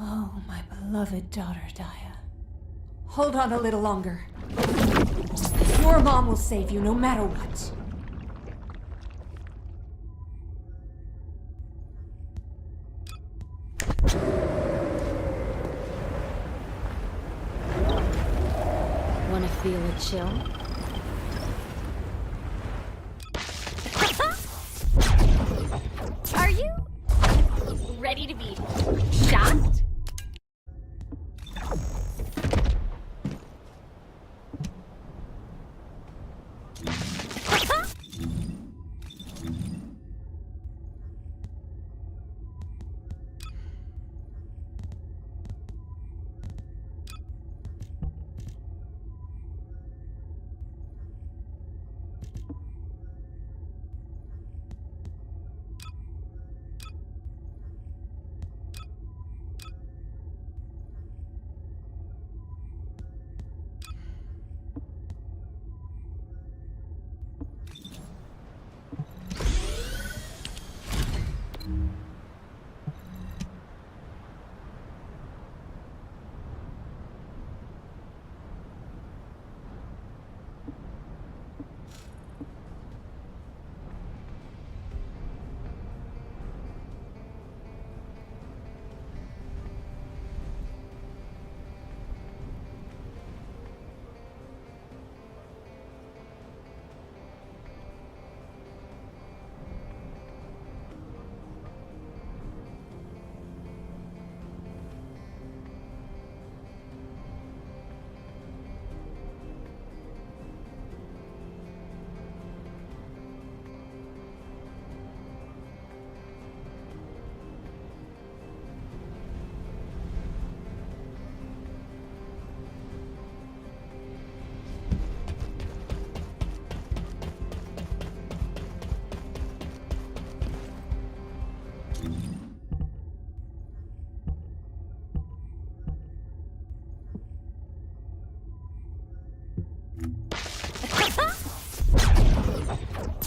Oh, my beloved daughter, Daya. Hold on a little longer. Your mom will save you no matter what. Wanna feel a chill? Are you ready to be shocked?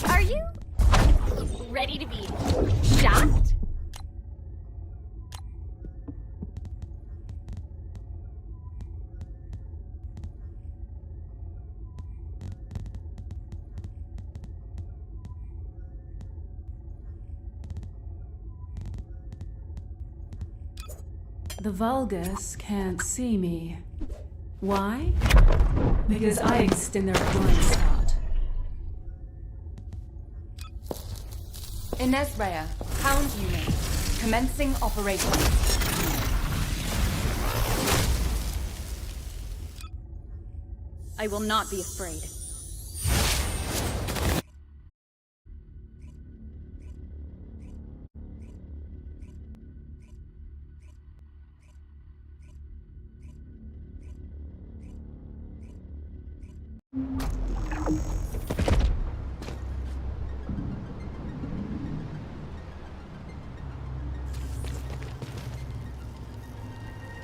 Are you ready to be shocked? The Vulgus can't see me. Why? Because I exist in their blind spot. Inez Rhea, Hound Unit, commencing operations. I will not be afraid.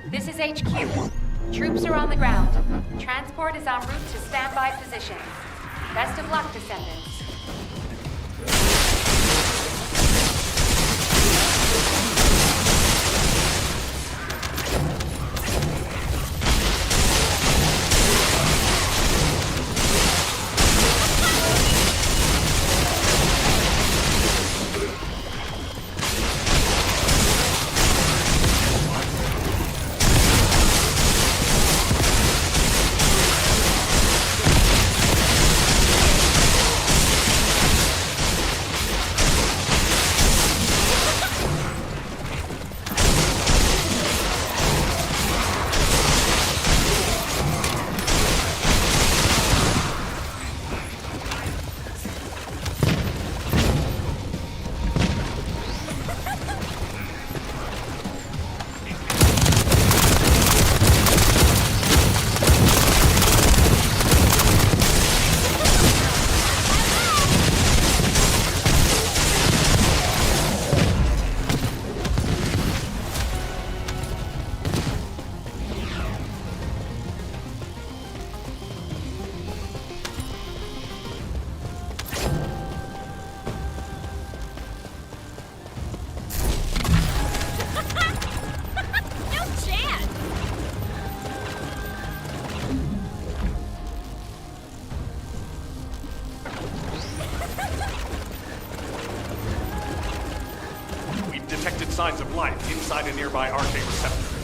This is HQ. Troops are on the ground. Transport is en route to standby position. Best of luck, Descendants. We've detected signs of life inside a nearby RK receptor.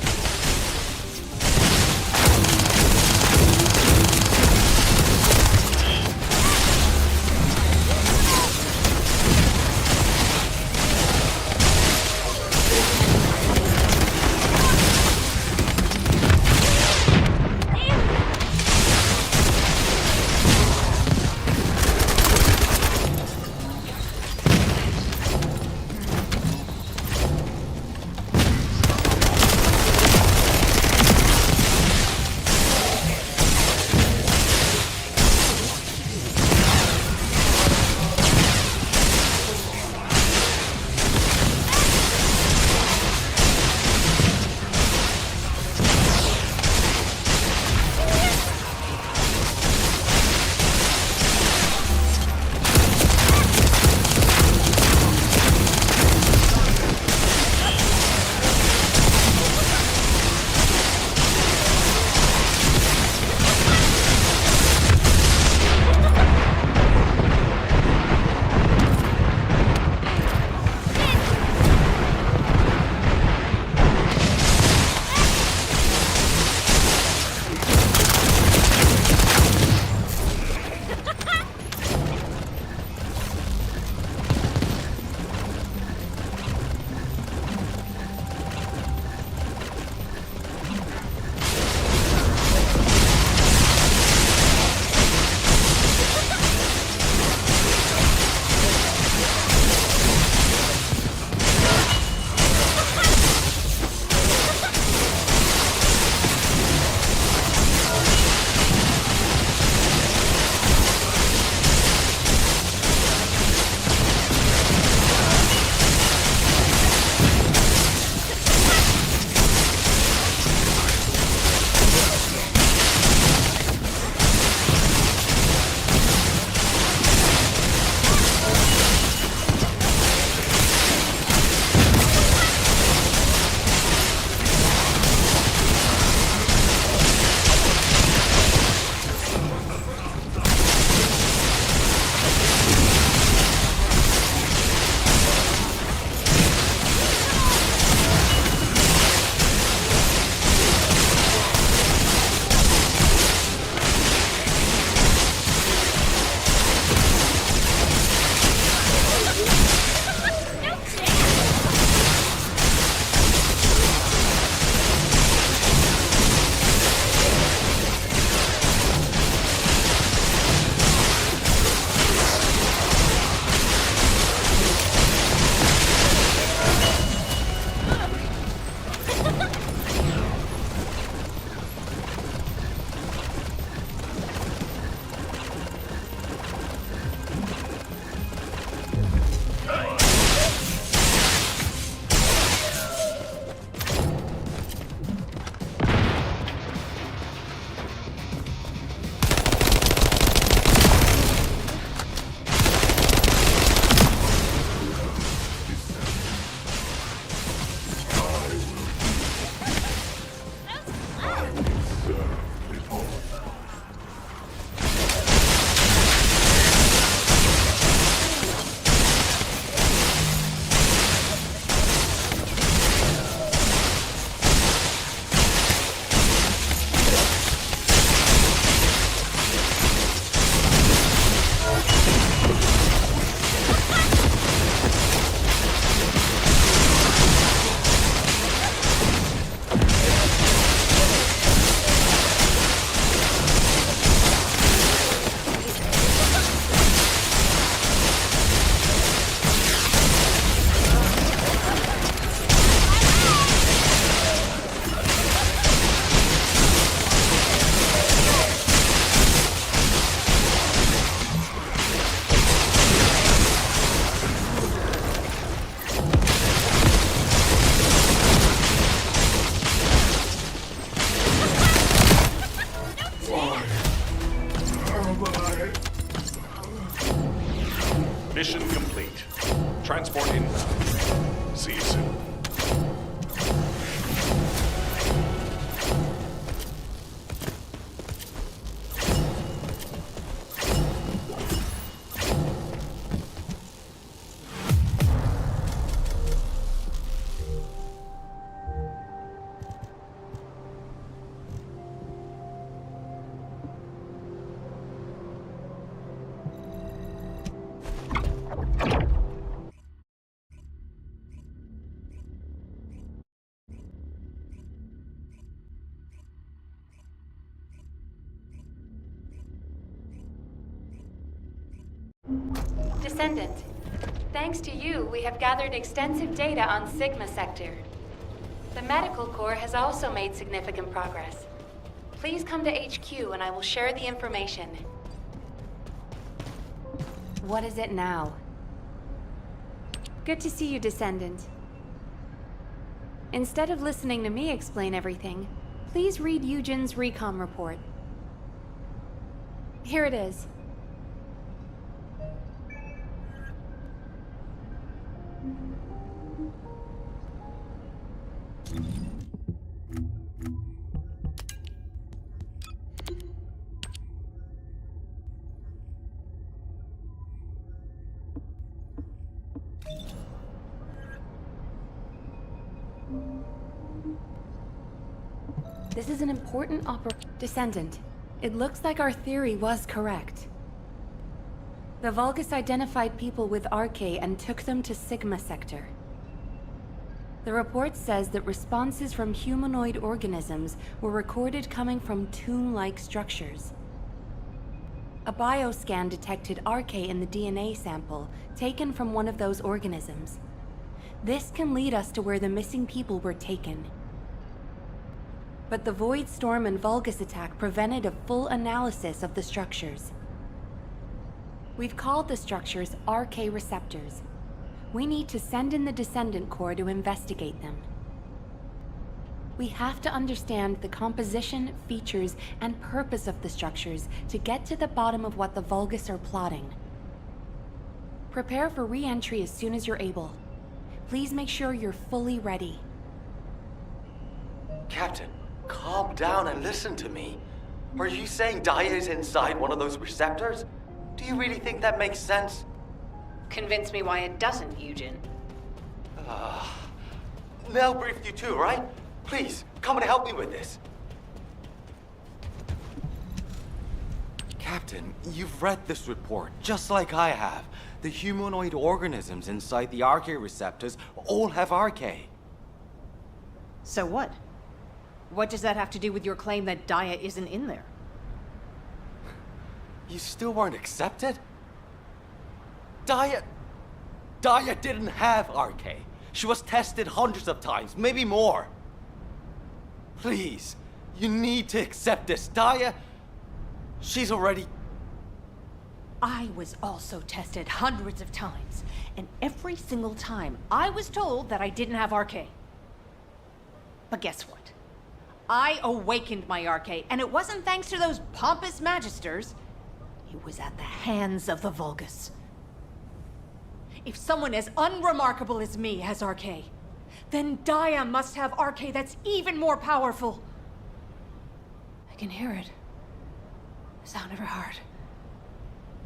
Mission complete. Transport inbound. See you soon. Descendant. Thanks to you, we have gathered extensive data on Sigma Sector. The Medical Corps has also made significant progress. Please come to HQ and I will share the information. What is it now? Good to see you, Descendant. Instead of listening to me explain everything, please read Eugen's recon report. Here it is. This is an important Descendant. It looks like our theory was correct. The Vulgus identified people with RK and took them to Sigma Sector. The report says that responses from humanoid organisms were recorded coming from tomb-like structures. A bioscan detected RK in the DNA sample taken from one of those organisms. This can lead us to where the missing people were taken. But the Void Storm and Vulgus attack prevented a full analysis of the structures. We've called the structures RK receptors. We need to send in the Descendant Corps to investigate them. We have to understand the composition, features, and purpose of the structures to get to the bottom of what the Vulgus are plotting. Prepare for re-entry as soon as you're able. Please make sure you're fully ready. Captain, calm down and listen to me. Are you saying Daya is inside one of those receptors? Do you really think that makes sense? Convince me why it doesn't, Eugen. Mel briefed you too, right? Please, come and help me with this. Captain, you've read this report, just like I have. The humanoid organisms inside the RK receptors all have RK. So what? What does that have to do with your claim that Daya isn't in there? You still weren't accepted? Daya didn't have RK. She was tested hundreds of times, maybe more. Please, you need to accept this. Daya, she's already... I was also tested hundreds of times, and every single time I was told that I didn't have RK. But guess what? I awakened my RK, and it wasn't thanks to those pompous magisters. It was at the hands of the Vulgus. If someone as unremarkable as me has RK, then Daya must have RK that's even more powerful. I can hear it. The sound of her heart.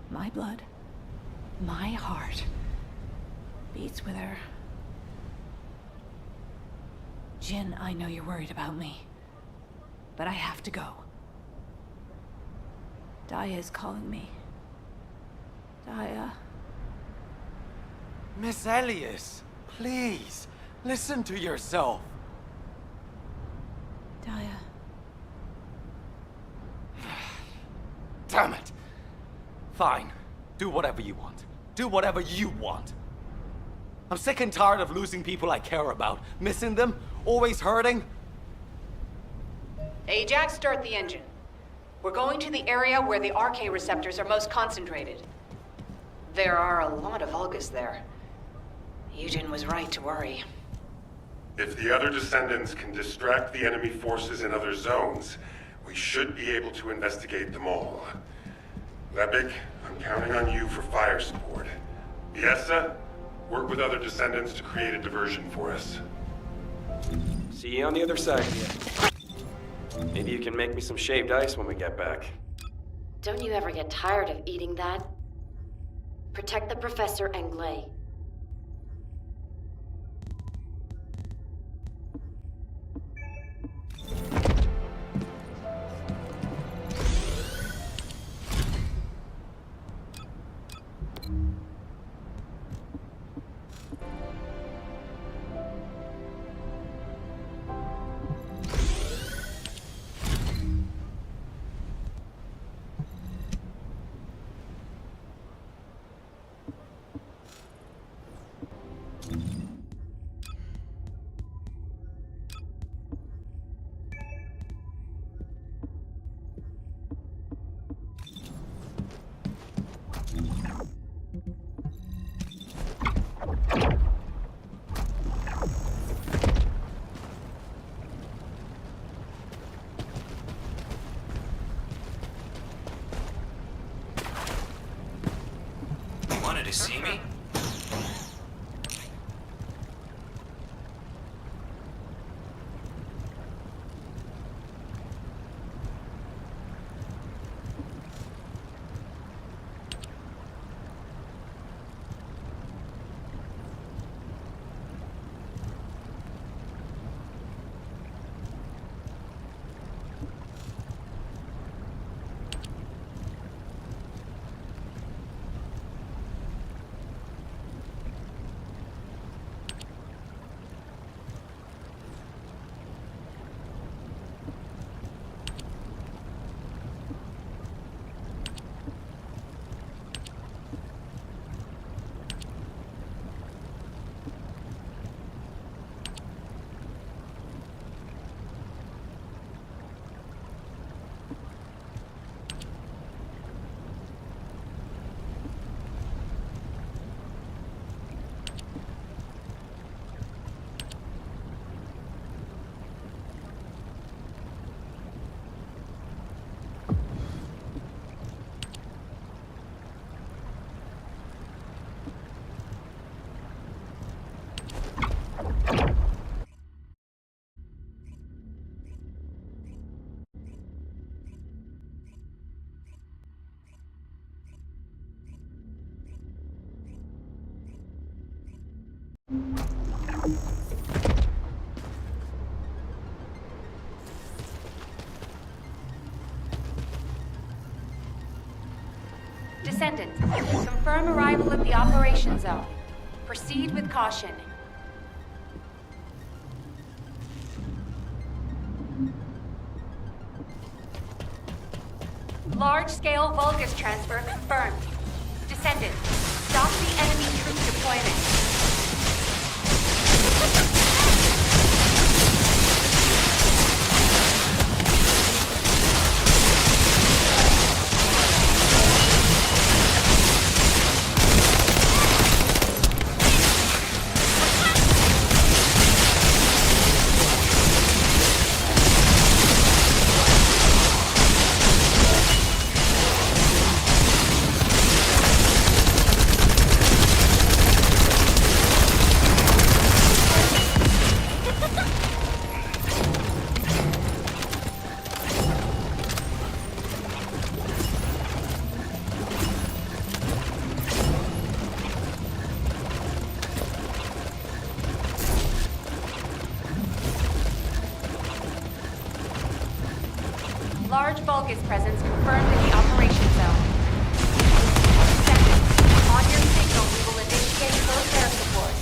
My blood, my heart, beats with her. Jin, I know you're worried about me, but I have to go. Daya is calling me. Daya. Miss Elias, please, listen to yourself. Daya. Damn it. Fine. Do whatever you want. Do whatever you want. I'm sick and tired of losing people I care about. Missing them. Always hurting. Ajax, start the engine. We're going to the area where the RK receptors are most concentrated. There are a lot of Vulgus there. Eugen was right to worry. If the other Descendants can distract the enemy forces in other zones, we should be able to investigate them all. Lepik, I'm counting on you for fire support. Biessa, work with other Descendants to create a diversion for us. See you on the other side of you. Maybe you can make me some shaved ice when we get back. Don't you ever get tired of eating that? Protect the Professor and Glay. wanted to see me? Descendant, confirm arrival at the operation zone. Proceed with caution. Large-scale Vulgus transfer confirmed. Descendant, stop the enemy troop deployment. Large Vulgus presence confirmed in the operation zone. Descendant, on your signal, we will initiate close air support.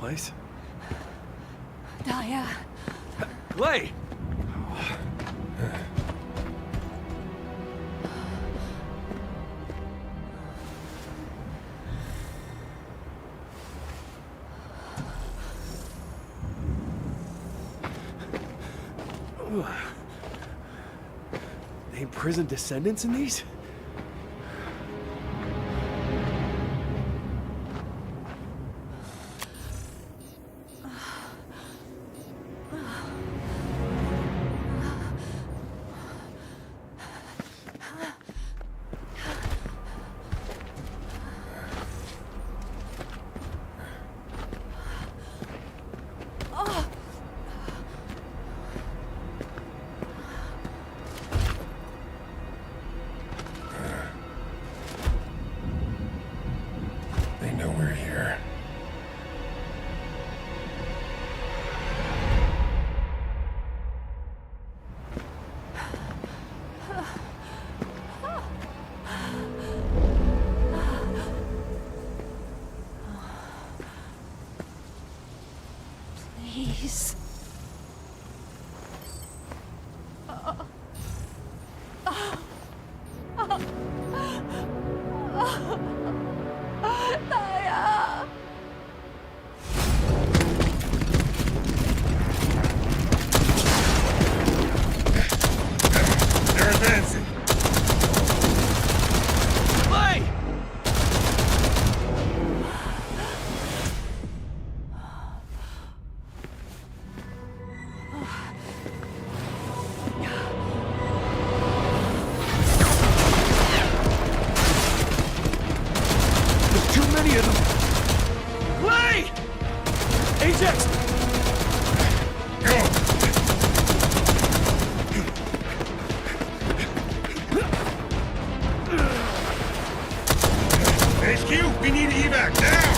place. Daya. Clay! They imprisoned descendants in these? They know we're here. Please. Daya. They're advancing. Clay! There's too many of them! Clay! Ajax! Go! HQ, we need evac now!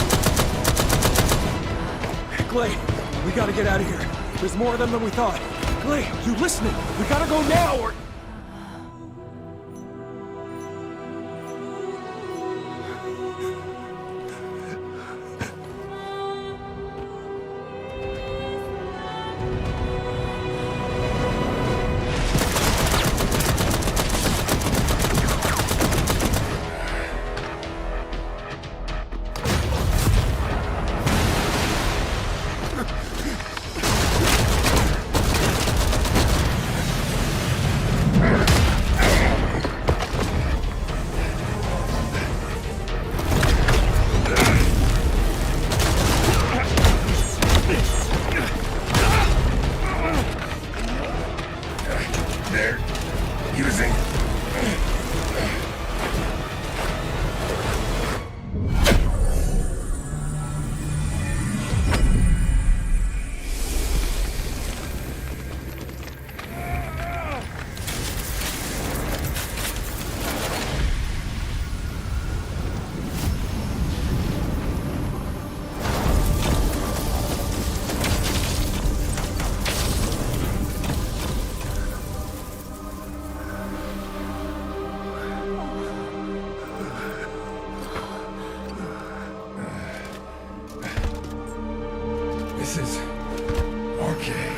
Clay, we gotta get out of here. There's more of them than we thought. Clay, you listening? We gotta go now or... They're using... This is... okay.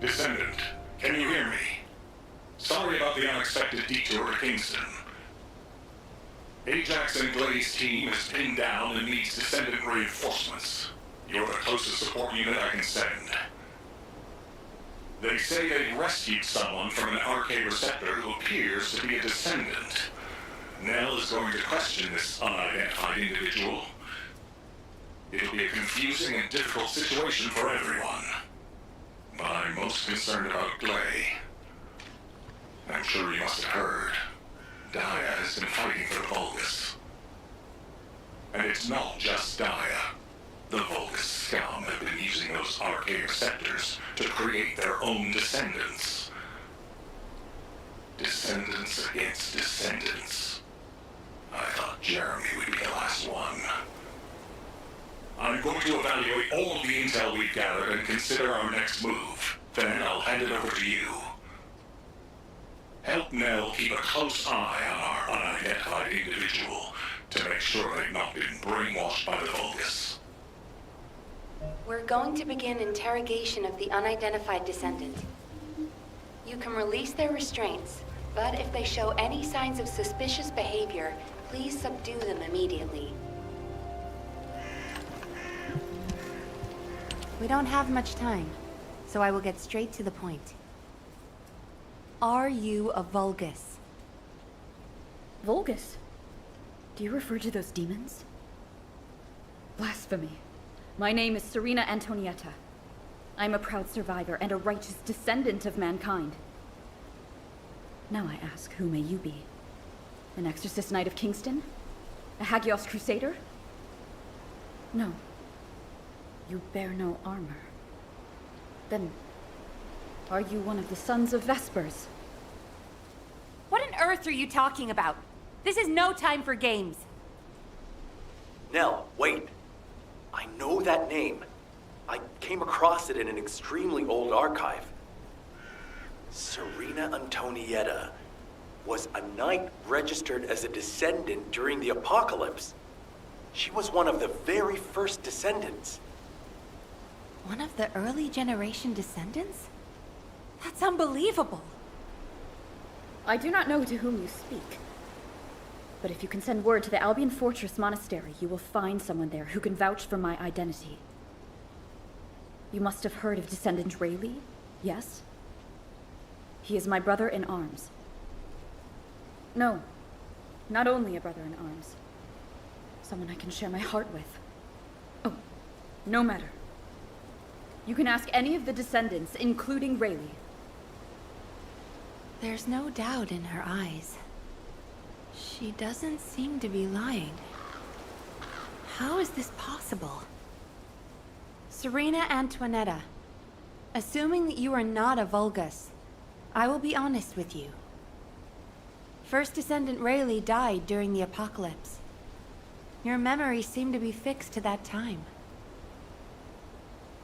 Descendant, can you hear me? Sorry about the unexpected detour to Kingston. Ajax and Glai's team is pinned down and needs Descendant reinforcements. You're the closest support unit I can send. They say they rescued someone from an RK receptor who appears to be a Descendant. Nell is going to question this unidentified individual. It'll be a confusing and difficult situation for everyone. But I'm most concerned about Glai. I'm sure you must have heard. Daya has been fighting for the Vulgus. And it's not just Daya. The Vulgus scum have been using those RK receptors to create their own descendants. Descendants against descendants. I thought Jeremy would be the last one. I'm going to evaluate all of the intel we've gathered and consider our next move. Then I'll hand it over to you. Help Nell keep a close eye on our unidentified individual to make sure they've not been brainwashed by the Vulgus. We're going to begin interrogation of the unidentified descendant. You can release their restraints, but if they show any signs of suspicious behavior, please subdue them immediately. We don't have much time, so I will get straight to the point. Are you a Vulgus? Vulgus? Do you refer to those demons? Blasphemy. My name is Serena Antonietta. I'm a proud survivor and a righteous descendant of mankind. Now I ask, who may you be? An Exorcist Knight of Kingston? A Hagios Crusader? No. You bear no armor. Then, are you one of the Sons of Vespers? What on earth are you talking about? This is no time for games. Nell, wait. I know that name. I came across it in an extremely old archive. Serena Antonietta was a knight registered as a descendant during the apocalypse. She was one of the very first descendants. One of the early generation descendants? That's unbelievable. I do not know to whom you speak. But if you can send word to the Albion Fortress Monastery, you will find someone there who can vouch for my identity. You must have heard of Descendant Rayleigh, yes? He is my brother in arms. No, not only a brother in arms. Someone I can share my heart with. Oh, no matter. You can ask any of the descendants, including Rayleigh. There's no doubt in her eyes. She doesn't seem to be lying. How is this possible? Serena Antonietta, assuming that you are not a Vulgus, I will be honest with you. First Descendant Rayleigh died during the apocalypse. Your memories seem to be fixed to that time.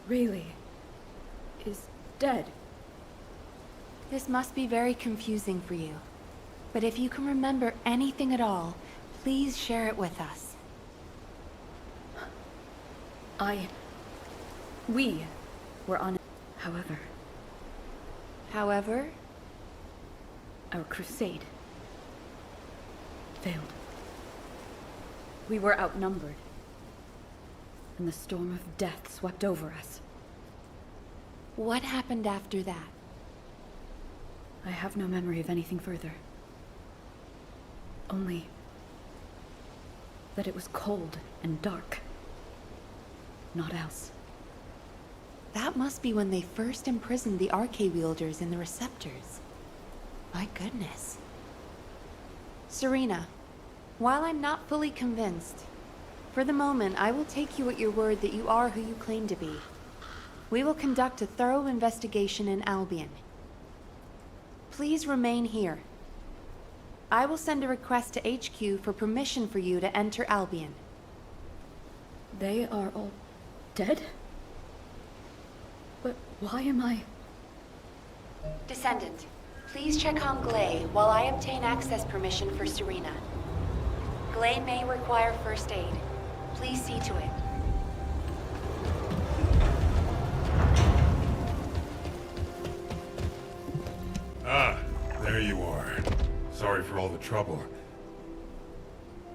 Rayleigh is dead. This must be very confusing for you. But if you can remember anything at all, please share it with us. We were on... However, our crusade failed. We were outnumbered, and the storm of death swept over us. What happened after that? I have no memory of anything further. Only that it was cold and dark. Not else. That must be when they first imprisoned the Archwielders in the Receptors. My goodness. Serena, while I'm not fully convinced, For the moment, I will take you at your word that you are who you claim to be. We will conduct a thorough investigation in Albion. Please remain here. I will send a request to HQ for permission for you to enter Albion. They are all dead? But why am I... Descendant, please check on Gley while I obtain access permission for Serena. Gley may require first aid. Please see to it. Ah, there you are. Sorry for all the trouble.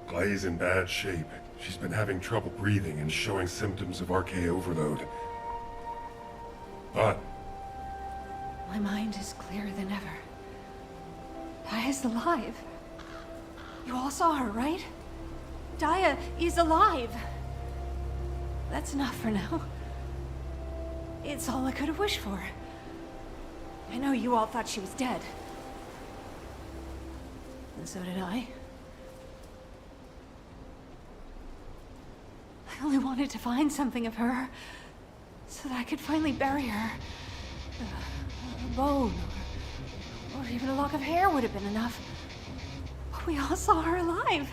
Gley's in bad shape. She's been having trouble breathing and showing symptoms of RK overload. But My mind is clearer than ever. Daya's alive. You all saw her, right? Daya is alive. That's enough for now. It's all I could have wished for. I know you all thought she was dead. And so did I. I only wanted to find something of her, so that I could finally bury her. A bone, or even a lock of hair would have been enough. But we all saw her alive,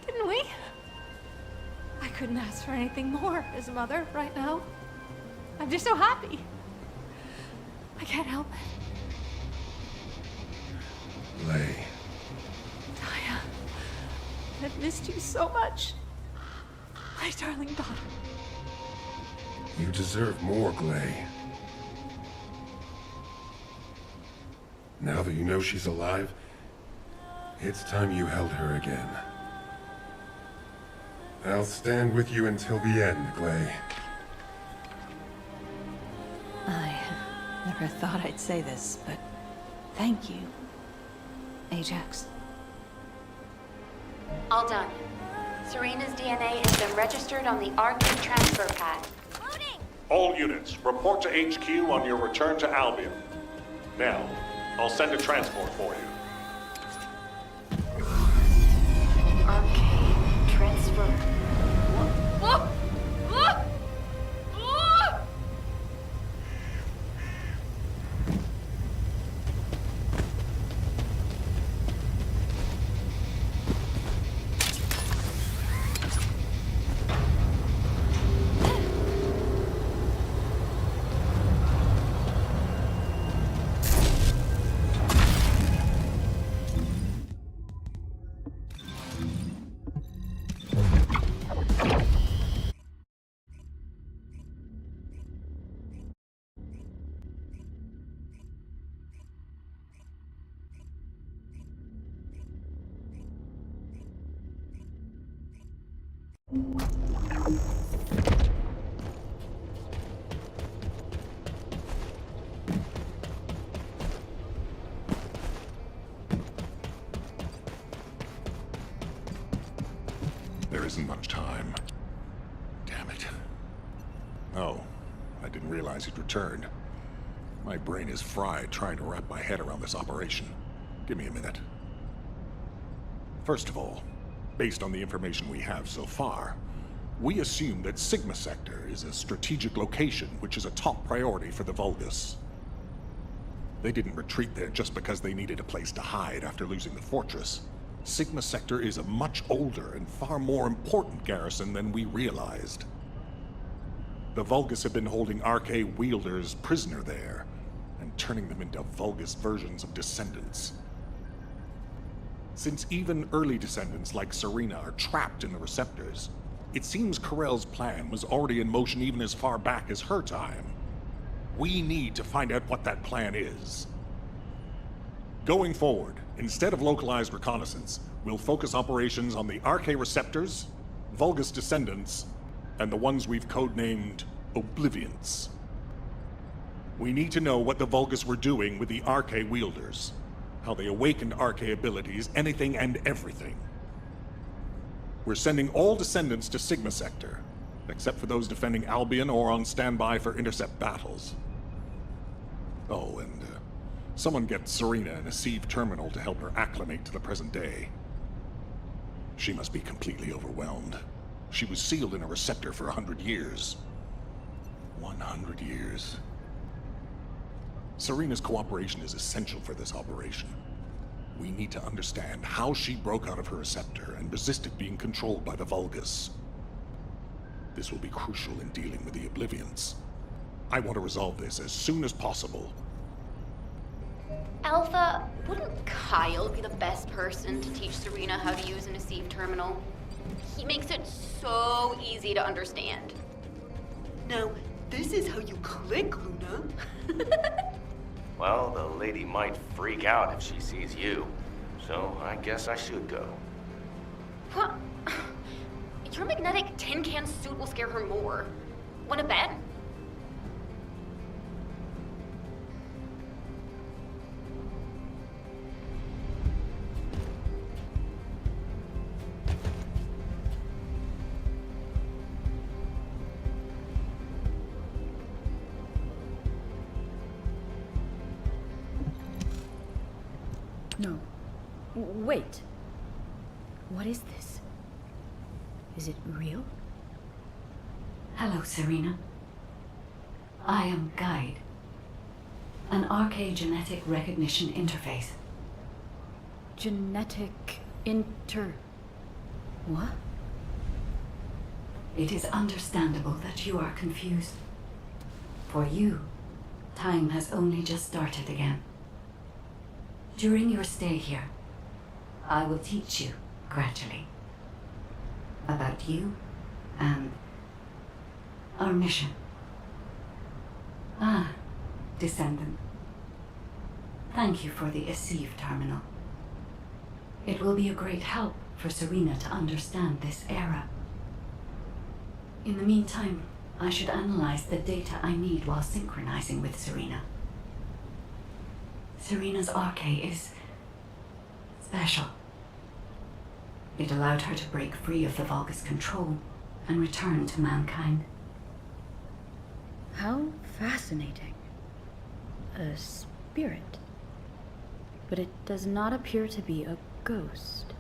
didn't we? I couldn't ask for anything more as a mother right now. I'm just so happy. I can't help it. Gley. Daya, I've missed you so much. My darling daughter. You deserve more, Gley. Now that you know she's alive, it's time you held her again. I'll stand with you until the end, Gley. I never thought I'd say this, but thank you, Ajax. All done. Serena's DNA has been registered on the RK transfer pad. All units, report to HQ on your return to Albion. Now, I'll send a transport for you. RK transfer. There isn't much time. Damn it. Oh, I didn't realize he'd returned. My brain is fried trying to wrap my head around this operation. Give me a minute. First of all, based on the information we have so far, we assume that Sigma Sector is a strategic location which is a top priority for the Vulgus. They didn't retreat there just because they needed a place to hide after losing the fortress. Sigma Sector is a much older and far more important garrison than we realized. The Vulgus have been holding RK wielders prisoner there, and turning them into Vulgus versions of Descendants. Since even early Descendants like Serena are trapped in the Receptors, it seems Corell's plan was already in motion even as far back as her time. We need to find out what that plan is. Going forward, instead of localized reconnaissance, we'll focus operations on the RK Receptors, Vulgus Descendants, and the ones we've codenamed Oblivions. We need to know what the Vulgus were doing with the RK wielders, how they awakened RK abilities, anything and everything. We're sending all Descendants to Sigma Sector, except for those defending Albion or on standby for intercept battles. Oh, and someone get Serena in a sieve terminal to help her acclimate to the present day. She must be completely overwhelmed. She was sealed in a receptor for 100 years. 100 years. Serena's cooperation is essential for this operation. We need to understand how she broke out of her receptor and resisted being controlled by the Vulgus. This will be crucial in dealing with the Oblivions. I want to resolve this as soon as possible. Alpha, wouldn't Kyle be the best person to teach Serena how to use an Aceive terminal? He makes it so easy to understand. Now, this is how you click, Luna. Well, the lady might freak out if she sees you. So I guess I should go. What? Your magnetic tin can suit will scare her more. Wanna bet? No. Wait. What is this? Is it real? Hello, Serena. I am Guide, an RK genetic recognition interface. Genetic What? It is understandable that you are confused. For you, time has only just started again. During your stay here, I will teach you, gradually, about you and our mission. Ah, Descendant. Thank you for the Aceive terminal. It will be a great help for Serena to understand this era. In the meantime, I should analyze the data I need while synchronizing with Serena. Serena's RK is special. It allowed her to break free of the Vulgus control and return to mankind. How fascinating. A spirit. But it does not appear to be a ghost.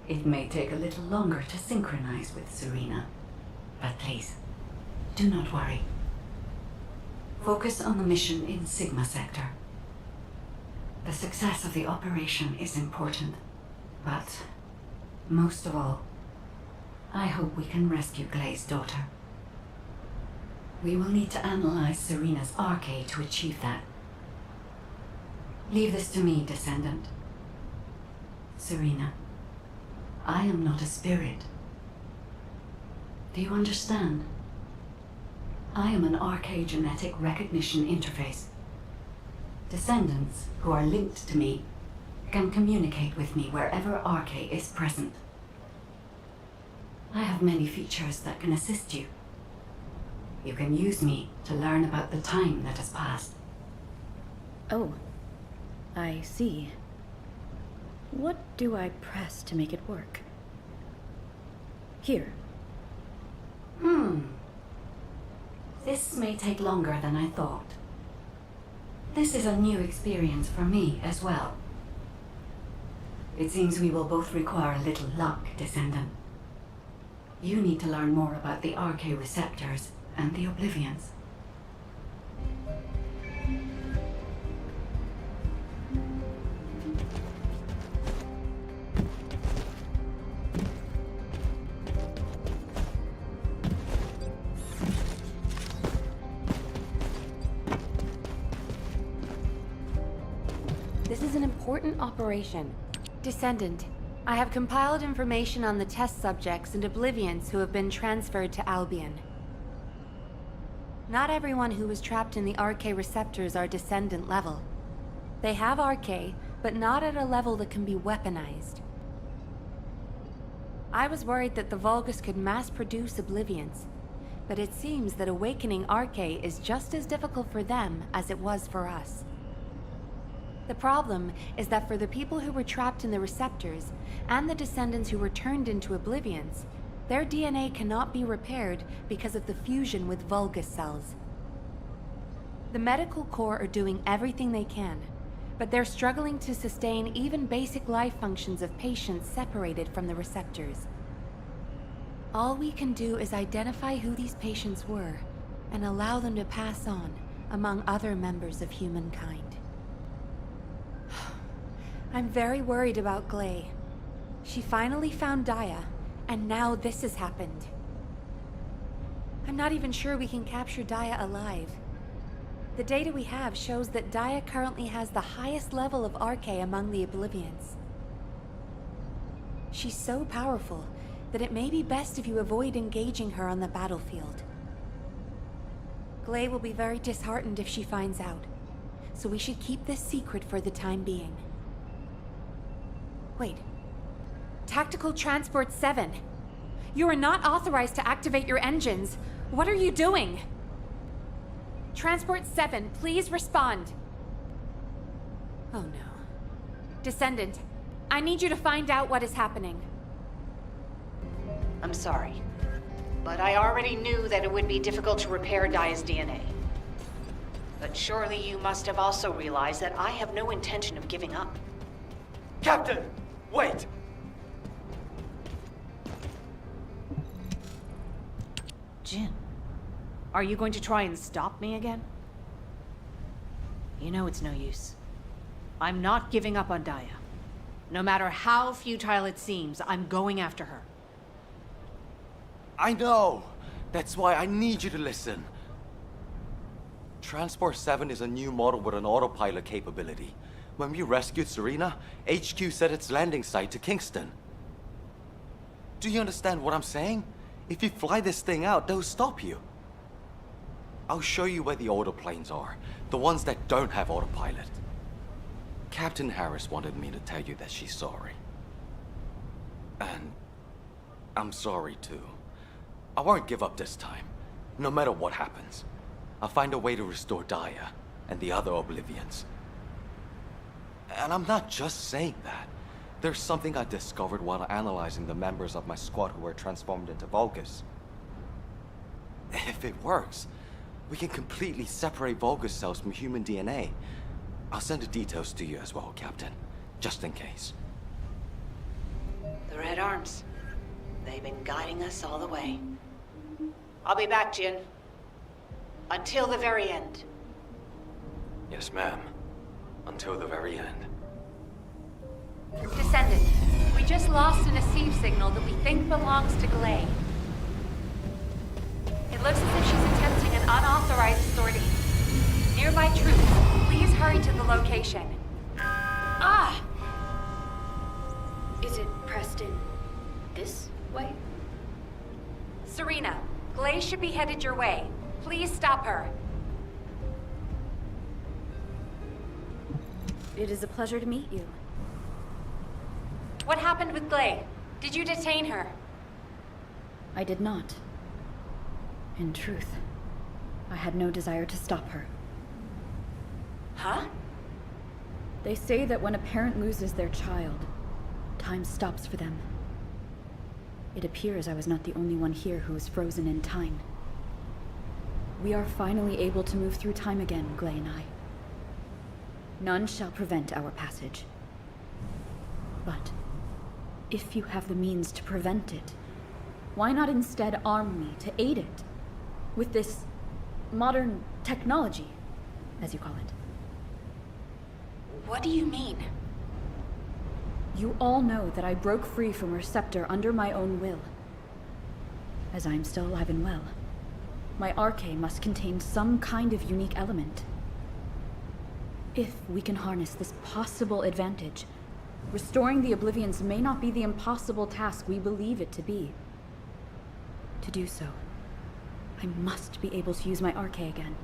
It may take a little longer to synchronize with Serena, but please, do not worry. Focus on the mission in Sigma Sector. The success of the operation is important, but most of all, I hope we can rescue Glei's daughter. We will need to analyze Serena's RK to achieve that. Leave this to me, Descendant. Serena, I am not a spirit. Do you understand? I am an RK genetic recognition interface. Descendants who are linked to me can communicate with me wherever RK is present. I have many features that can assist you. You can use me to learn about the time that has passed. Oh, I see. What do I press to make it work? Here. This may take longer than I thought. This is a new experience for me as well. It seems we will both require a little luck, Descendant. You need to learn more about the RK receptors and the Oblivions. This is an important operation. Descendant, I have compiled information on the test subjects and Oblivions who have been transferred to Albion. Not everyone who was trapped in the RK receptors are Descendant level. They have RK, but not at a level that can be weaponized. I was worried that the Vulgus could mass-produce Oblivions, but it seems that awakening RK is just as difficult for them as it was for us. The problem is that for the people who were trapped in the receptors, and the Descendants who were turned into Oblivions, their DNA cannot be repaired because of the fusion with Vulgus cells. The Medical Corps are doing everything they can, but they're struggling to sustain even basic life functions of patients separated from the receptors. All we can do is identify who these patients were and allow them to pass on among other members of humankind. I'm very worried about Gley. She finally found Daya, and now this has happened. I'm not even sure we can capture Daya alive. The data we have shows that Daya currently has the highest level of RK among the Oblivions. She's so powerful that it may be best if you avoid engaging her on the battlefield. Gley will be very disheartened if she finds out, so we should keep this secret for the time being. Wait. Tactical Transport 7. You are not authorized to activate your engines. What are you doing? Transport 7, please respond. Oh no. Descendant, I need you to find out what is happening. I'm sorry, but I already knew that it would be difficult to repair Daya's DNA. But surely you must have also realized that I have no intention of giving up. Captain! Wait! Jin, are you going to try and stop me again? You know it's no use. I'm not giving up on Daya. No matter how futile it seems, I'm going after her. I know! That's why I need you to listen. Transport 7 is a new model with an autopilot capability. When we rescued Serena, HQ set its landing site to Kingston. Do you understand what I'm saying? If you fly this thing out, they'll stop you. I'll show you where the autoplanes are, the ones that don't have autopilot. Captain Harris wanted me to tell you that she's sorry. And I'm sorry too. I won't give up this time, no matter what happens. I'll find a way to restore Daya and the other Oblivions. And I'm not just saying that. There's something I discovered while analyzing the members of my squad who were transformed into Vulgus. If it works, we can completely separate Vulgus cells from human DNA. I'll send the details to you as well, Captain, just in case. The Red Arms. They've been guiding us all the way. I'll be back, Jin. Until the very end. Yes, ma'am. Until the very end. Descendant, we just lost an Asive signal that we think belongs to Gley. It looks as if she's attempting an unauthorized sortie. Nearby troops, please hurry to the location. Ah! Is it pressed in this way? Serena, Gley should be headed your way. Please stop her. It is a pleasure to meet you. What happened with Gley? Did you detain her? I did not. In truth, I had no desire to stop her. Huh? They say that when a parent loses their child, time stops for them. It appears I was not the only one here who was frozen in time. We are finally able to move through time again, Gley and I. None shall prevent our passage. But if you have the means to prevent it, why not instead arm me to aid it with this modern technology, as you call it? What do you mean? You all know that I broke free from Receptor under my own will. As I am still alive and well, my RK must contain some kind of unique element. If we can harness this possible advantage, restoring the Oblivions may not be the impossible task we believe it to be. To do so, I must be able to use my RK again.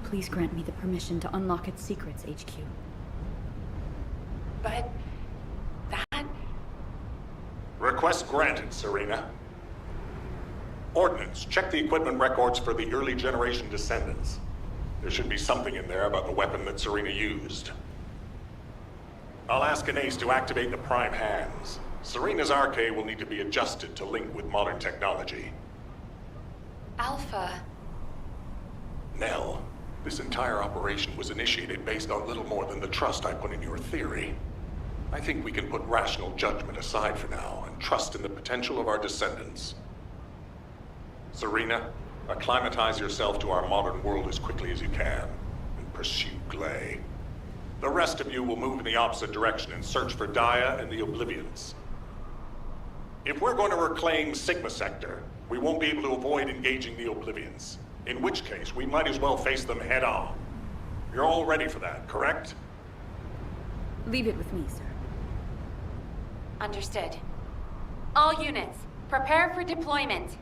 Please grant me the permission to unlock its secrets, HQ. But... that... Request granted, Serena. Ordnance, check the equipment records for the early generation descendants. There should be something in there about the weapon that Serena used. I'll ask Anais to activate the prime hands. Serena's RK will need to be adjusted to link with modern technology. Alpha... Nell, this entire operation was initiated based on little more than the trust I put in your theory. I think we can put rational judgment aside for now and trust in the potential of our descendants. Serena, acclimatize yourself to our modern world as quickly as you can, and pursue Gley. The rest of you will move in the opposite direction and search for Daya and the Oblivions. If we're going to reclaim Sigma Sector, we won't be able to avoid engaging the Oblivions. In which case, we might as well face them head on. You're all ready for that, correct? Leave it with me, sir. Understood. All units, prepare for deployment.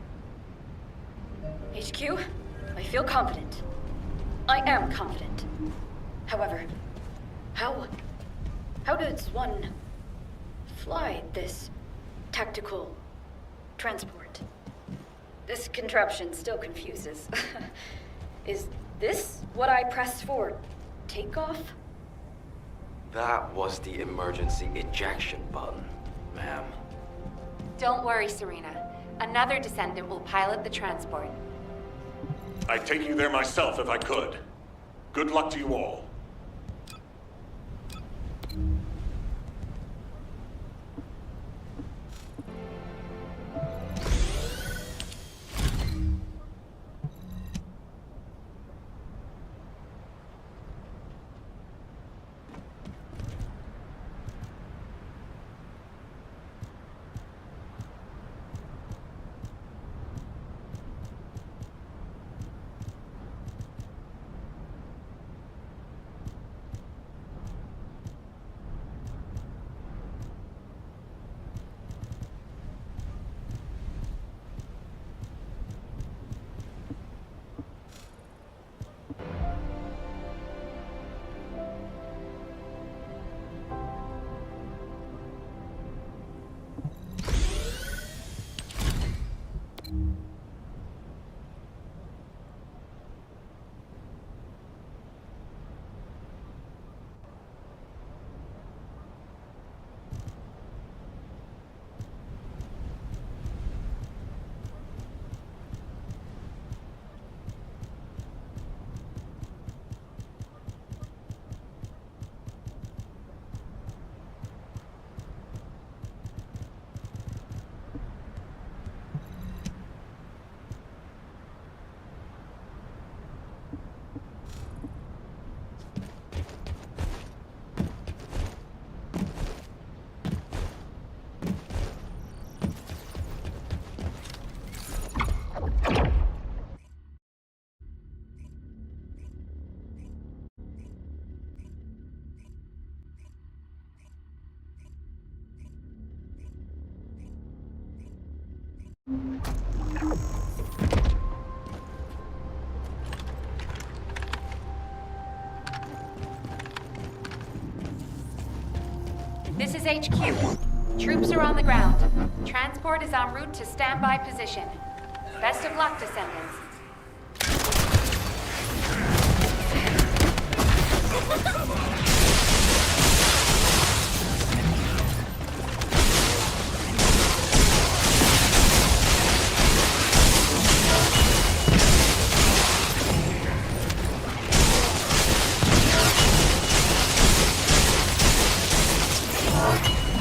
HQ, I feel confident. I am confident. However, how does one fly this tactical transport? This contraption still confuses. Is this what I press for takeoff? That was the emergency ejection button, ma'am. Don't worry, Serena. Another descendant will pilot the transport. I'd take you there myself if I could. Good luck to you all. This is HQ. Troops are on the ground. Transport is en route to standby position. Best of luck, descendants.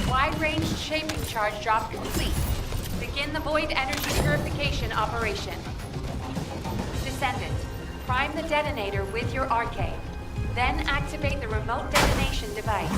Wide-range shaping charge drop complete. Begin the Void Energy Purification operation. Descendant, prime the detonator with your arcade. Then activate the remote detonation device.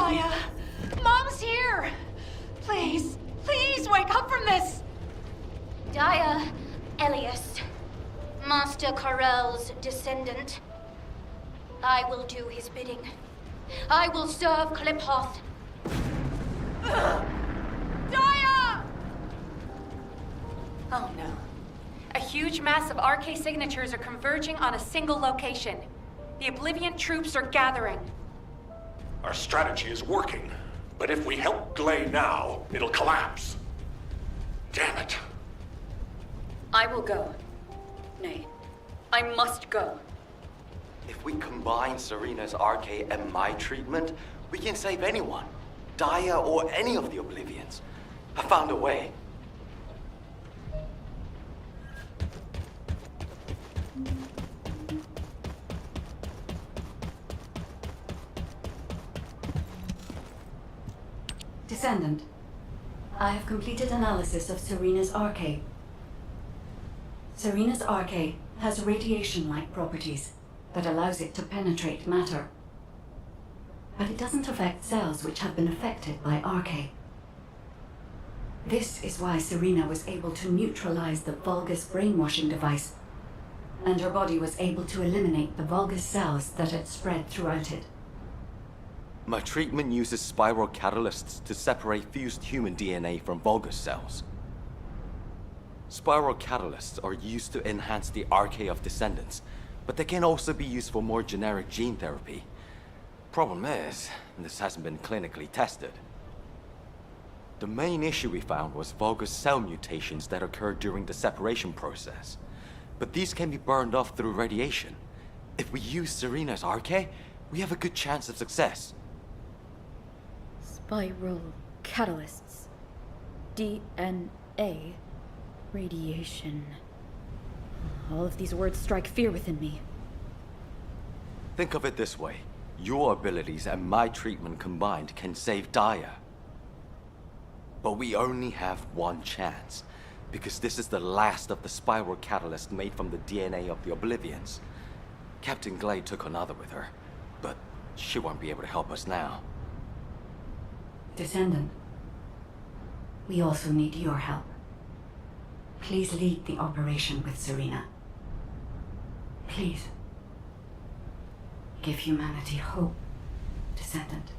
Daya! Mom's here! Please, please wake up from this! Daya, Elias, Master Karel's descendant. I will do his bidding. I will serve Kliphoth. Daya! Oh no. A huge mass of RK signatures are converging on a single location. The Oblivion troops are gathering. Our strategy is working, but if we help Gley now, it'll collapse. Damn it. I will go. Nay, I must go. If we combine Serena's RK and my treatment, we can save anyone. Daya or any of the Oblivions. I found a way. Descendant, I have completed analysis of Serena's RK. Serena's RK has radiation-like properties that allows it to penetrate matter. But it doesn't affect cells which have been affected by RK. This is why Serena was able to neutralize the Vulgus brainwashing device, and her body was able to eliminate the Vulgus cells that had spread throughout it. My treatment uses spiral catalysts to separate fused human DNA from Vulgus cells. Spiral catalysts are used to enhance the RK of descendants, but they can also be used for more generic gene therapy. Problem is, this hasn't been clinically tested. The main issue we found was Vulgus cell mutations that occurred during the separation process. But these can be burned off through radiation. If we use Serena's RK, we have a good chance of success. Spiral catalysts. DNA. Radiation. All of these words strike fear within me. Think of it this way. Your abilities and my treatment combined can save Daya. But we only have one chance, because this is the last of the spiral catalyst made from the DNA of the Oblivions. Captain Gley took another with her, but she won't be able to help us now. Descendant, we also need your help. Please lead the operation with Serena. Please. Give humanity hope, Descendant.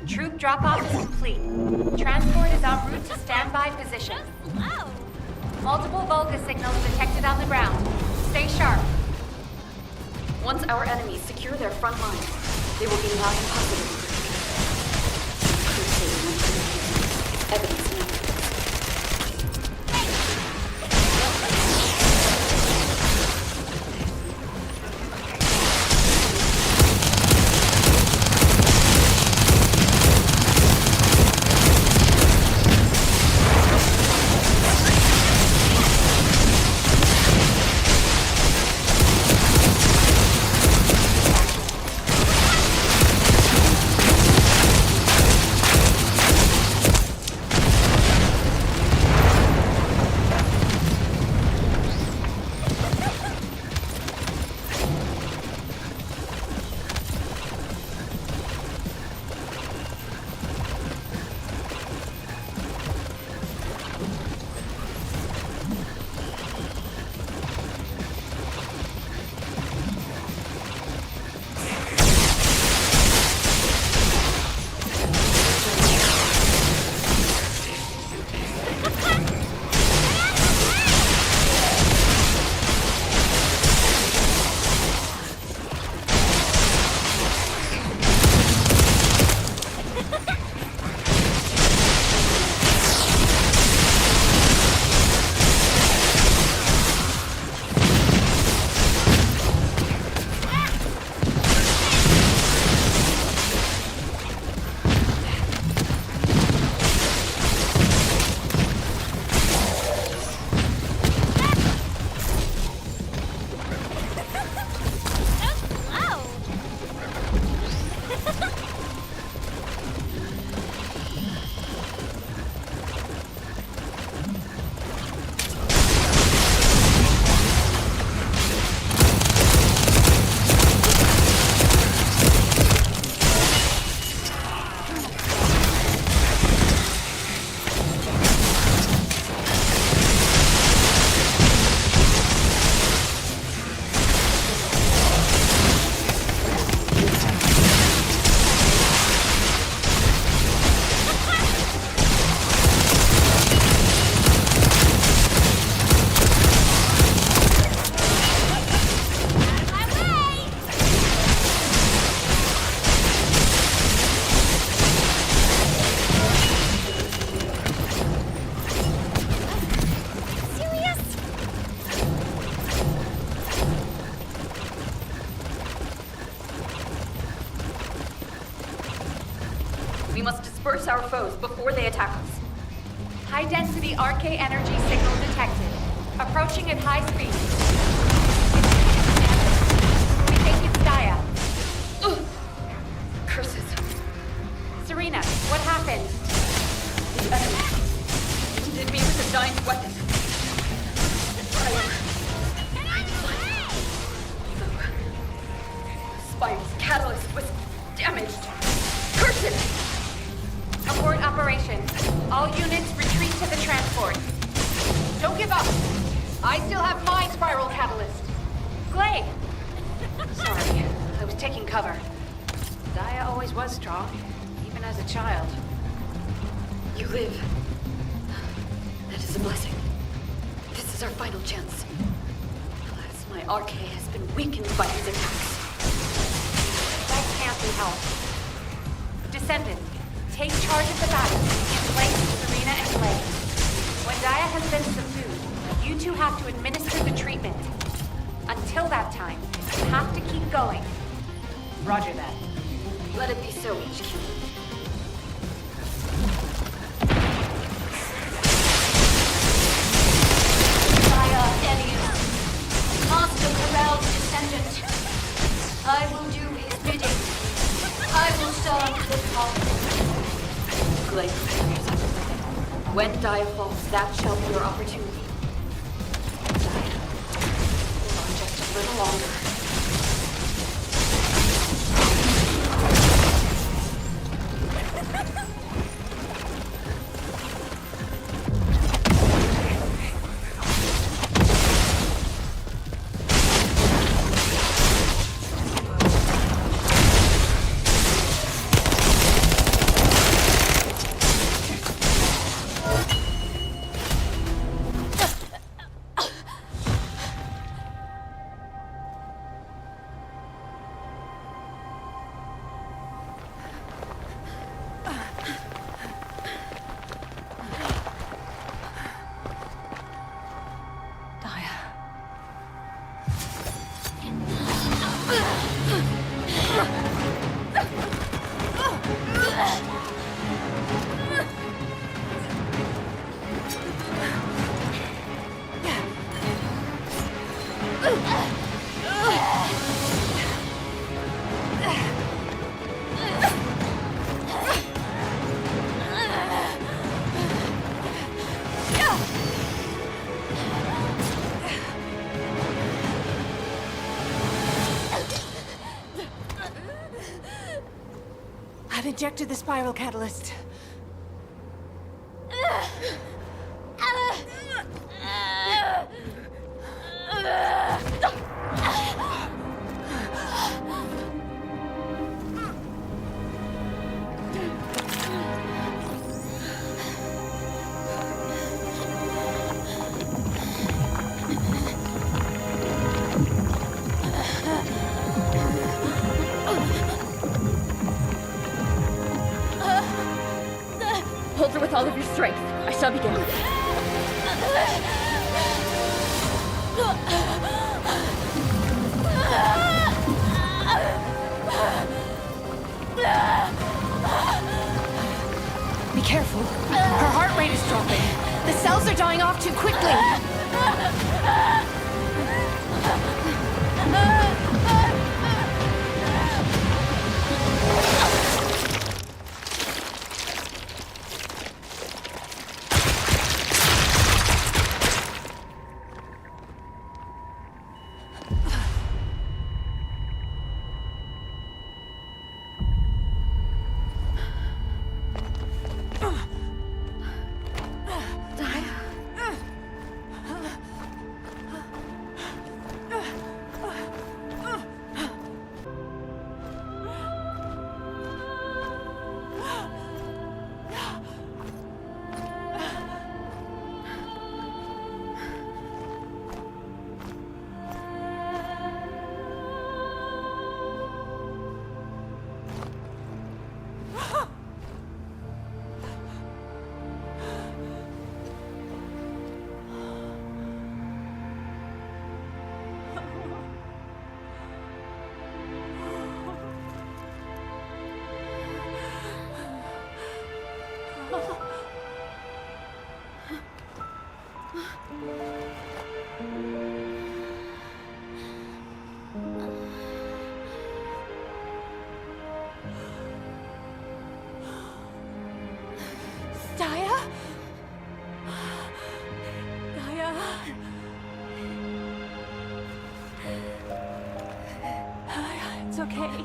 Troop drop-off is complete. Transport is en route to standby position. Multiple Vulgus signals detected on the ground. Stay sharp. Once our enemies secure their front lines, they will be not impossible. Evidence now. We must disperse our foes before they attack us. High-density RK energy signal detected. Approaching at high speed. We think it's Daya. Ugh. Curses. Serena, what happened? The enemy wounded me with a giant weapon. Spire's catalyst was damaged. Curses! Abort operations. All units retreat to the transport. Don't give up. I still have my spiral catalyst. Glade! Sorry, I was taking cover. Daya always was strong, even as a child. You live. That is a blessing. This is our final chance. Alas, my RK has been weakened by these attacks. That can't be helped. Descendant, take charge of the battle in place of Serena and Glade. When Daya has been subdued, you two have to administer the treatment. Until that time, you have to keep going. Roger that. Let it be so, HQ. Daya Elias, Master Corell's descendant. I will do his bidding. I will serve the cause. Glade, prepare yourself. When Daya falls, that shall be your opportunity. Daya, hold on just a little longer. I've injected the spiral catalyst. Hold her with all of your strength. I shall begin. Be careful. Her heart rate is dropping. The cells are dying off too quickly. okay.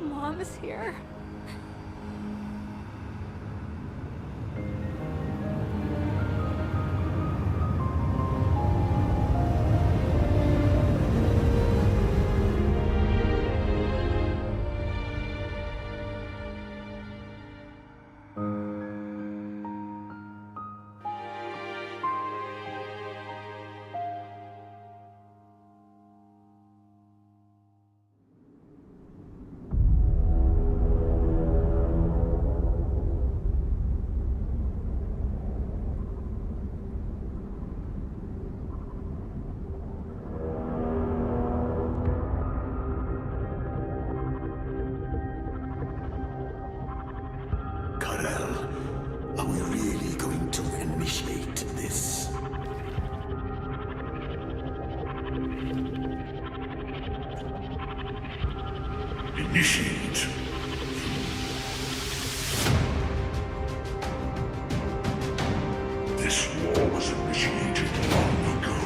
Mom is here. Karel, are we really going to initiate this? Initiate. This war was initiated long ago.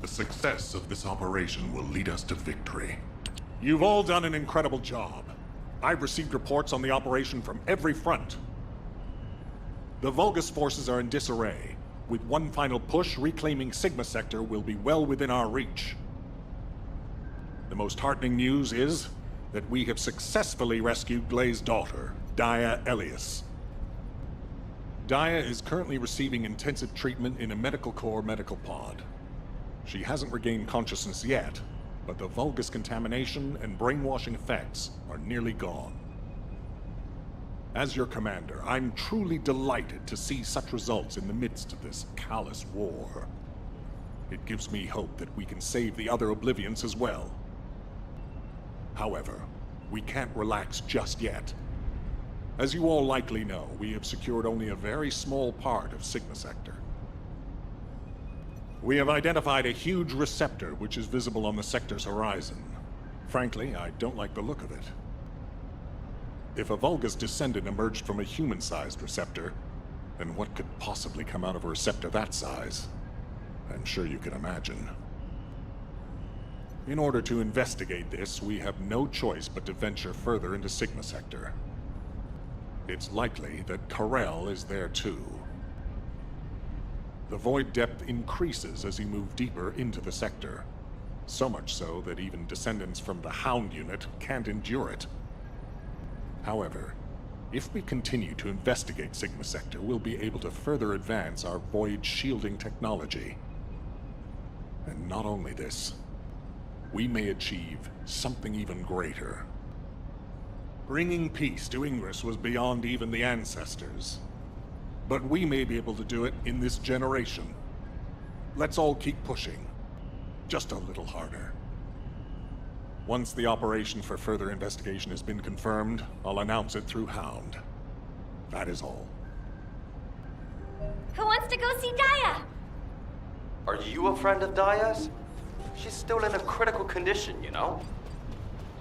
The success of this operation will lead us to victory. You've all done an incredible job. I've received reports on the operation from every front. The Vulgus forces are in disarray. With one final push, reclaiming Sigma Sector will be well within our reach. The most heartening news is that we have successfully rescued Glay's daughter, Daya Elias. Daya is currently receiving intensive treatment in a Medical Corps medical pod. She hasn't regained consciousness yet, but the Vulgus contamination and brainwashing effects are nearly gone. As your commander, I'm truly delighted to see such results in the midst of this callous war. It gives me hope that we can save the other Oblivions as well. However, we can't relax just yet. As you all likely know, we have secured only a very small part of Sigma Sector. We have identified a huge receptor which is visible on the sector's horizon. Frankly, I don't like the look of it. If a Vulgus descendant emerged from a human-sized receptor, then what could possibly come out of a receptor that size? I'm sure you can imagine. In order to investigate this, we have no choice but to venture further into Sigma Sector. It's likely that Karel is there too. The void depth increases as you move deeper into the sector. So much so that even descendants from the Hound unit can't endure it. However, if we continue to investigate Sigma Sector, we'll be able to further advance our void shielding technology. And not only this, we may achieve something even greater. Bringing peace to Ingress was beyond even the ancestors. But we may be able to do it in this generation. Let's all keep pushing. Just a little harder. Once the operation for further investigation has been confirmed, I'll announce it through Hound. That is all. Who wants to go see Daya? Are you a friend of Daya's? She's still in a critical condition, you know?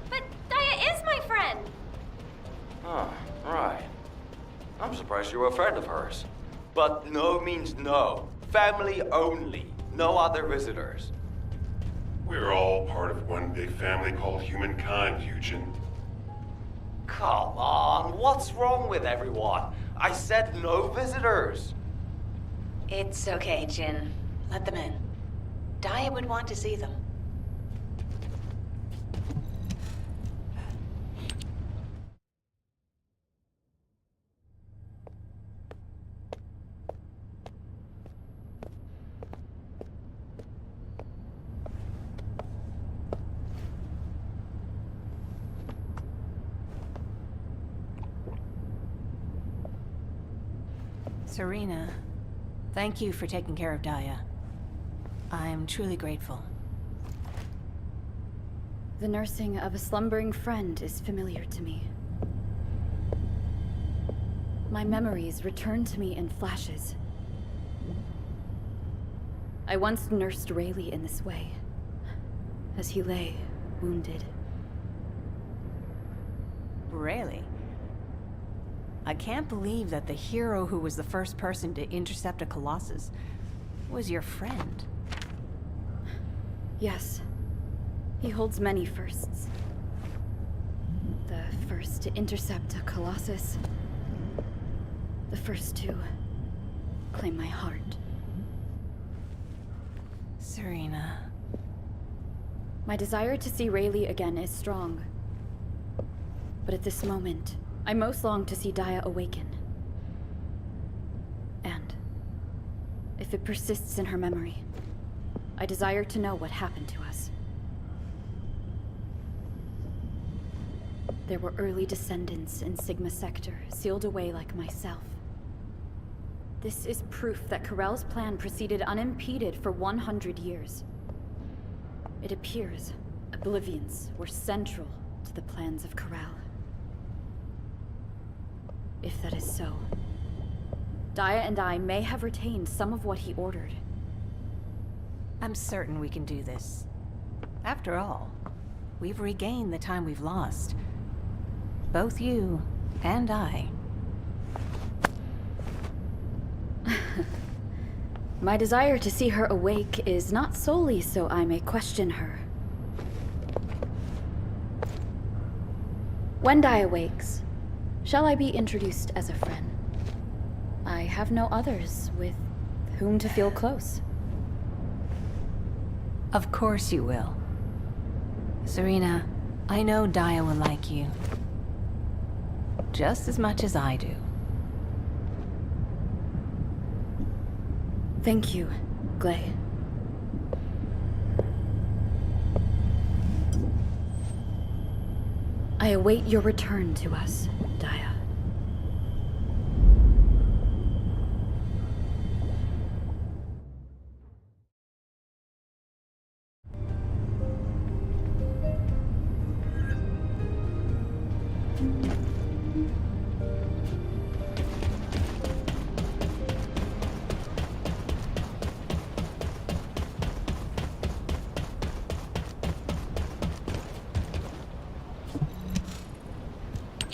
But Daya is my friend. Oh, right. I'm surprised you're a friend of hers. But no means no. Family only. No other visitors. We're all part of one big family called humankind, Eugen. Come on, what's wrong with everyone? I said no visitors. It's okay, Jin. Let them in. Daya would want to see them. Serena, thank you for taking care of Daya. I'm truly grateful. The nursing of a slumbering friend is familiar to me. My memories return to me in flashes. I once nursed Rayleigh in this way, as he lay, wounded. Rayleigh? I can't believe that the hero who was the first person to intercept a Colossus was your friend. Yes. He holds many firsts. The first to intercept a Colossus. The first to claim my heart. Serena. My desire to see Rayleigh again is strong. But at this moment, I most long to see Daya awaken. And if it persists in her memory, I desire to know what happened to us. There were early descendants in Sigma Sector, sealed away like myself. This is proof that Corell's plan proceeded unimpeded for 100 years. It appears Oblivions were central to the plans of Corell. If that is so, Daya and I may have retained some of what he ordered. I'm certain we can do this. After all, we've regained the time we've lost. Both you and I. My desire to see her awake is not solely so I may question her. When Daya wakes, shall I be introduced as a friend? I have no others with whom to feel close. Of course you will. Serena, I know Daya will like you. Just as much as I do. Thank you, Gley. I await your return to us, Daya.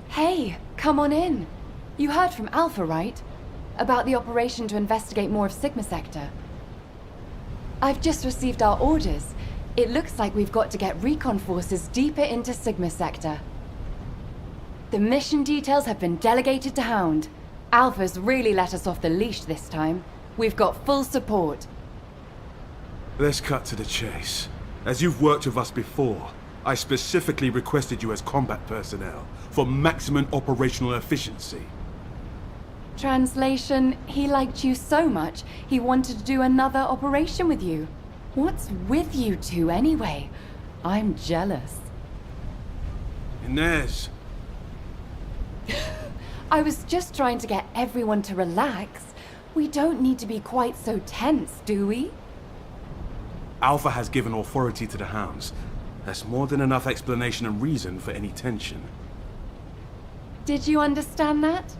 Hey, come on in. You heard from Alpha, right? About the operation to investigate more of Sigma Sector. I've just received our orders. It looks like we've got to get recon forces deeper into Sigma Sector. The mission details have been delegated to Hound. Alpha's really let us off the leash this time. We've got full support. Let's cut to the chase. As you've worked with us before, I specifically requested you as combat personnel for maximum operational efficiency. Translation, he liked you so much, he wanted to do another operation with you. What's with you two anyway? I'm jealous. Inez. I was just trying to get everyone to relax. We don't need to be quite so tense, do we? Alpha has given authority to the Hounds. That's more than enough explanation and reason for any tension. Did you understand that?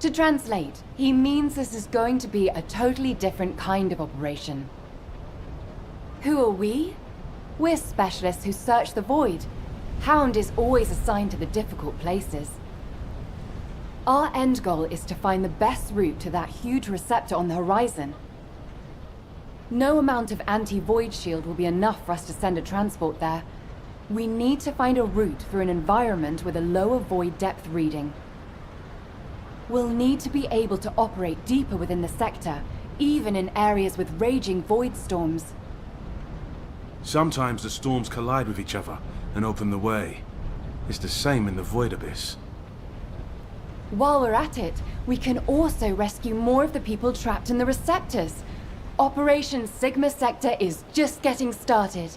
To translate, he means this is going to be a totally different kind of operation. Who are we? We're specialists who search the void. Hound is always assigned to the difficult places. Our end goal is to find the best route to that huge receptor on the horizon. No amount of anti-void shield will be enough for us to send a transport there. We need to find a route through an environment with a lower void depth reading. We'll need to be able to operate deeper within the sector, even in areas with raging void storms. Sometimes the storms collide with each other and open the way. It's the same in the Void Abyss. While we're at it, we can also rescue more of the people trapped in the receptors. Operation Sigma Sector is just getting started.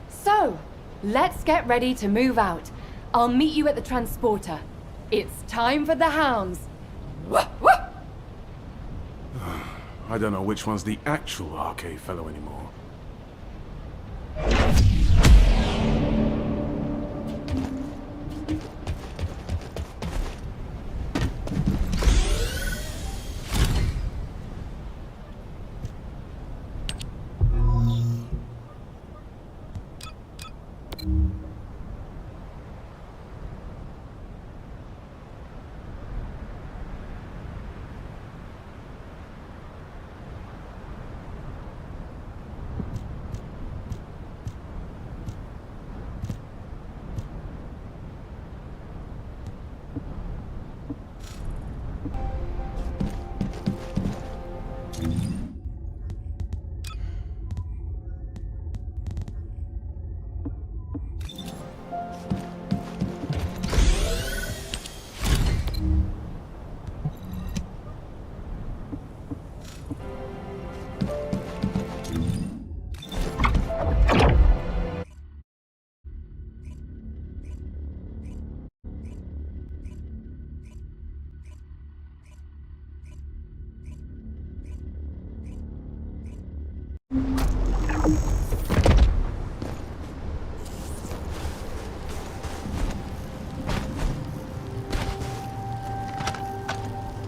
So, let's get ready to move out. I'll meet you at the transporter. It's time for the Hounds. Wah, wah! I don't know which one's the actual RK fellow anymore.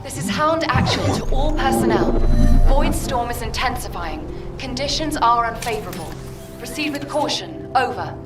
This is Hound Actual to all personnel. Void storm is intensifying. Conditions are unfavorable. Proceed with caution. Over.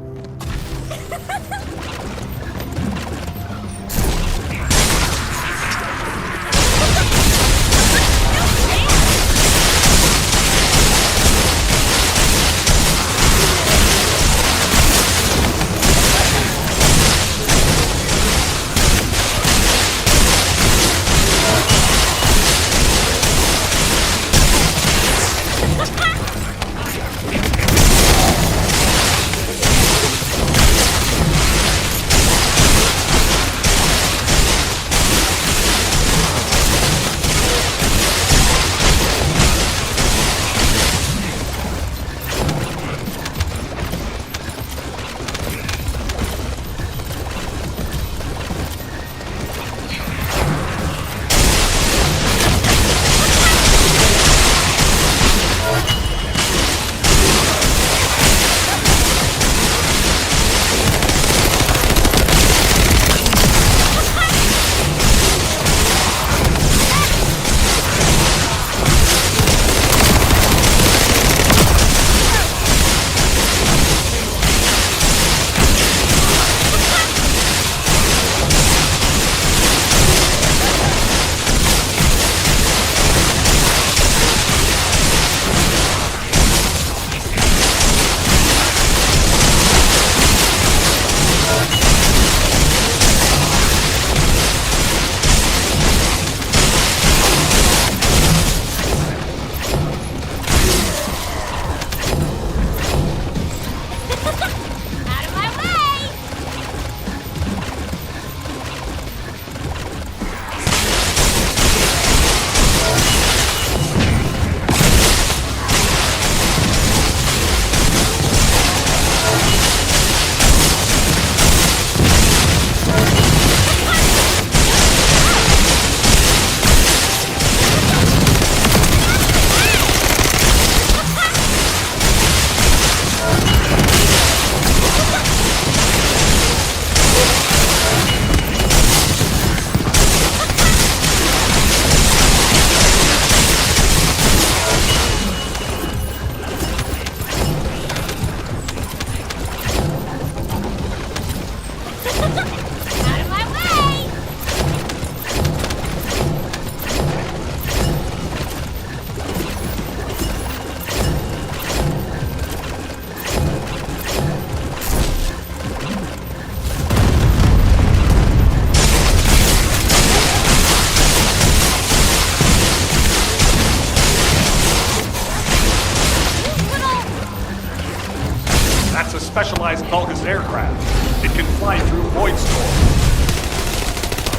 specialized Vulgus aircraft. It can fly through void storm.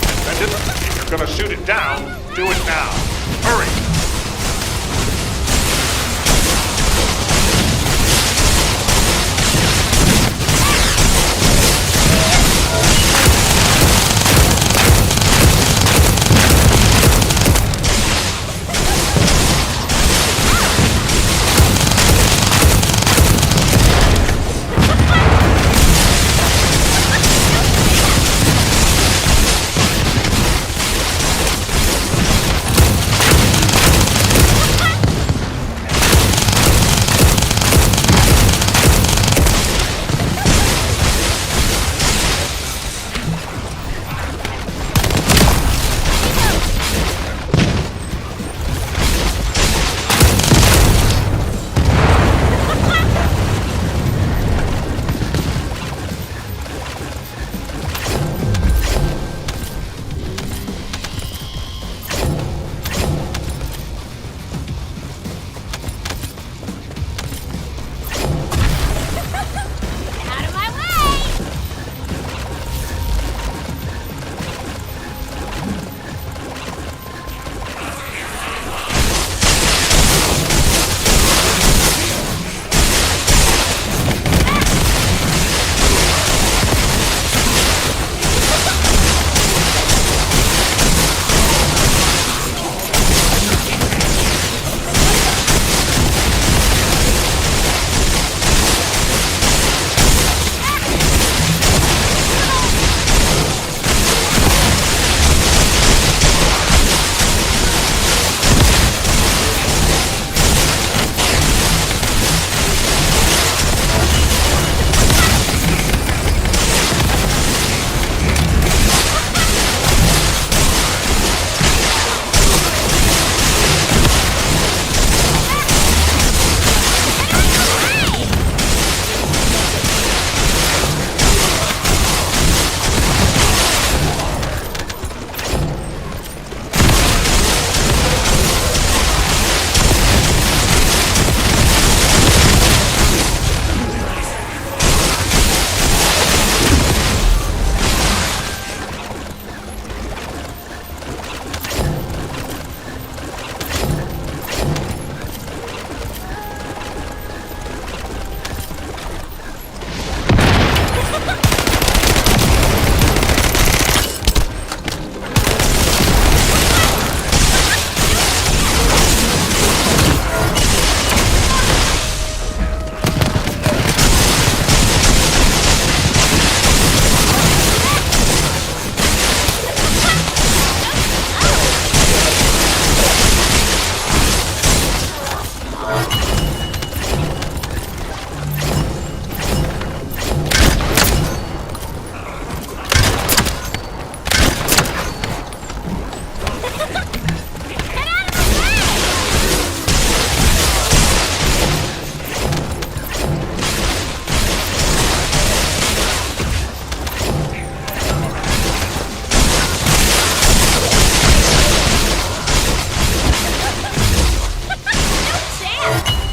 Descendant, if you're gonna shoot it down, do it now. Hurry!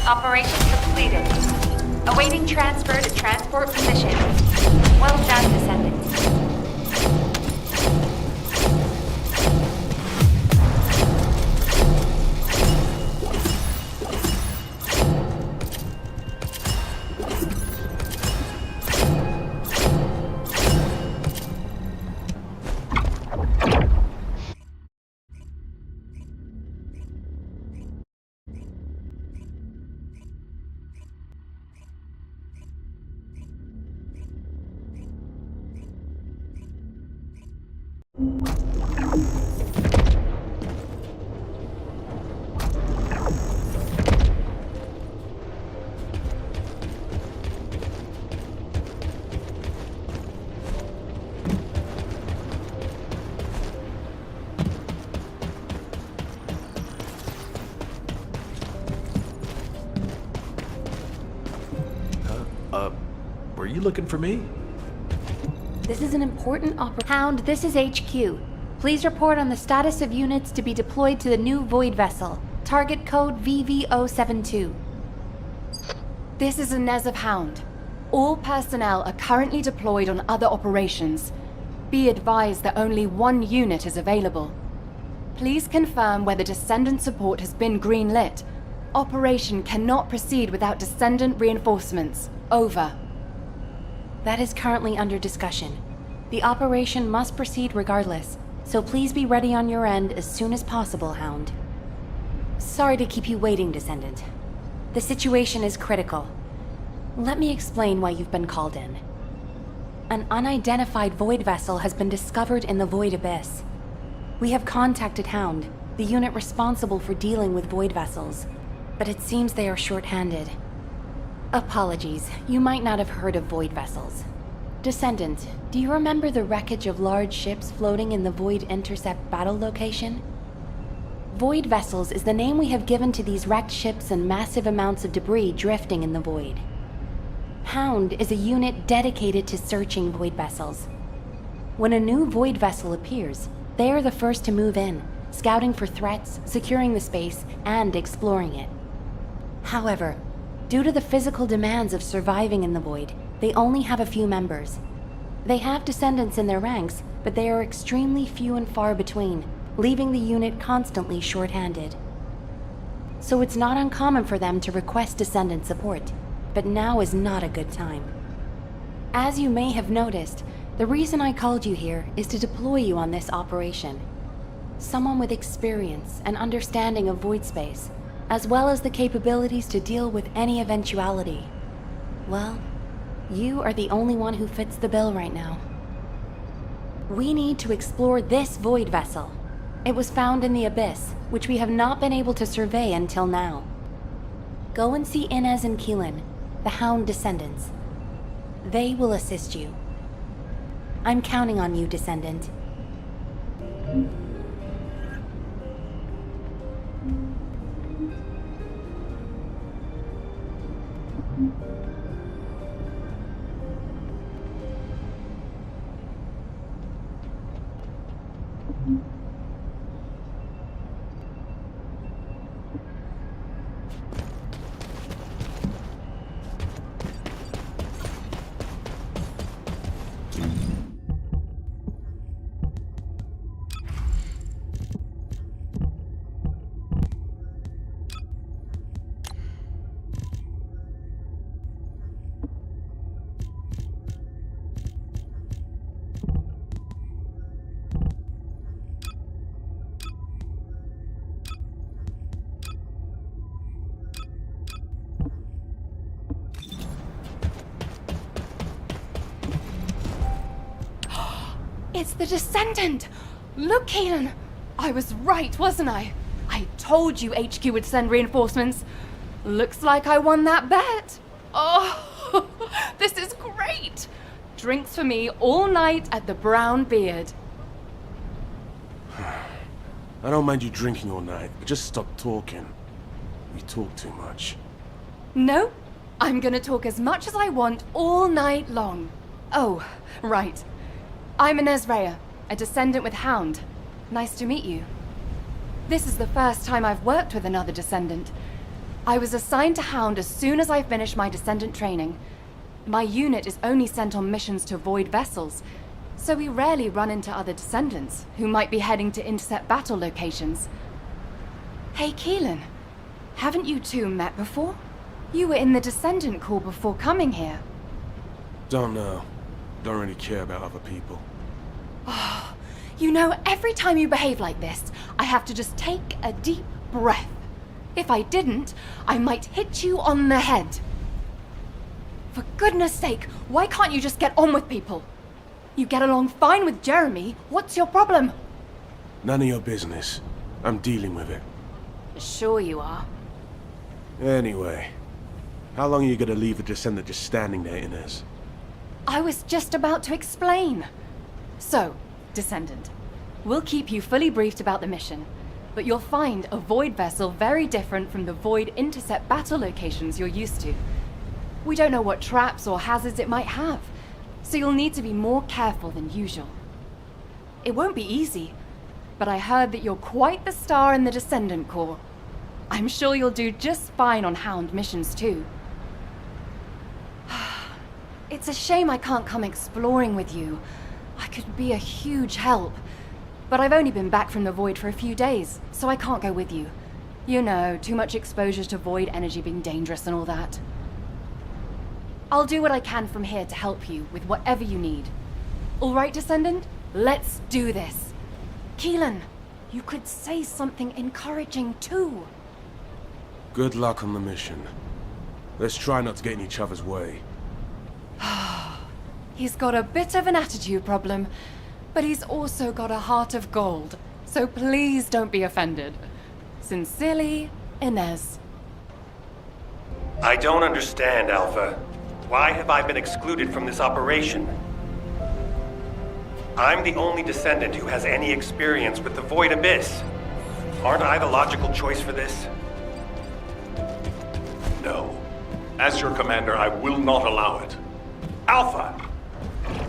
Operation completed. Awaiting transfer to transport position. Well done, Descendants. Were you looking for me? This is an important Hound, this is HQ. Please report on the status of units to be deployed to the new Void Vessel. Target code VV072. This is Inez of Hound. All personnel are currently deployed on other operations. Be advised that only one unit is available. Please confirm whether Descendant support has been greenlit. Operation cannot proceed without Descendant reinforcements. Over. That is currently under discussion. The operation must proceed regardless, so please be ready on your end as soon as possible, Hound. Sorry to keep you waiting, Descendant. The situation is critical. Let me explain why you've been called in. An unidentified Void Vessel has been discovered in the Void Abyss. We have contacted Hound, the unit responsible for dealing with Void Vessels, but it seems they are short-handed. Apologies, you might not have heard of Void Vessels. Descendant, do you remember the wreckage of large ships floating in the Void Intercept battle location? Void Vessels is the name we have given to these wrecked ships and massive amounts of debris drifting in the Void. Hound is a unit dedicated to searching Void Vessels. When a new Void Vessel appears, they are the first to move in, scouting for threats, securing the space, and exploring it. However, due to the physical demands of surviving in the Void, they only have a few members. They have Descendants in their ranks, but they are extremely few and far between, leaving the unit constantly short-handed. So it's not uncommon for them to request Descendant support, but now is not a good time. As you may have noticed, the reason I called you here is to deploy you on this operation. Someone with experience and understanding of void space, as well as the capabilities to deal with any eventuality. Well, you are the only one who fits the bill right now. We need to explore this Void Vessel. It was found in the Abyss, which we have not been able to survey until now. Go and see Inez and Keelan, the Hound Descendants. They will assist you. I'm counting on you, Descendant. It's the Descendant! Look, Keelan! I was right, wasn't I? I told you HQ would send reinforcements. Looks like I won that bet. Oh, this is great! Drinks for me all night at the Brown Beard. I don't mind you drinking all night, but just stop talking. You talk too much. No, I'm gonna talk as much as I want all night long. Oh, right. I'm Inez Rhea, a Descendant with Hound. Nice to meet you. This is the first time I've worked with another Descendant. I was assigned to Hound as soon as I finished my Descendant training. My unit is only sent on missions to Void vessels, so we rarely run into other Descendants who might be heading to intercept battle locations. Hey, Keelan, haven't you two met before? You were in the Descendant Corps before coming here. Don't know. Don't really care about other people. Oh, you know, every time you behave like this, I have to just take a deep breath. If I didn't, I might hit you on the head. For goodness sake, why can't you just get on with people? You get along fine with Jeremy. What's your problem? None of your business. I'm dealing with it. Sure you are. Anyway, how long are you gonna leave the Descendant just standing there, Inez? I was just about to explain. So, Descendant, we'll keep you fully briefed about the mission, but you'll find a Void vessel very different from the Void intercept battle locations you're used to. We don't know what traps or hazards it might have, so you'll need to be more careful than usual. It won't be easy, but I heard that you're quite the star in the Descendant Corps. I'm sure you'll do just fine on Hound missions too. It's a shame I can't come exploring with you. I could be a huge help. But I've only been back from the Void for a few days, so I can't go with you. You know, too much exposure to Void energy being dangerous and all that. I'll do what I can from here to help you with whatever you need. All right, Descendant? Let's do this. Keelan, you could say something encouraging too. Good luck on the mission. Let's try not to get in each other's way. He's got a bit of an attitude problem, but he's also got a heart of gold, so please don't be offended. Sincerely, Inez. I don't understand, Alpha. Why have I been excluded from this operation? I'm the only Descendant who has any experience with the Void Abyss. Aren't I the logical choice for this? No. As your commander, I will not allow it. Alpha!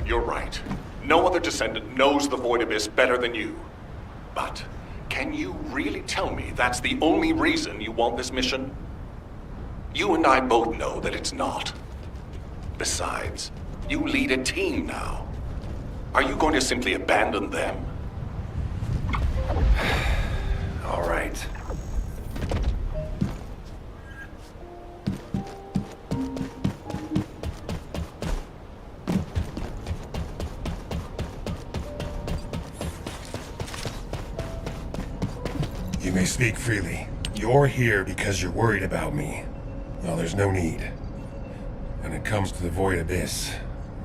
You're right. No other Descendant knows the Void Abyss better than you. But can you really tell me that's the only reason you want this mission? You and I both know that it's not. Besides, you lead a team now. Are you going to simply abandon them? All right. You may speak freely. You're here because you're worried about me. Well, there's no need. When it comes to the Void Abyss,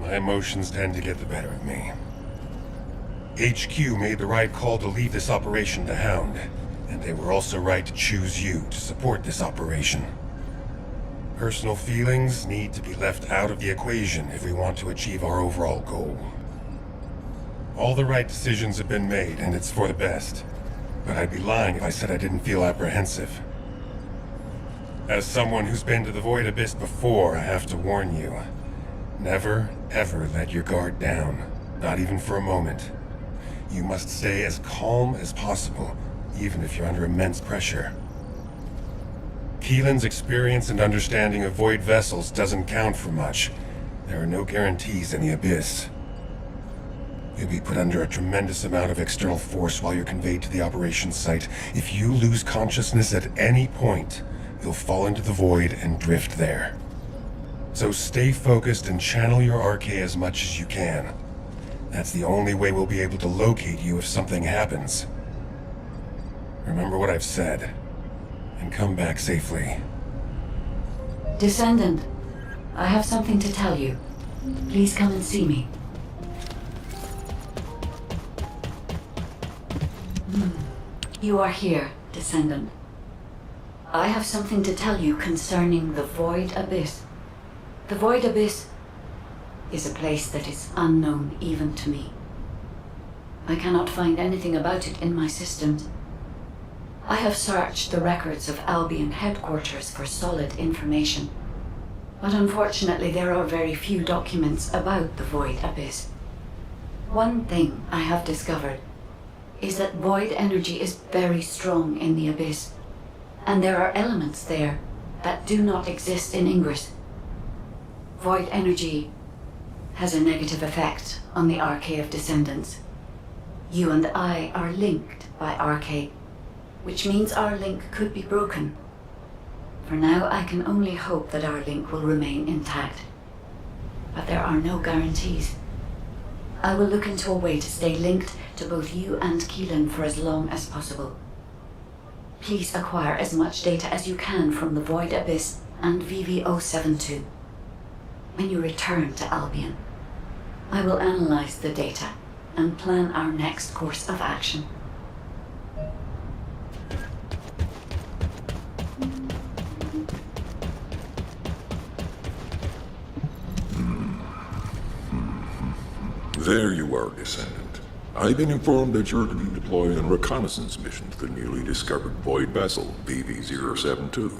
my emotions tend to get the better of me. HQ made the right call to leave this operation to Hound, and they were also right to choose you to support this operation. Personal feelings need to be left out of the equation if we want to achieve our overall goal. All the right decisions have been made, and it's for the best. But I'd be lying if I said I didn't feel apprehensive. As someone who's been to the Void Abyss before, I have to warn you. Never, ever let your guard down. Not even for a moment. You must stay as calm as possible, even if you're under immense pressure. Keelan's experience and understanding of Void vessels doesn't count for much. There are no guarantees in the Abyss. You'll be put under a tremendous amount of external force while you're conveyed to the operations site. If you lose consciousness at any point, you'll fall into the Void and drift there. So stay focused and channel your RK as much as you can. That's the only way we'll be able to locate you if something happens. Remember what I've said, and come back safely. Descendant, I have something to tell you. Please come and see me. You are here, Descendant. I have something to tell you concerning the Void Abyss. The Void Abyss is a place that is unknown even to me. I cannot find anything about it in my systems. I have searched the records of Albion headquarters for solid information, but unfortunately there are very few documents about the Void Abyss. One thing I have discovered is that void energy is very strong in the Abyss, and there are elements there that do not exist in Ingress. Void energy has a negative effect on the Arcade of Descendants. You and I are linked by Arcade, which means our link could be broken. For now, I can only hope that our link will remain intact. But there are no guarantees. I will look into a way to stay linked to both you and Keelan for as long as possible. Please acquire as much data as you can from the Void Abyss and VV-072. When you return to Albion, I will analyze the data and plan our next course of action. There you are, Descendant. I've been informed that you're to be deployed on a reconnaissance mission to the newly discovered Void vessel, VV-072.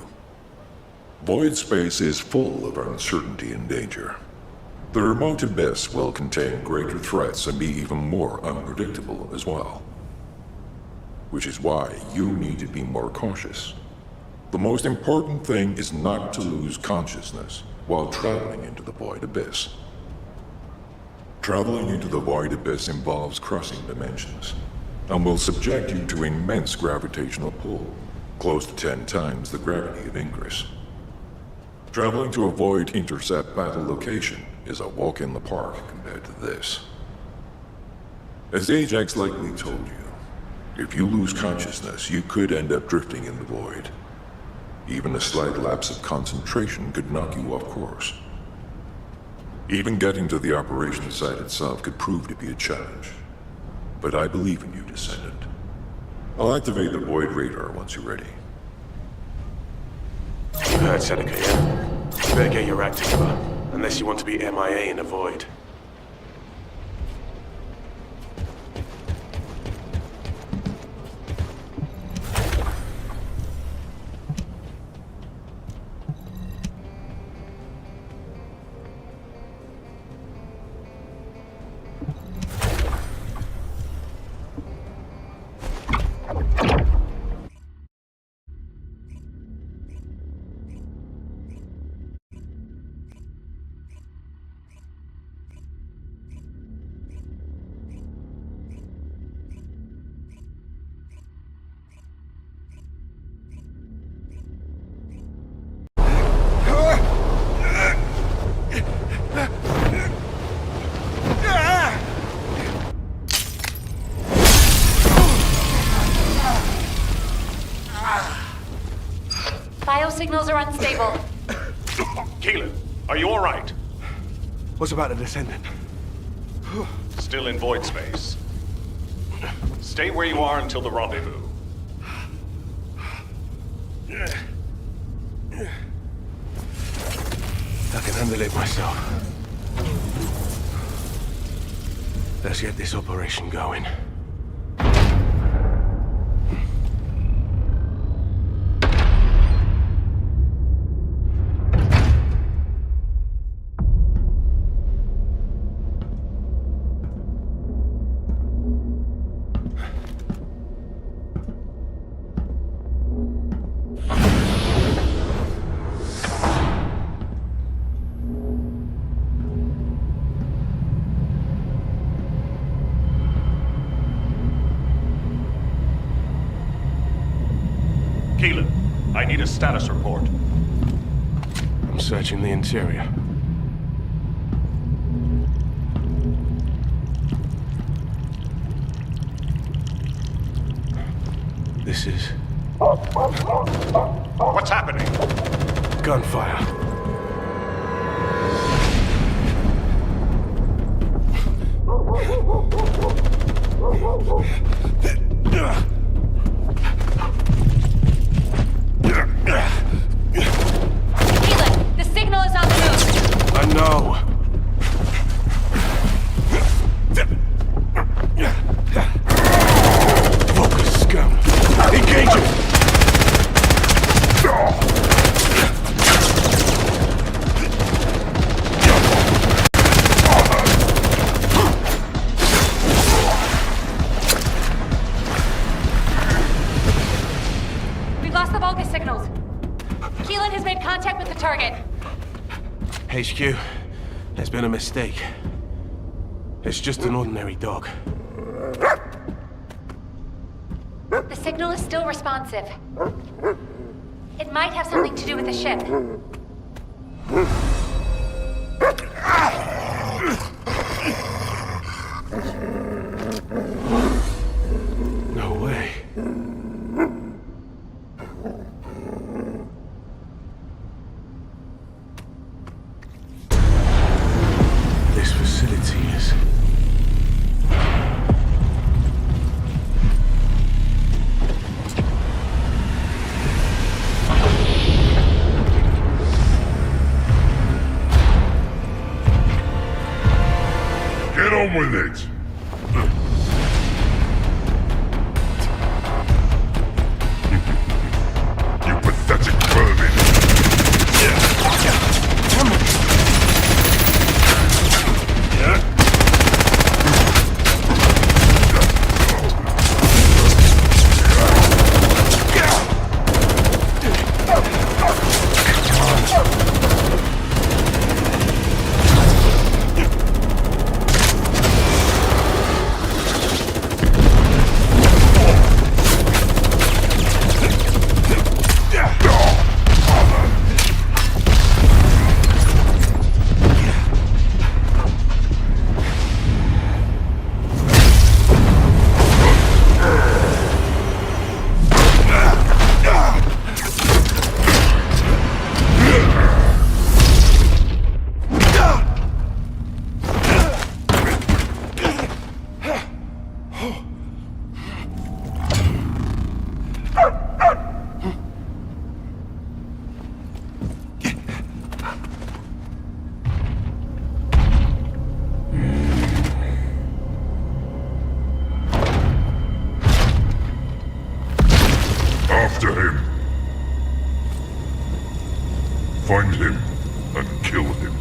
Void space is full of uncertainty and danger. The remote abyss will contain greater threats and be even more unpredictable as well. Which is why you need to be more cautious. The most important thing is not to lose consciousness while traveling into the Void Abyss. Traveling into the Void Abyss involves crossing dimensions, and will subject you to immense gravitational pull, close to 10 times the gravity of Ingress. Traveling to a Void intercept battle location is a walk in the park compared to this. As Ajax likely told you, if you lose consciousness, you could end up drifting in the Void. Even a slight lapse of concentration could knock you off course. Even getting to the operation site itself could prove to be a challenge. But I believe in you, Descendant. I'll activate the Void radar once you're ready. You heard Seneca, yeah? You better get your act together, unless you want to be MIA in the Void. Biosignals are unstable. Keelan, are you alright? What's about the Descendant? Still in void space. Stay where you are until the rendezvous. I can handle it myself. Let's get this operation going. Keelan, I need a status report. I'm searching the interior. This is... What's happening? gunfire. Keelan, the signal is on the move. I know. Focus, scum. Engage him! We've lost the Vulgus signals. Keelan has made contact with the target. HQ, there's been a mistake. It's just an ordinary dog. The signal is still responsive. It might have something to do with the ship. No way. This facility is... Get on with it! You pathetic vermin! After him. Find him and kill him.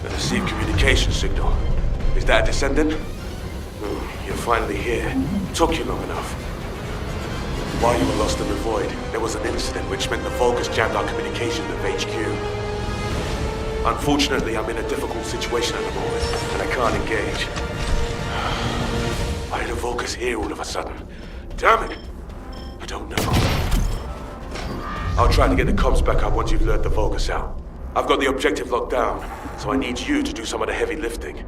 Received communication signal. Is that a descendant? You're finally here. Took you long enough. While you were lost in the void, there was an incident which meant the Vulgus jammed our communication with HQ. Unfortunately, I'm in a difficult situation at the moment, and I can't engage. Why did the Vulgus here all of a sudden? Damn it! I don't know. I'll try to get the comms back up once you've lured the Vulgus out. I've got the objective locked down, so I need you to do some of the heavy lifting.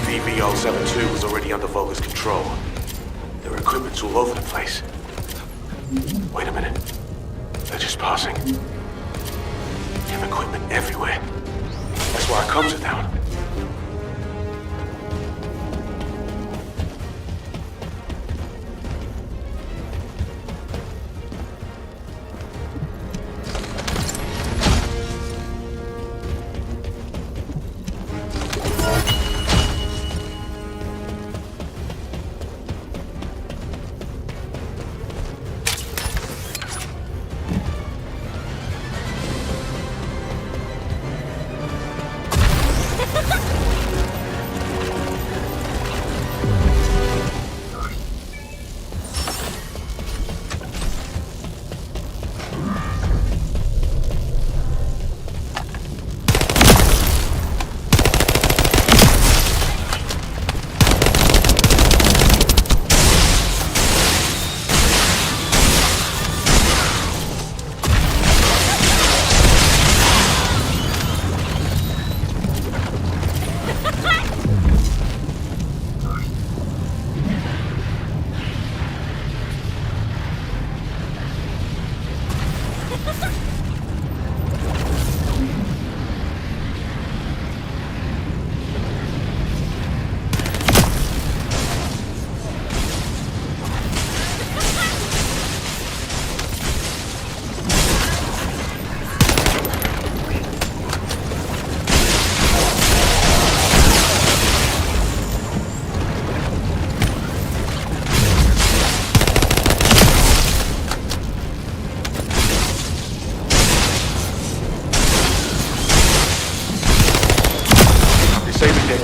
BVL-72 was already under Vulgus control. Their equipment's all over the place. Wait a minute. They're just passing. They have equipment everywhere. That's why our comms are down.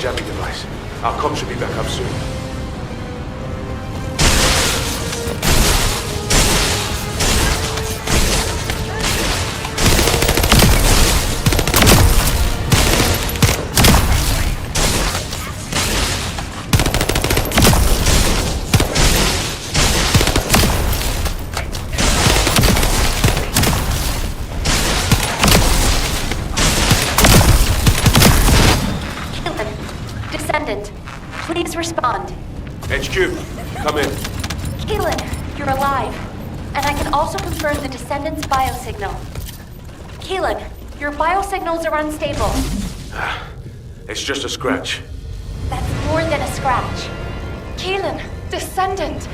jamming device. Our comm should be back up soon. Descendant, please respond. HQ, come in. Keelan, you're alive. And I can also confirm the Descendant's biosignal. Keelan, your biosignals are unstable. It's just a scratch. That's more than a scratch. Keelan, Descendant!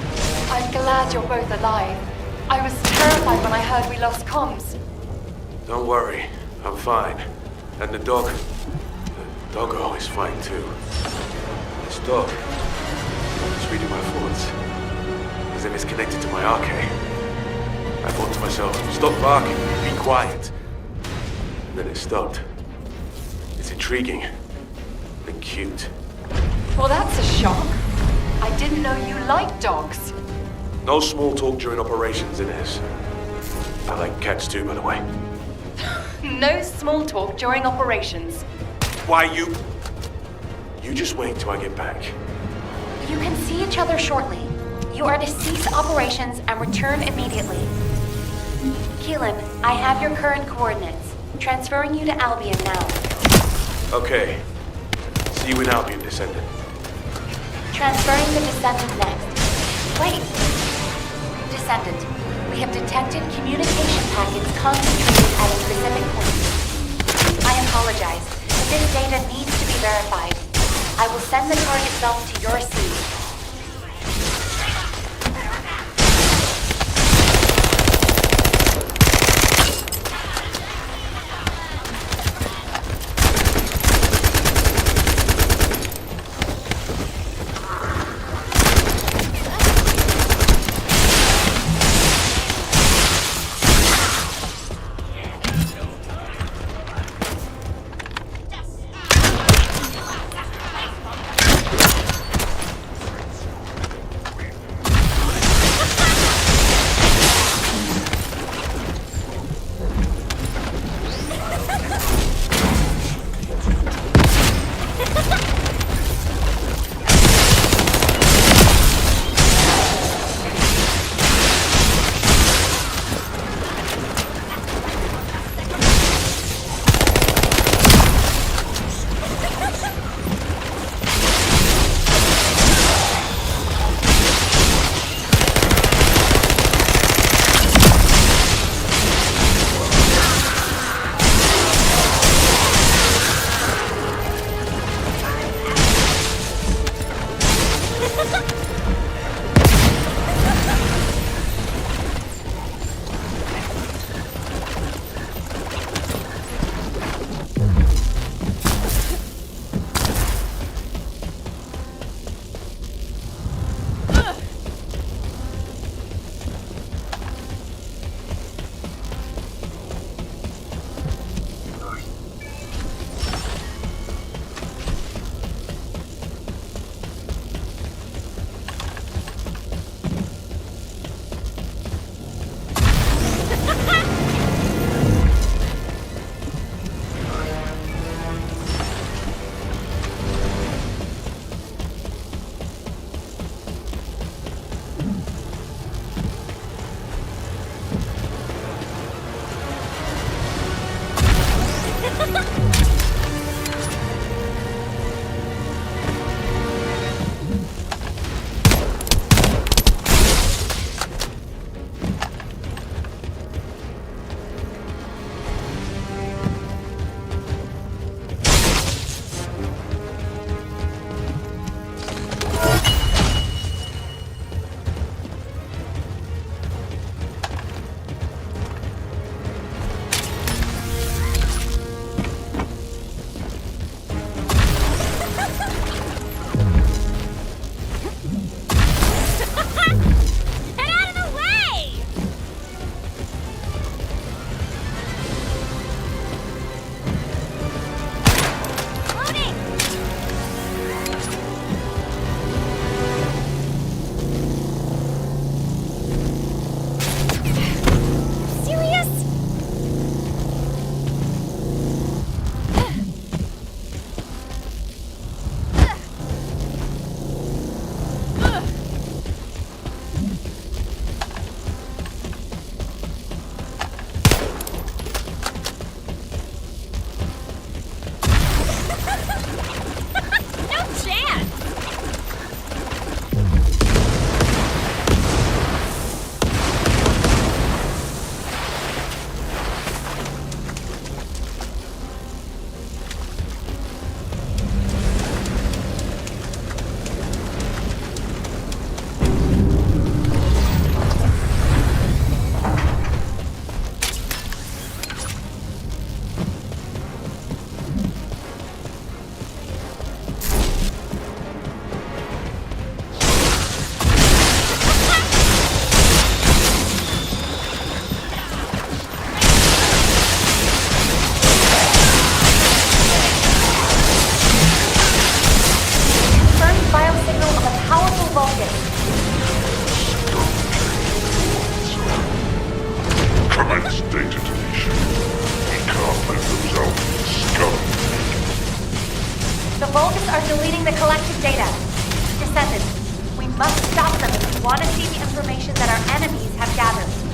I'm glad you're both alive. I was terrified when I heard we lost comms. Don't worry, I'm fine. And the doggo is fine too. This dog is reading my thoughts. As if it's connected to my arcade. I thought to myself, stop barking, be quiet. And then it stopped. It's intriguing and cute. Well, that's a shock. I didn't know you liked dogs. No small talk during operations, Inez. I like cats too, by the way. No small talk during operations. Why you just wait till I get back. You can see each other shortly. You are to cease operations and return immediately. Keelan, I have your current coordinates. Transferring you to Albion now. Okay. See you in Albion, Descendant. Transferring the Descendant next. Wait. Descendant, we have detected communication packets concentrated at a specific point. I apologize, but this data needs to be verified. I will send the target zone to your seed. are deleting the collected data. Descendants, we must stop them if we want to see the information that our enemies have gathered.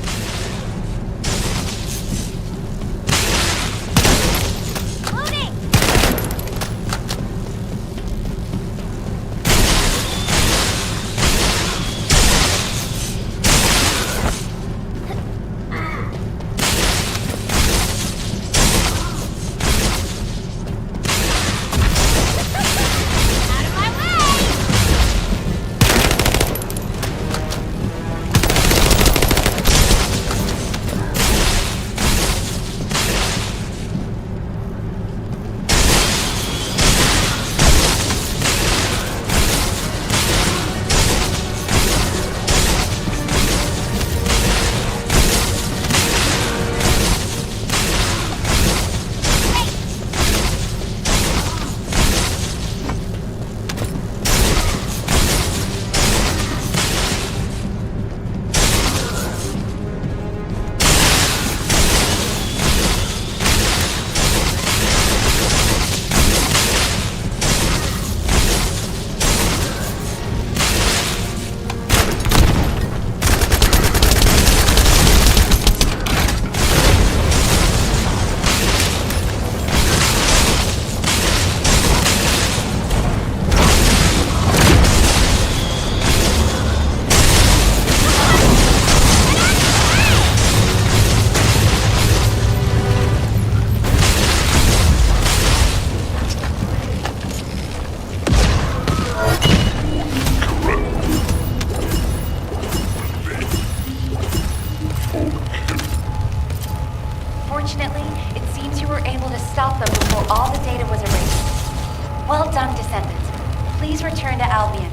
Well done, Descendants. Please return to Albion.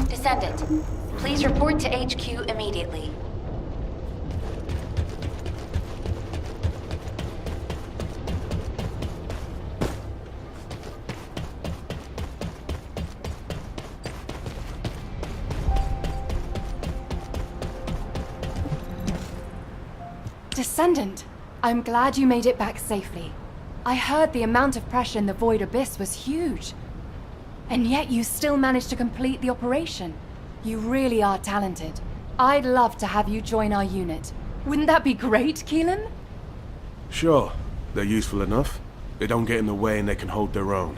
Descendant, please report to HQ immediately. Descendant, I'm glad you made it back safely. I heard the amount of pressure in the Void Abyss was huge. And yet you still managed to complete the operation. You really are talented. I'd love to have you join our unit. Wouldn't that be great, Keelan? Sure. They're useful enough. They don't get in the way and they can hold their own.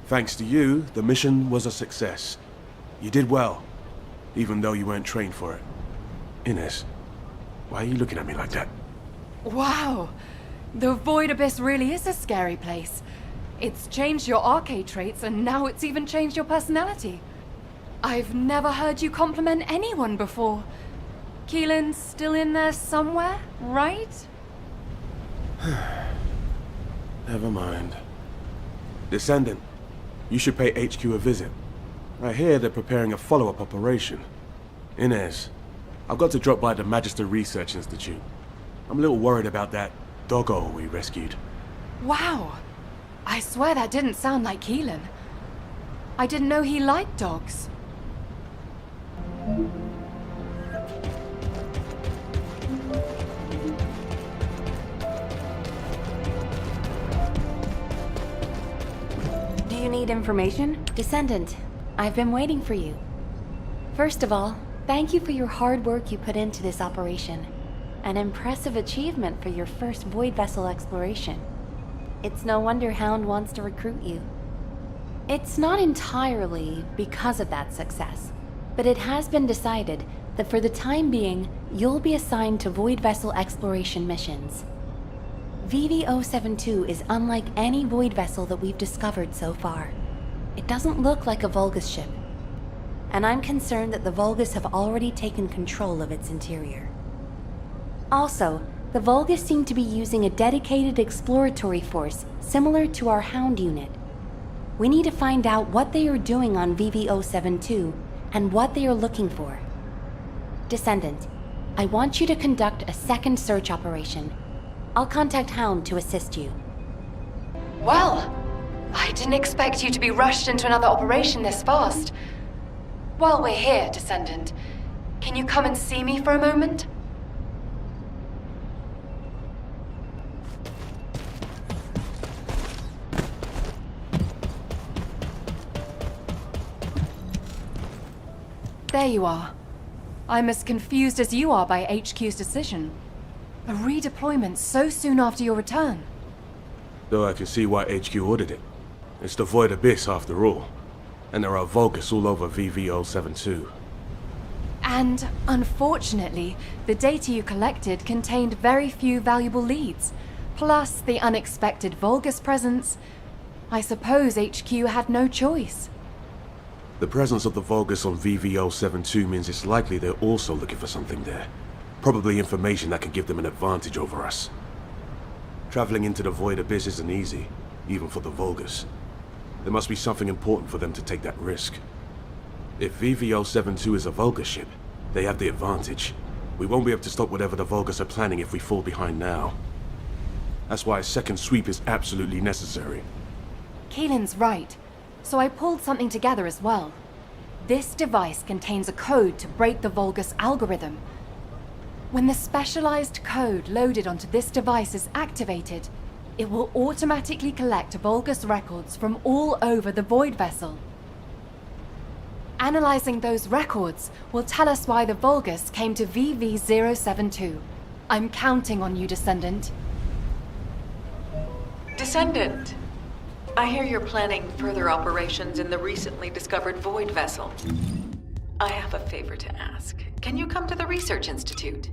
Thanks to you, the mission was a success. You did well, even though you weren't trained for it. Inez, why are you looking at me like that? Wow! The Void Abyss really is a scary place. It's changed your arcade traits, and now it's even changed your personality. I've never heard you compliment anyone before. Keelan's still in there somewhere, right? Never mind. Descendant, you should pay HQ a visit. I hear they're preparing a follow-up operation. Inez, I've got to drop by the Magister Research Institute. I'm a little worried about that doggo we rescued. Wow! I swear that didn't sound like Keelan. I didn't know he liked dogs. Do you need information? Descendant, I've been waiting for you. First of all, thank you for your hard work you put into this operation. An impressive achievement for your first Void Vessel exploration. It's no wonder Hound wants to recruit you. It's not entirely because of that success, but it has been decided that for the time being, you'll be assigned to Void Vessel exploration missions. VV-072 is unlike any Void Vessel that we've discovered so far. It doesn't look like a Vulgus ship, and I'm concerned that the Vulgus have already taken control of its interior. Also, the Vulgus seem to be using a dedicated exploratory force similar to our Hound unit. We need to find out what they are doing on VV-072 and what they are looking for. Descendant, I want you to conduct a second search operation. I'll contact Hound to assist you. Well, I didn't expect you to be rushed into another operation this fast. While we're here, Descendant, can you come and see me for a moment? There you are. I'm as confused as you are by HQ's decision. A redeployment so soon after your return. Though I can see why HQ ordered it. It's the Void Abyss after all. And there are Vulgus all over VV-072. And, unfortunately, the data you collected contained very few valuable leads. Plus the unexpected Vulgus presence. I suppose HQ had no choice. The presence of the Vulgus on VV-072 means it's likely they're also looking for something there. Probably information that can give them an advantage over us. Traveling into the Void Abyss isn't easy, even for the Vulgus. There must be something important for them to take that risk. If VV-072 is a Vulgus ship, they have the advantage. We won't be able to stop whatever the Vulgus are planning if we fall behind now. That's why a second sweep is absolutely necessary. Keelan's right. So I pulled something together as well. This device contains a code to break the Vulgus algorithm. When the specialized code loaded onto this device is activated, it will automatically collect Vulgus records from all over the Void Vessel. Analyzing those records will tell us why the Vulgus came to VV-072. I'm counting on you, Descendant. Descendant, I hear you're planning further operations in the recently discovered Void Vessel. I have a favor to ask. Can you come to the Research Institute?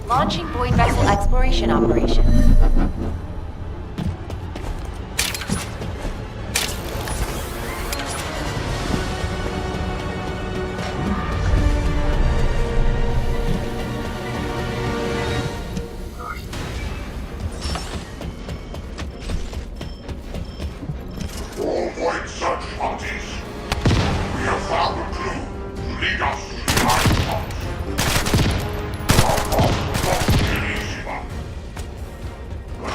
Launching Void Vessel exploration operation. All Void search parties. We have found a clue to lead us to the hiding spots. Our course was not easy one. But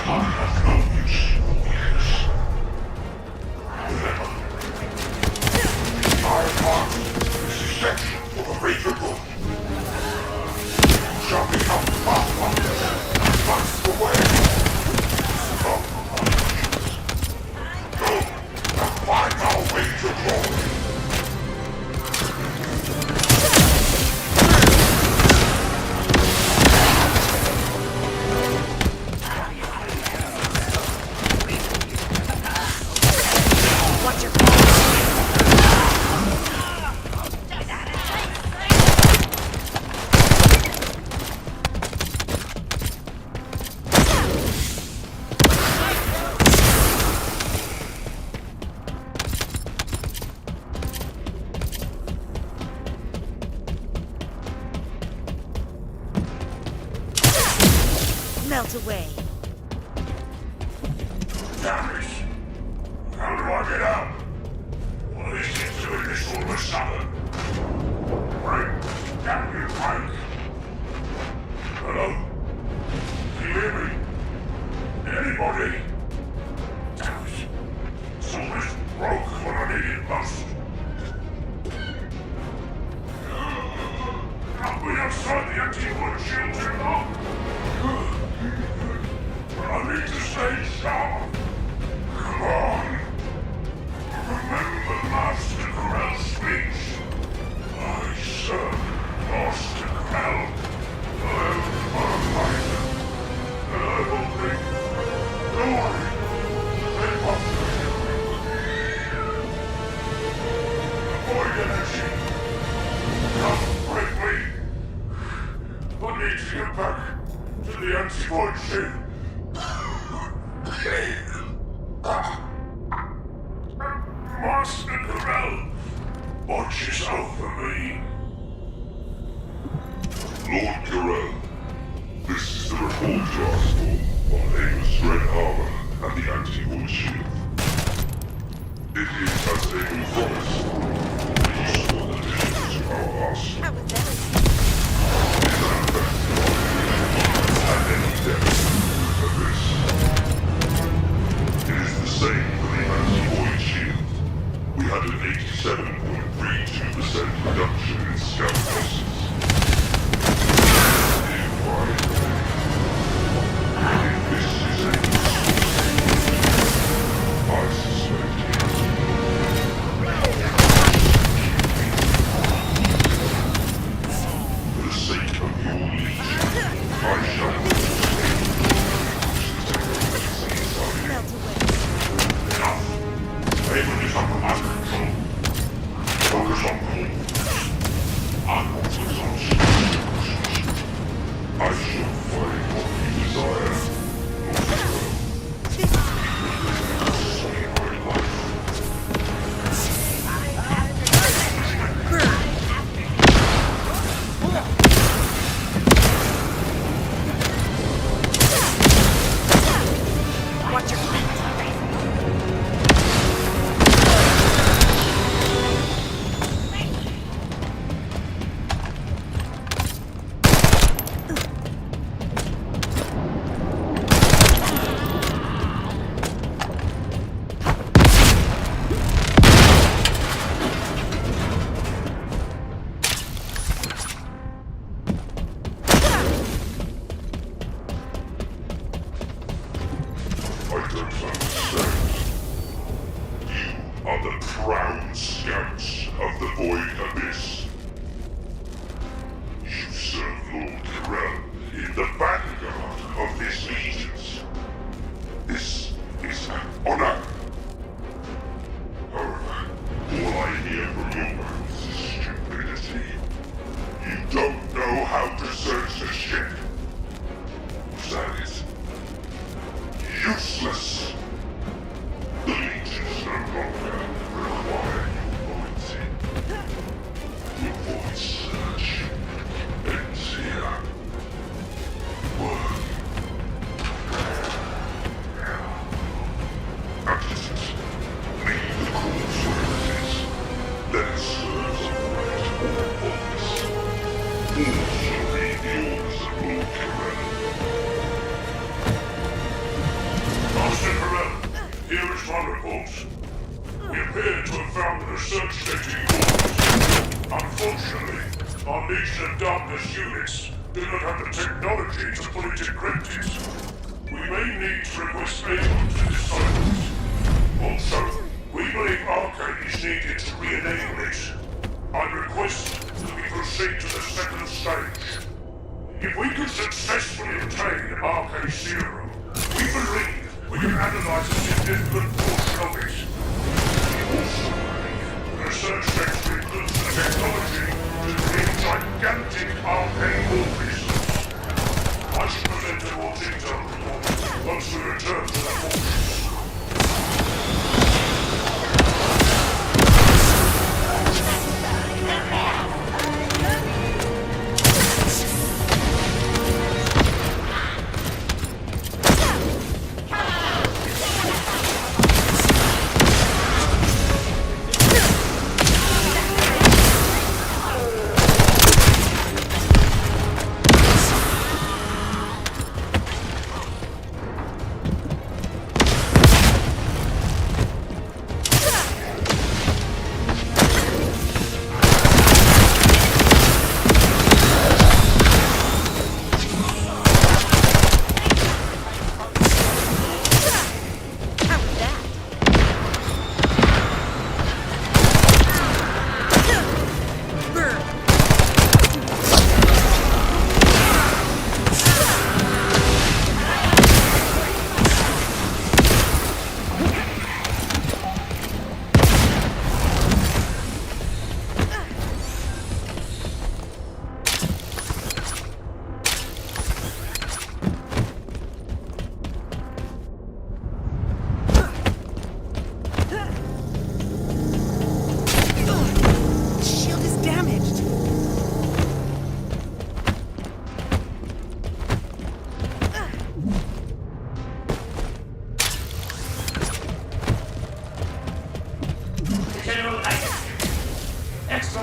Melt away. Damn it! How do I get out? What is it doing this all of a sudden? Frank? Damn you, Frank! Hello? Can you hear me? Anybody? Damn it. It's always broke when I need it most. Can't be outside the anti-wood shield too long. I need to stay sharp. Come on. Remember Master Corell's speech. I serve Master Corell. I am a fighter. And I will bring glory and avoid energy. Come break me. I need to get back to the anti-void shield. Master Corell, watches over me. Lord Corell, this is the report to Arsenal on Amos Red Armor and the anti-void shield. It is, as Amos promised, a useful addition to our arsenal. It is an investment and any depth for this. It is the same for the anti-void shield. We had an 87.32% reduction in scout losses. If this is a I suspect for the sake of your legion, I shall Haven is under my control. Focus on goals. I will focus on solutions. I shall find what you desire. Save my life. Watch your flank. I don't understand. You are the proud scouts of the Void Abyss. You serve Lord Corell in the vanguard of this legions. This is an honor. However, all I hear from your mouths is stupidity. You don't know how to search the ship. That is useless. The legions no longer require your loyalty. Your void search ends here. Work. Actions. Leave the course where it is. Let it serve as a right or purpose. All shall be the orders of Lord Corell. Master Corell, here is my report. We appear to have found the research station orders. Unfortunately, our Legion of Darkness units do not have the technology to fully decrypt it. We may need to request aid to decipher it. Also, we believe Arcane is needed to re-enable it. I request that we proceed to the second stage. If we can successfully obtain Arcane Serum, we believe we can analyze a significant portion of it. We also believe the research sector includes the technology to create gigantic arcane organisms. I should present a more detailed report once we return to the fortress.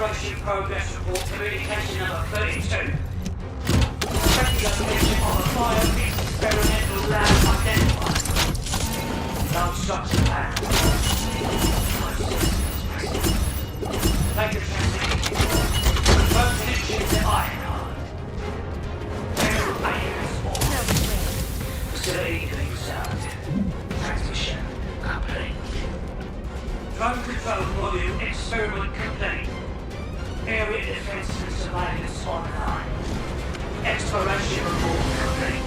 Exploration Progress Report Communication number 32. Tracking location of a bio-experimental lab identified. No structure plan. Later transmission. Confirmed connection to Ironheart. Facility doing sound. Transmission complete. Drone control module experiment complete. Area defense and surveillance online. Exploration report complete.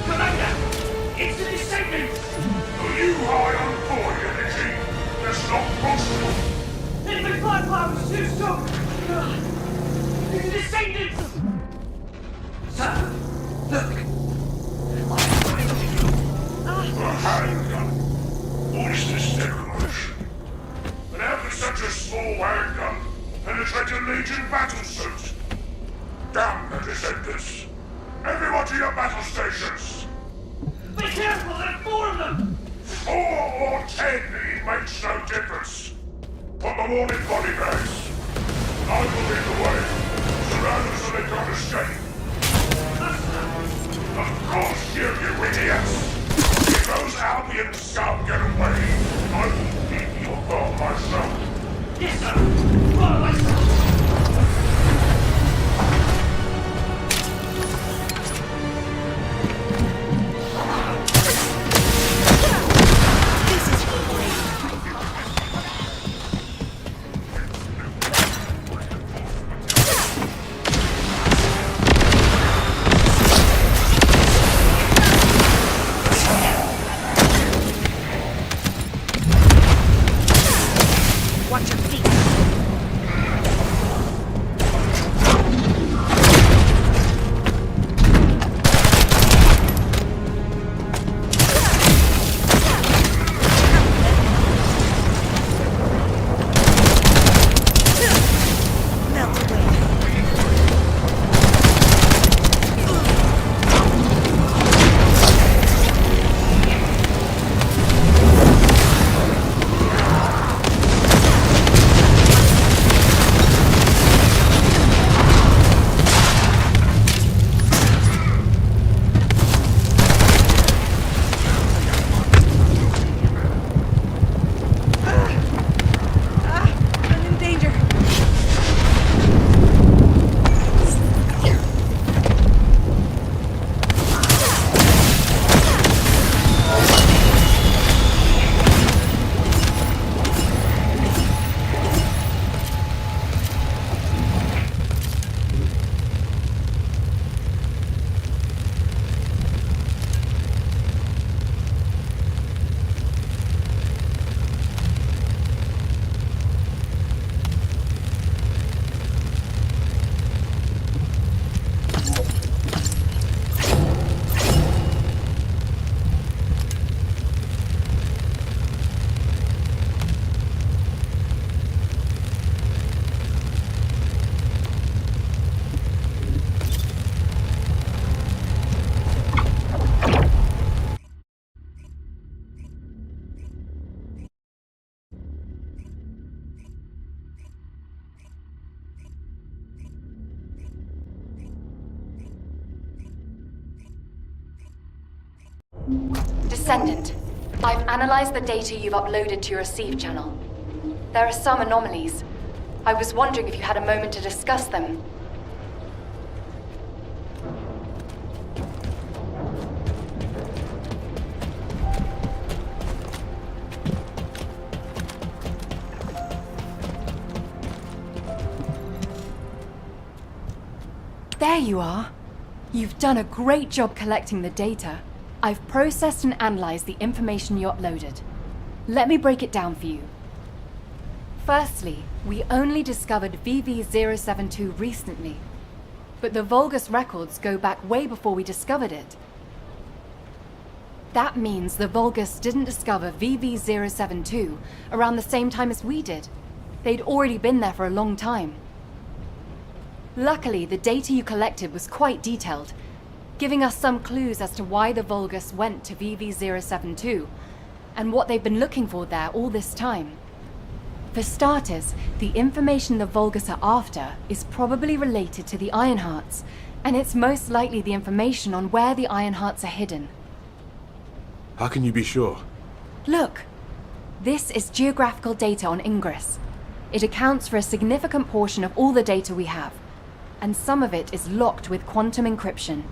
Commander! It's a descendant! Are you high on void energy? That's not possible! Enemy firepower is too strong! It's a descendant! Sir, look! A handgun? What is this decoration? And how could such a small handgun penetrate a Legion battlesuit? Damn the Descendants! Everyone to your battle stations! Be careful, there's more of them! 4 or 10, it makes no difference. Put them all in body bags. I will lead the way. Surround us so they can't escape. Of course, you idiots! If those Albion scum get away, I will beat your ball myself. Yes, sir! Follow myself! Watch your feet. Descendant, I've analyzed the data you've uploaded to your receive channel. There are some anomalies. I was wondering if you had a moment to discuss them. There you are. You've done a great job collecting the data. I've processed and analyzed the information you uploaded. Let me break it down for you. Firstly, we only discovered VV-072 recently, but the Vulgus records go back way before we discovered it. That means the Vulgus didn't discover VV-072 around the same time as we did. They'd already been there for a long time. Luckily, the data you collected was quite detailed, giving us some clues as to why the Vulgus went to VV-072, and what they've been looking for there all this time. For starters, the information the Vulgus are after is probably related to the Ironhearts, and it's most likely the information on where the Ironhearts are hidden. How can you be sure? Look! This is geographical data on Ingress. It accounts for a significant portion of all the data we have, and some of it is locked with quantum encryption.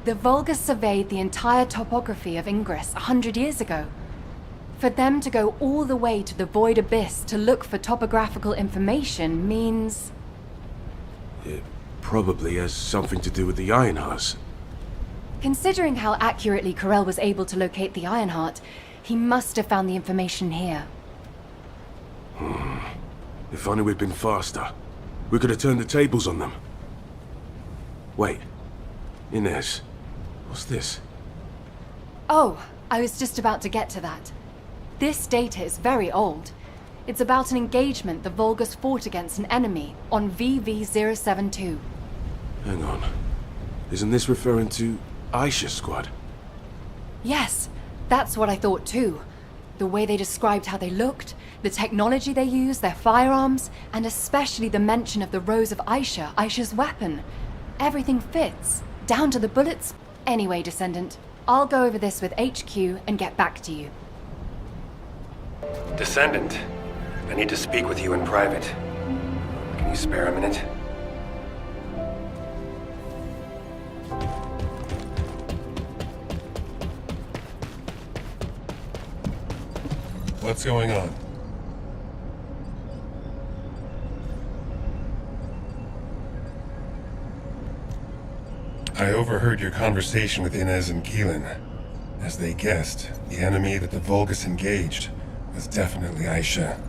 The Vulgus surveyed the entire topography of Ingress 100 years ago. For them to go all the way to the Void Abyss to look for topographical information means... It probably has something to do with the Ironhearts. Considering how accurately Corell was able to locate the Ironheart, he must have found the information here. If only we'd been faster. We could have turned the tables on them. Wait. Inez. What's this? Oh, I was just about to get to that. This data is very old. It's about an engagement the Vulgus fought against an enemy on VV-072. Hang on. Isn't this referring to Aisha's squad? Yes, that's what I thought too. The way they described how they looked, the technology they used, their firearms, and especially the mention of the Rose of Aisha, Aisha's weapon. Everything fits, down to the bullets. Anyway, Descendant, I'll go over this with HQ and get back to you. Descendant, I need to speak with you in private. Can you spare a minute? What's going on? I overheard your conversation with Inez and Keelan. As they guessed, the enemy that the Vulgus engaged was definitely Aisha.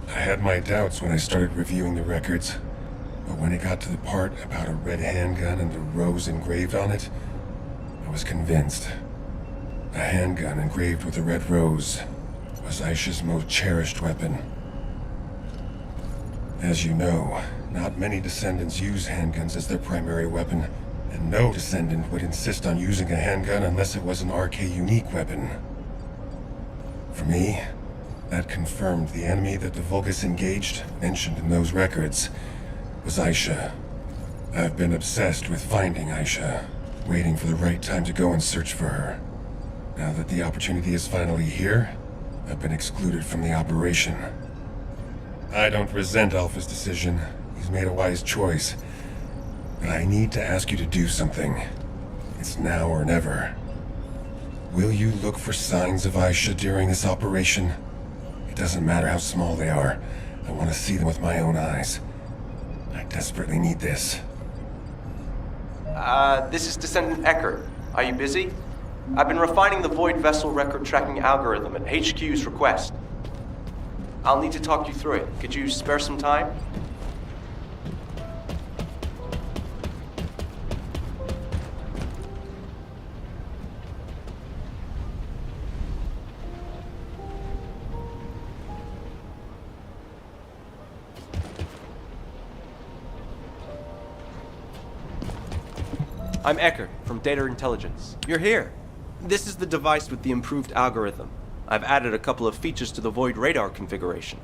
I had my doubts when I started reviewing the records, but when it got to the part about a red handgun and a rose engraved on it, I was convinced. A handgun engraved with a red rose was Aisha's most cherished weapon. As you know, not many Descendants use handguns as their primary weapon, and no Descendant would insist on using a handgun unless it was an RK unique weapon. For me, that confirmed the enemy that the Vulgus engaged, mentioned in those records, was Aisha. I've been obsessed with finding Aisha, waiting for the right time to go and search for her. Now that the opportunity is finally here, I've been excluded from the operation. I don't resent Alpha's decision. He's made a wise choice. But I need to ask you to do something. It's now or never. Will you look for signs of Aisha during this operation? It doesn't matter how small they are. I want to see them with my own eyes. I desperately need this. This is Descendant Eckert. Are you busy? I've been refining the Void Vessel record tracking algorithm at HQ's request. I'll need to talk you through it. Could you spare some time? I'm Eckert, from Data Intelligence. You're here. This is the device with the improved algorithm. I've added a couple of features to the Void radar configuration.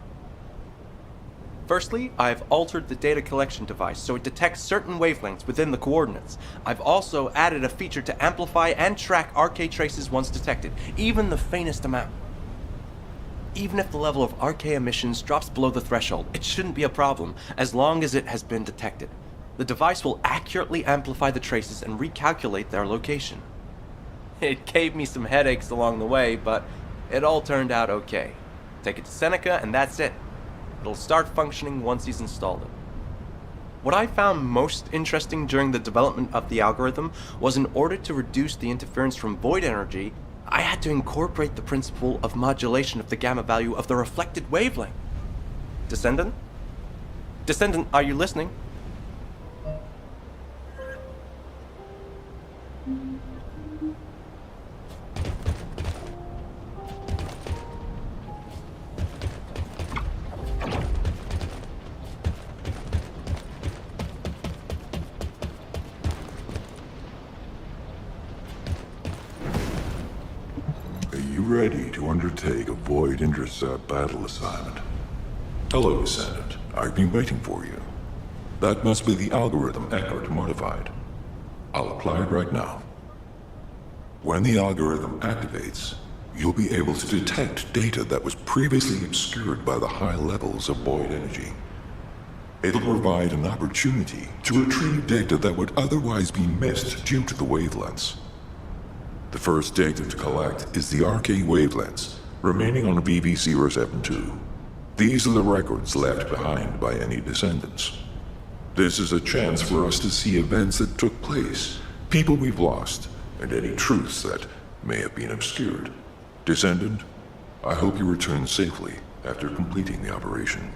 Firstly, I've altered the data collection device so it detects certain wavelengths within the coordinates. I've also added a feature to amplify and track RK traces once detected, even the faintest amount. Even if the level of RK emissions drops below the threshold, it shouldn't be a problem, as long as it has been detected. The device will accurately amplify the traces and recalculate their location. It gave me some headaches along the way, but it all turned out okay. Take it to Seneca and that's it. It'll start functioning once he's installed it. What I found most interesting during the development of the algorithm was in order to reduce the interference from void energy, I had to incorporate the principle of modulation of the gamma value of the reflected wavelength. Descendant? Descendant, are you listening? ready to undertake a Void Intercept battle assignment? Hello, Descendant. I've been waiting for you. That must be the algorithm Eckert modified. I'll apply it right now. When the algorithm activates, you'll be able to detect data that was previously obscured by the high levels of void energy. It'll provide an opportunity to retrieve data that would otherwise be missed due to the wavelengths. The first data to collect is the RK wavelengths remaining on VV-072. These are the records left behind by any descendants. This is a chance for us to see events that took place, people we've lost, and any truths that may have been obscured. Descendant, I hope you return safely after completing the operation.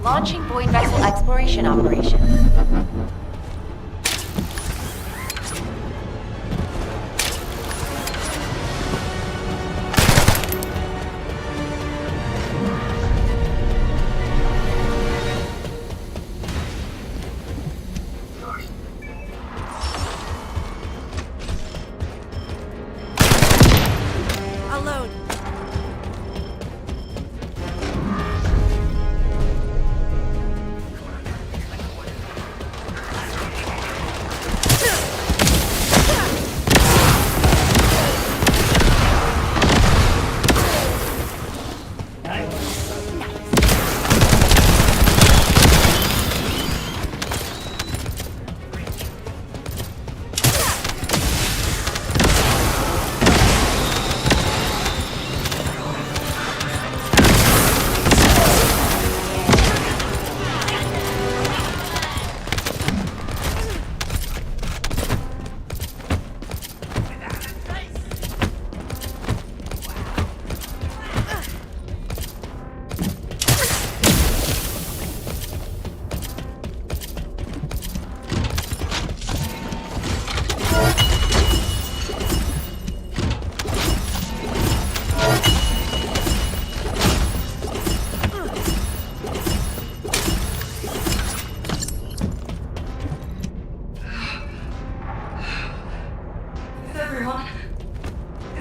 Launching Void Vessel Exploration Operation. Alone.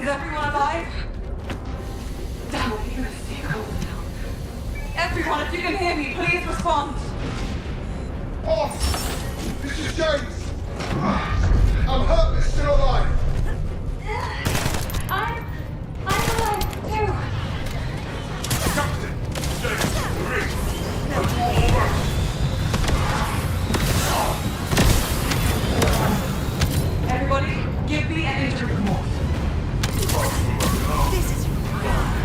Is everyone alive? Damn, what are you gonna see cold now? Everyone, if you can hear me, please respond. Off! This is James! I'm hurt but still alive! I'm alive too. Captain! James! Marie! We're all over! Everybody, give me an injury report. This is James!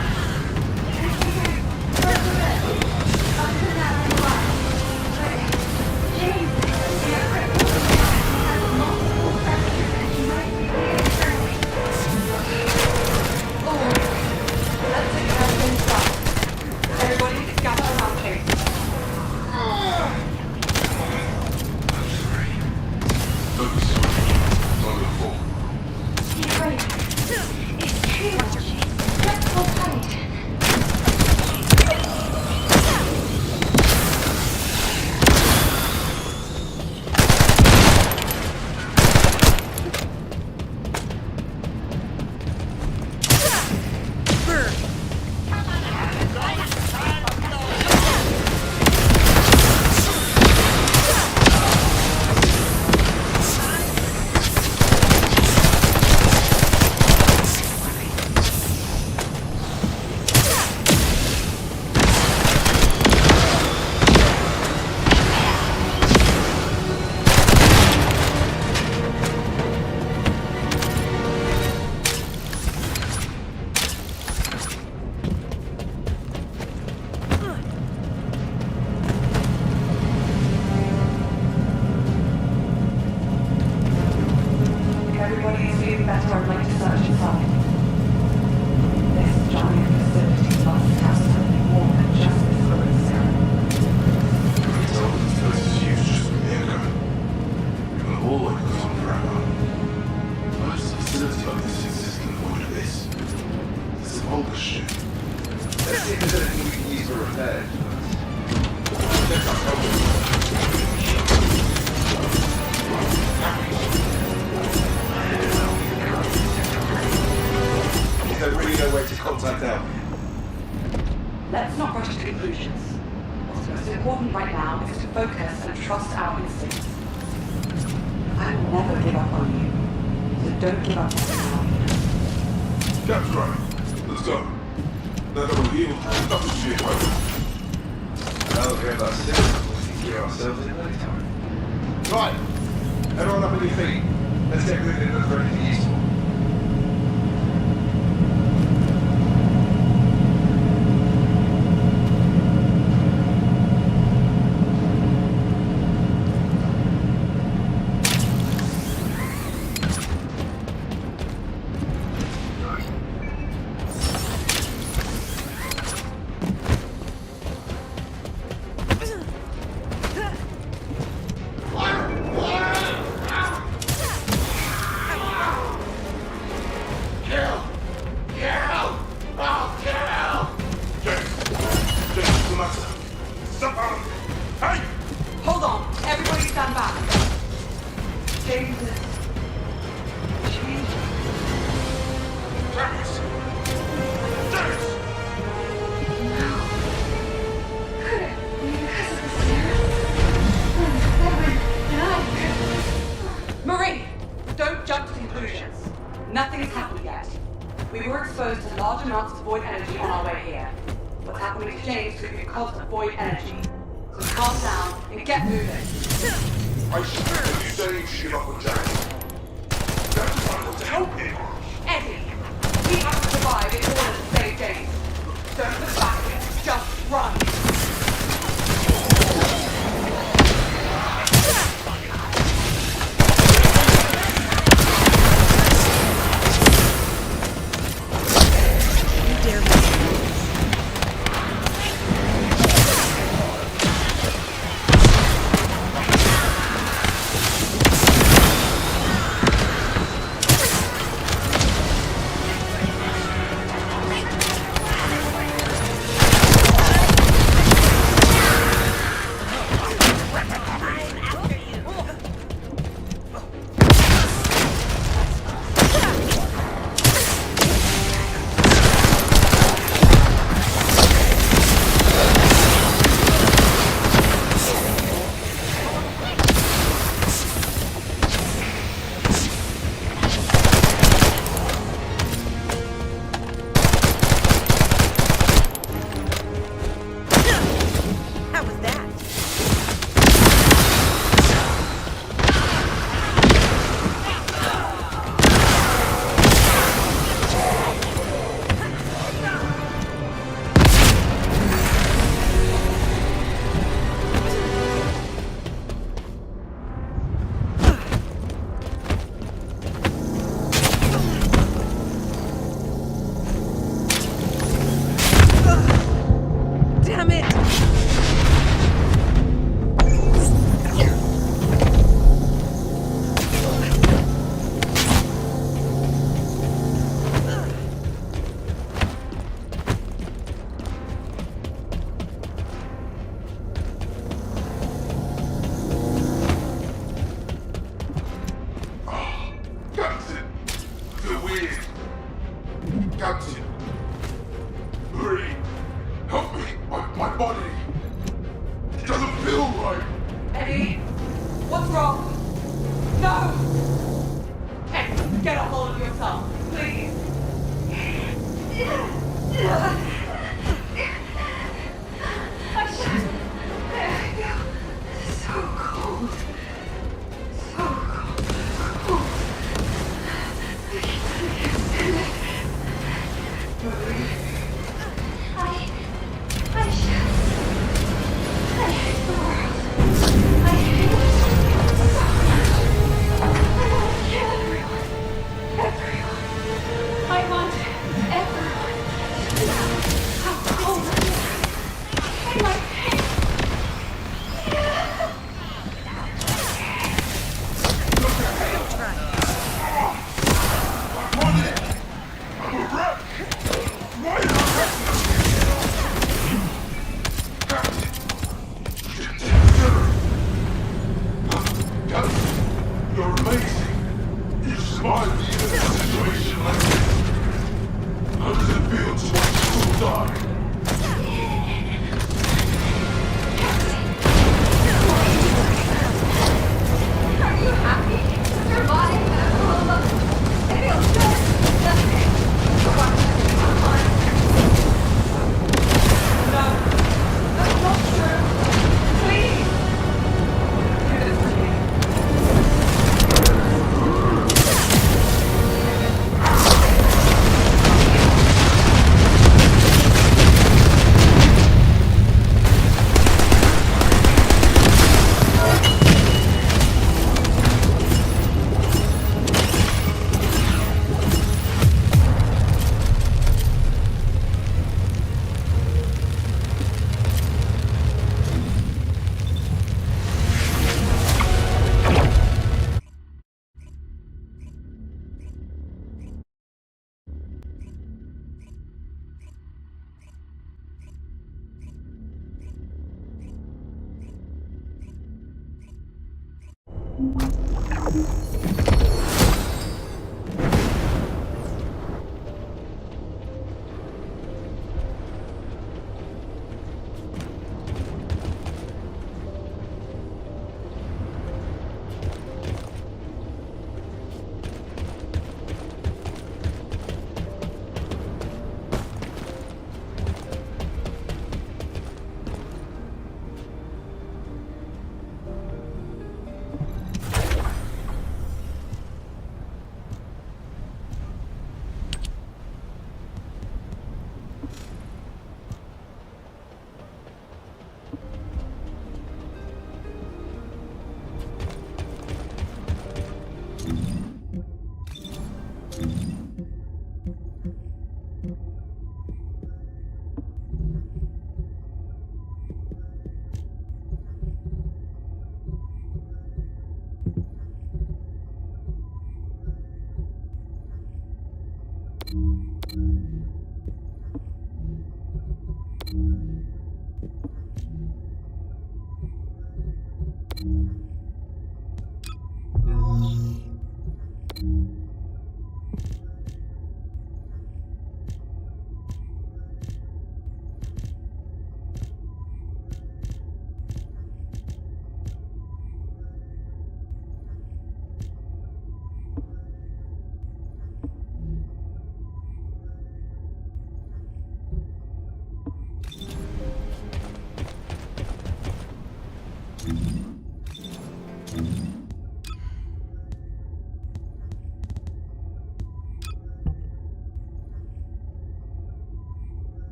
trust our instincts. I will never give up on you, so don't give up on me. That's right. Let's go. Now that we're healed, nothing to be afraid of. Now that we have our senses, we'll take care of ourselves in no time. Right. Everyone up on your feet. Let's get moving and look for anything useful. Hold on! Everybody stand back! Jesus. Marie! Don't jump to conclusions. Nothing has happened yet. We were exposed to large amounts of void energy on our way here. What's happening to James could be because of void energy. So calm down and get moving. I swear you saying shit up with James. That's why I want to help him. Eddie, we have to survive in order to save James. Don't look back, just run. Captain. Marie, help me. My body. It doesn't feel right. Eddie, what's wrong? No! Eddie, get a hold of yourself, please. I should. There I go. So cold. So cold. I can't stand it. Marie. I should. I hate the world. I hate it so much. I want to kill everyone. Everyone. I want everyone to die.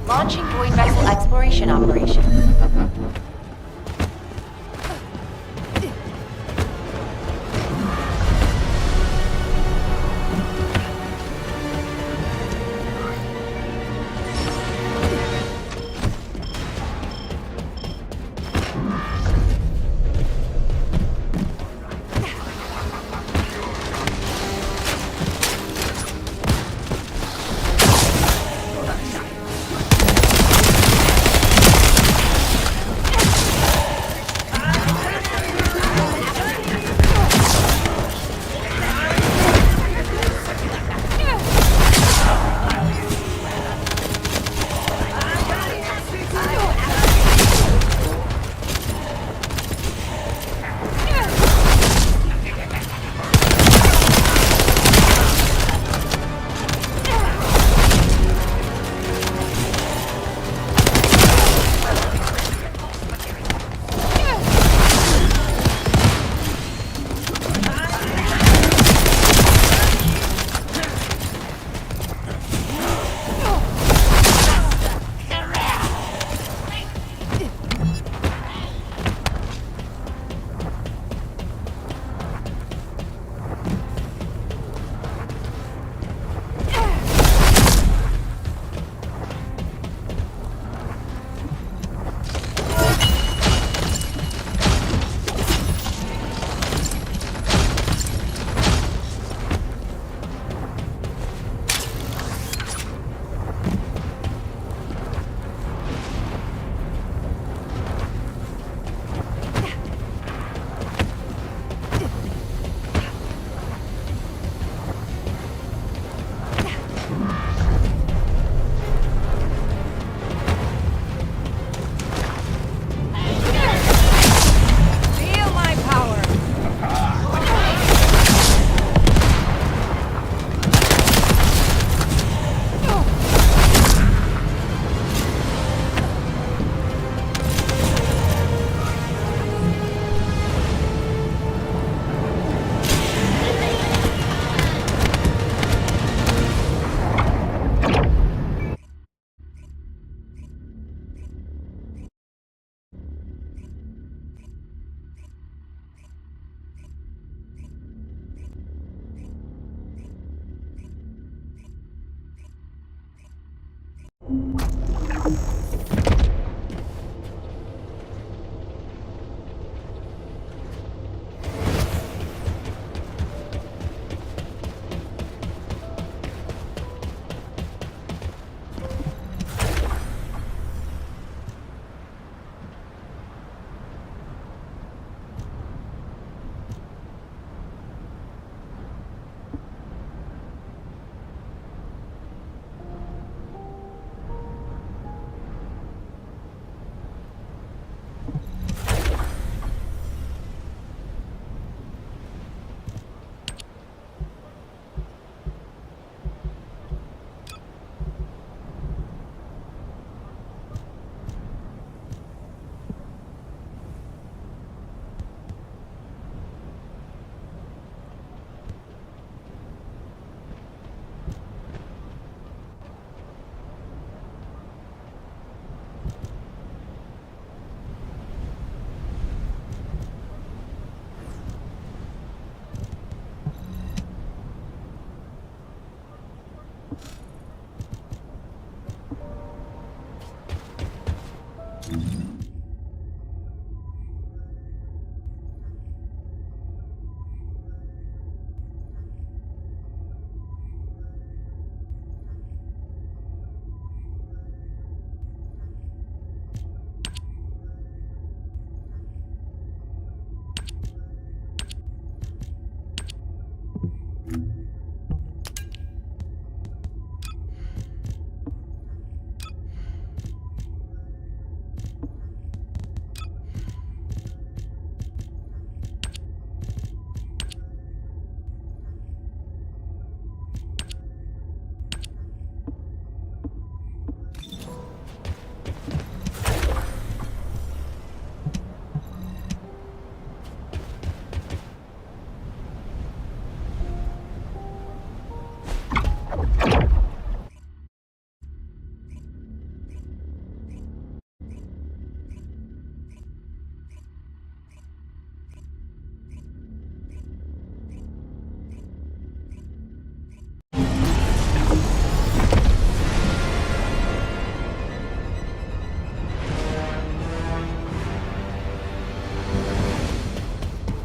Launching Void Vessel Exploration Operation.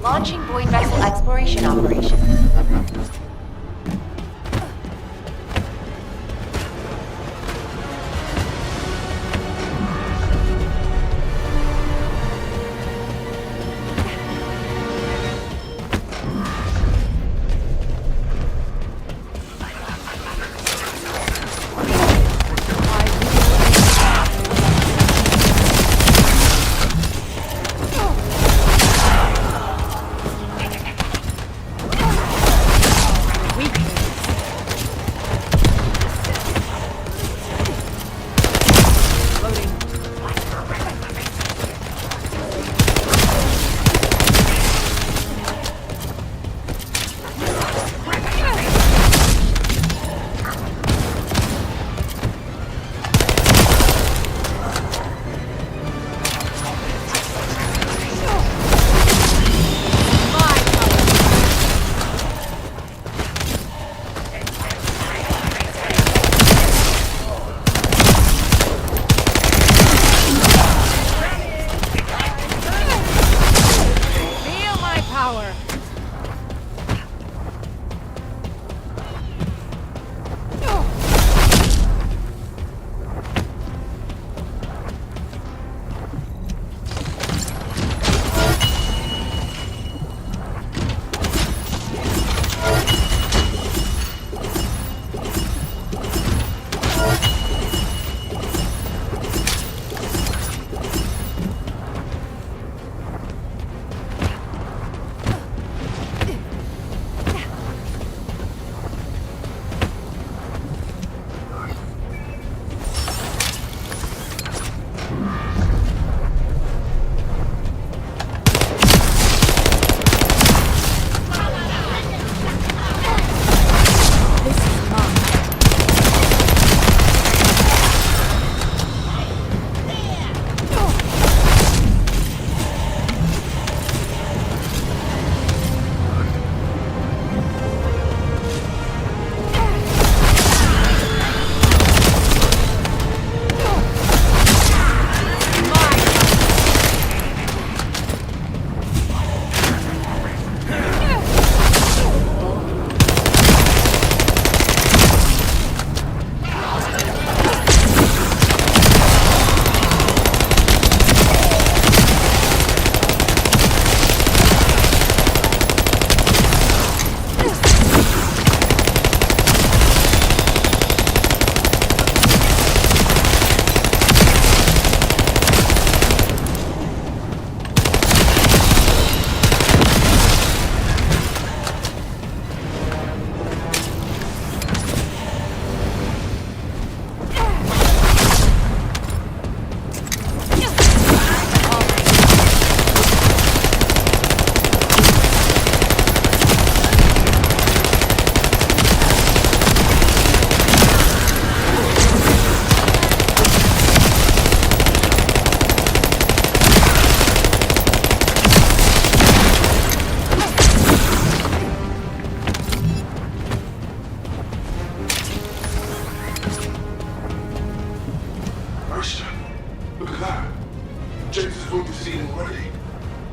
Launching Void Vessel Exploration Operation.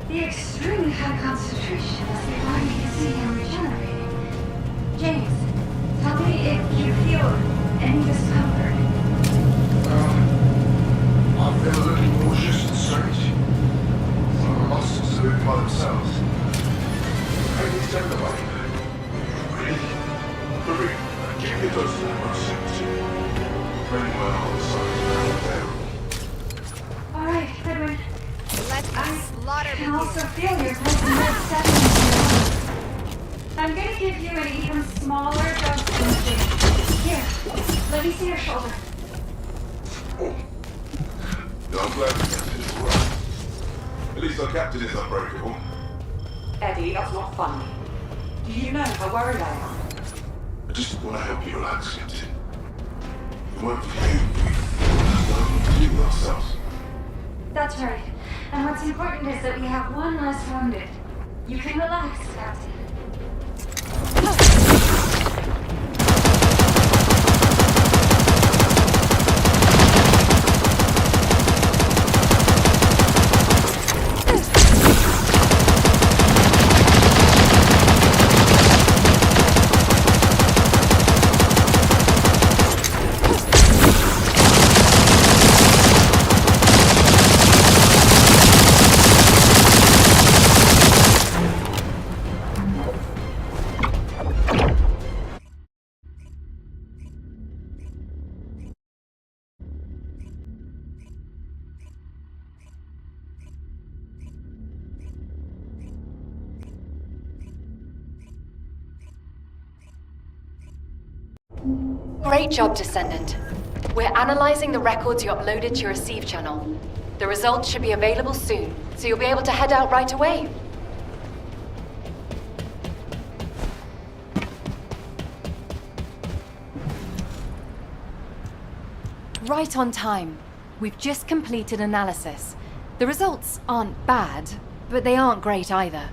The extremely high concentration is allowing me to see him regenerating. James, tell me if you feel any discomfort. I feel a little nauseous and strange. My muscles are moving by themselves. Maybe it's down the way. Really, keep me close to that most very well on the side of the Alright, Edwin. Slaughter I can also feel your blood settling. I'm gonna give you an even smaller dose than James. Here, let me see your shoulder. I'm glad the captain is alright. At least our captain is unbreakable. Eddie, that's not funny. Do you know how worried I am? I just want to help you relax, Captain. If it weren't for you, we'd kill ourselves. That's right. And what's important is that we have one less wounded. You can relax, Captain. Great job, Descendant. We're analyzing the records you uploaded to your receive channel. The results should be available soon, so you'll be able to head out right away. Right on time. We've just completed analysis. The results aren't bad, but they aren't great either.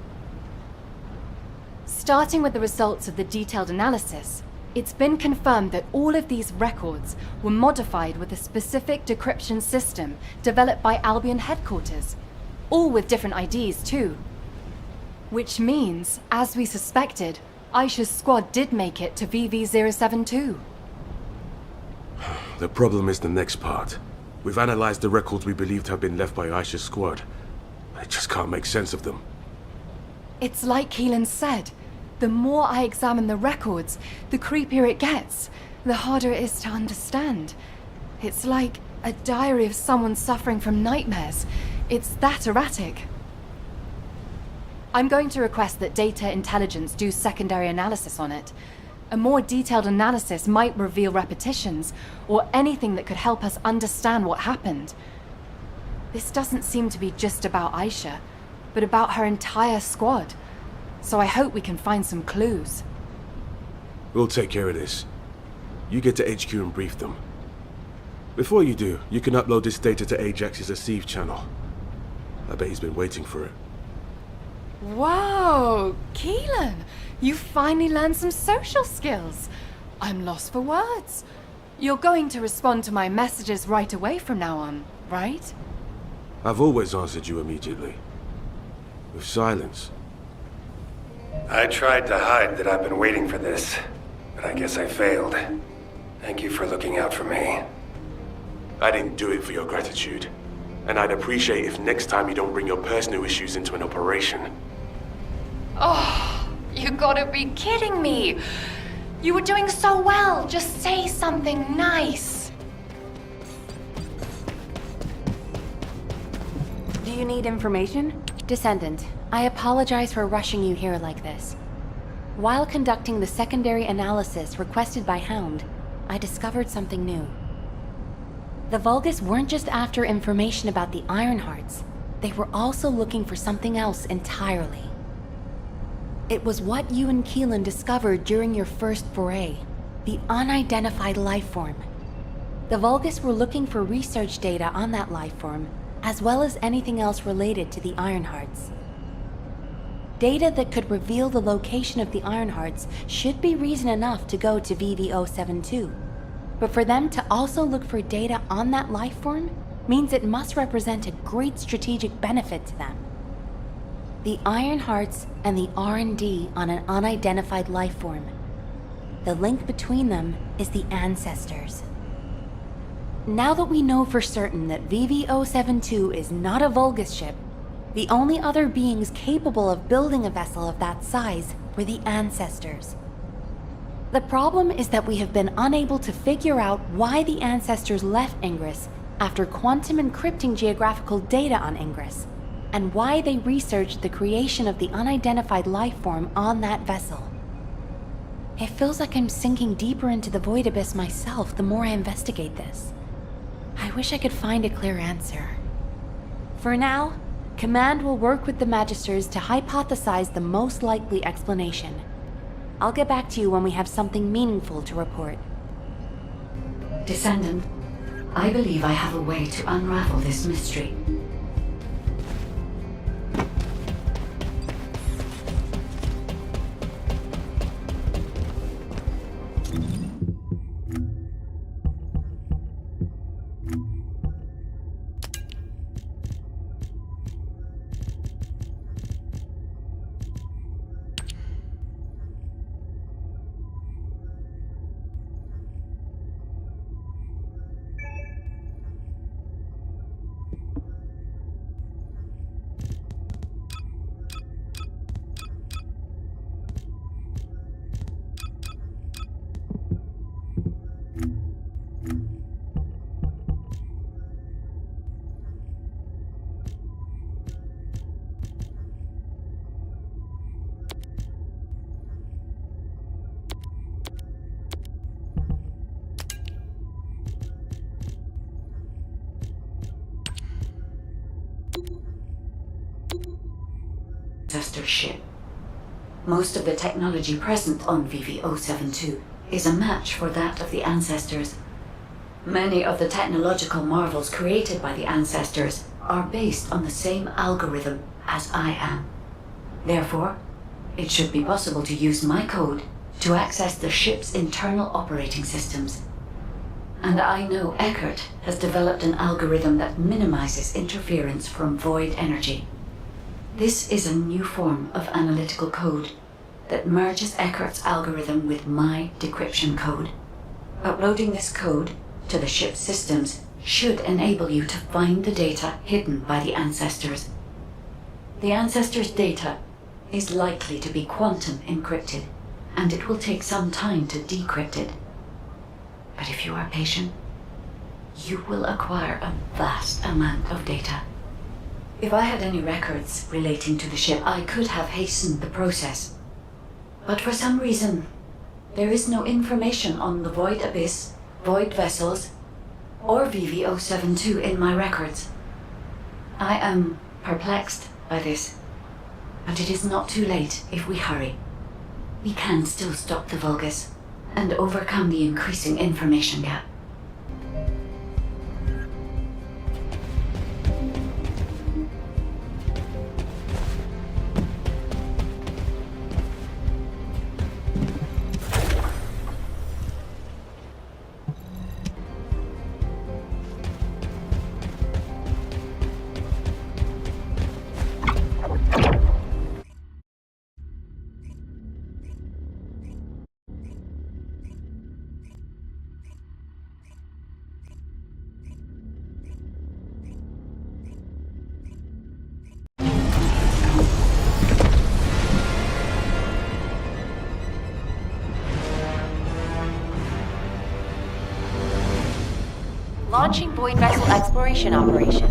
Starting with the results of the detailed analysis, it's been confirmed that all of these records were modified with a specific decryption system developed by Albion headquarters, all with different IDs too. Which means, as we suspected, Aisha's squad did make it to VV-072. The problem is the next part. We've analyzed the records we believed have been left by Aisha's squad. I just can't make sense of them. It's like Keelan said. The more I examine the records, the creepier it gets, the harder it is to understand. It's like a diary of someone suffering from nightmares. It's that erratic. I'm going to request that Data Intelligence do secondary analysis on it. A more detailed analysis might reveal repetitions, or anything that could help us understand what happened. This doesn't seem to be just about Aisha, but about her entire squad. So I hope we can find some clues. We'll take care of this. You get to HQ and brief them. Before you do, you can upload this data to Ajax's receive channel. I bet he's been waiting for it. Wow, Keelan! You finally learned some social skills. I'm lost for words. You're going to respond to my messages right away from now on, right? I've always answered you immediately. With silence. I tried to hide that I've been waiting for this, but I guess I failed. Thank you for looking out for me. I didn't do it for your gratitude. And I'd appreciate if next time you don't bring your personal issues into an operation. Oh, you gotta be kidding me! You were doing so well! Just say something nice! Do you need information? Descendant, I apologize for rushing you here like this. While conducting the secondary analysis requested by Hound, I discovered something new. The Vulgus weren't just after information about the Ironhearts, they were also looking for something else entirely. It was what you and Keelan discovered during your first foray, the unidentified lifeform. The Vulgus were looking for research data on that lifeform, as well as anything else related to the Ironhearts. Data that could reveal the location of the Ironhearts should be reason enough to go to VV-072. But for them to also look for data on that lifeform means it must represent a great strategic benefit to them. The Ironhearts and the R&D on an unidentified lifeform. The link between them is the Ancestors. Now that we know for certain that VV-072 is not a Vulgus ship, the only other beings capable of building a vessel of that size were the Ancestors. The problem is that we have been unable to figure out why the Ancestors left Ingress after quantum encrypting geographical data on Ingress, and why they researched the creation of the unidentified lifeform on that vessel. It feels like I'm sinking deeper into the void abyss myself the more I investigate this. I wish I could find a clear answer. For now, Command will work with the Magisters to hypothesize the most likely explanation. I'll get back to you when we have something meaningful to report. Descendant, I believe I have a way to unravel this mystery. ancestor ship. Most of the technology present on VV-072 is a match for that of the Ancestors. Many of the technological marvels created by the Ancestors are based on the same algorithm as I am. Therefore, it should be possible to use my code to access the ship's internal operating systems. And I know Eckert has developed an algorithm that minimizes interference from void energy. This is a new form of analytical code that merges Eckert's algorithm with my decryption code. Uploading this code to the ship's systems should enable you to find the data hidden by the Ancestors. The Ancestors' data is likely to be quantum encrypted, and it will take some time to decrypt it. But if you are patient, you will acquire a vast amount of data. If I had any records relating to the ship, I could have hastened the process. But for some reason, there is no information on the Void Abyss, Void Vessels, or VV-072 in my records. I am perplexed by this, but it is not too late if we hurry. We can still stop the Vulgus and overcome the increasing information gap. Launching Void Vessel Exploration Operation.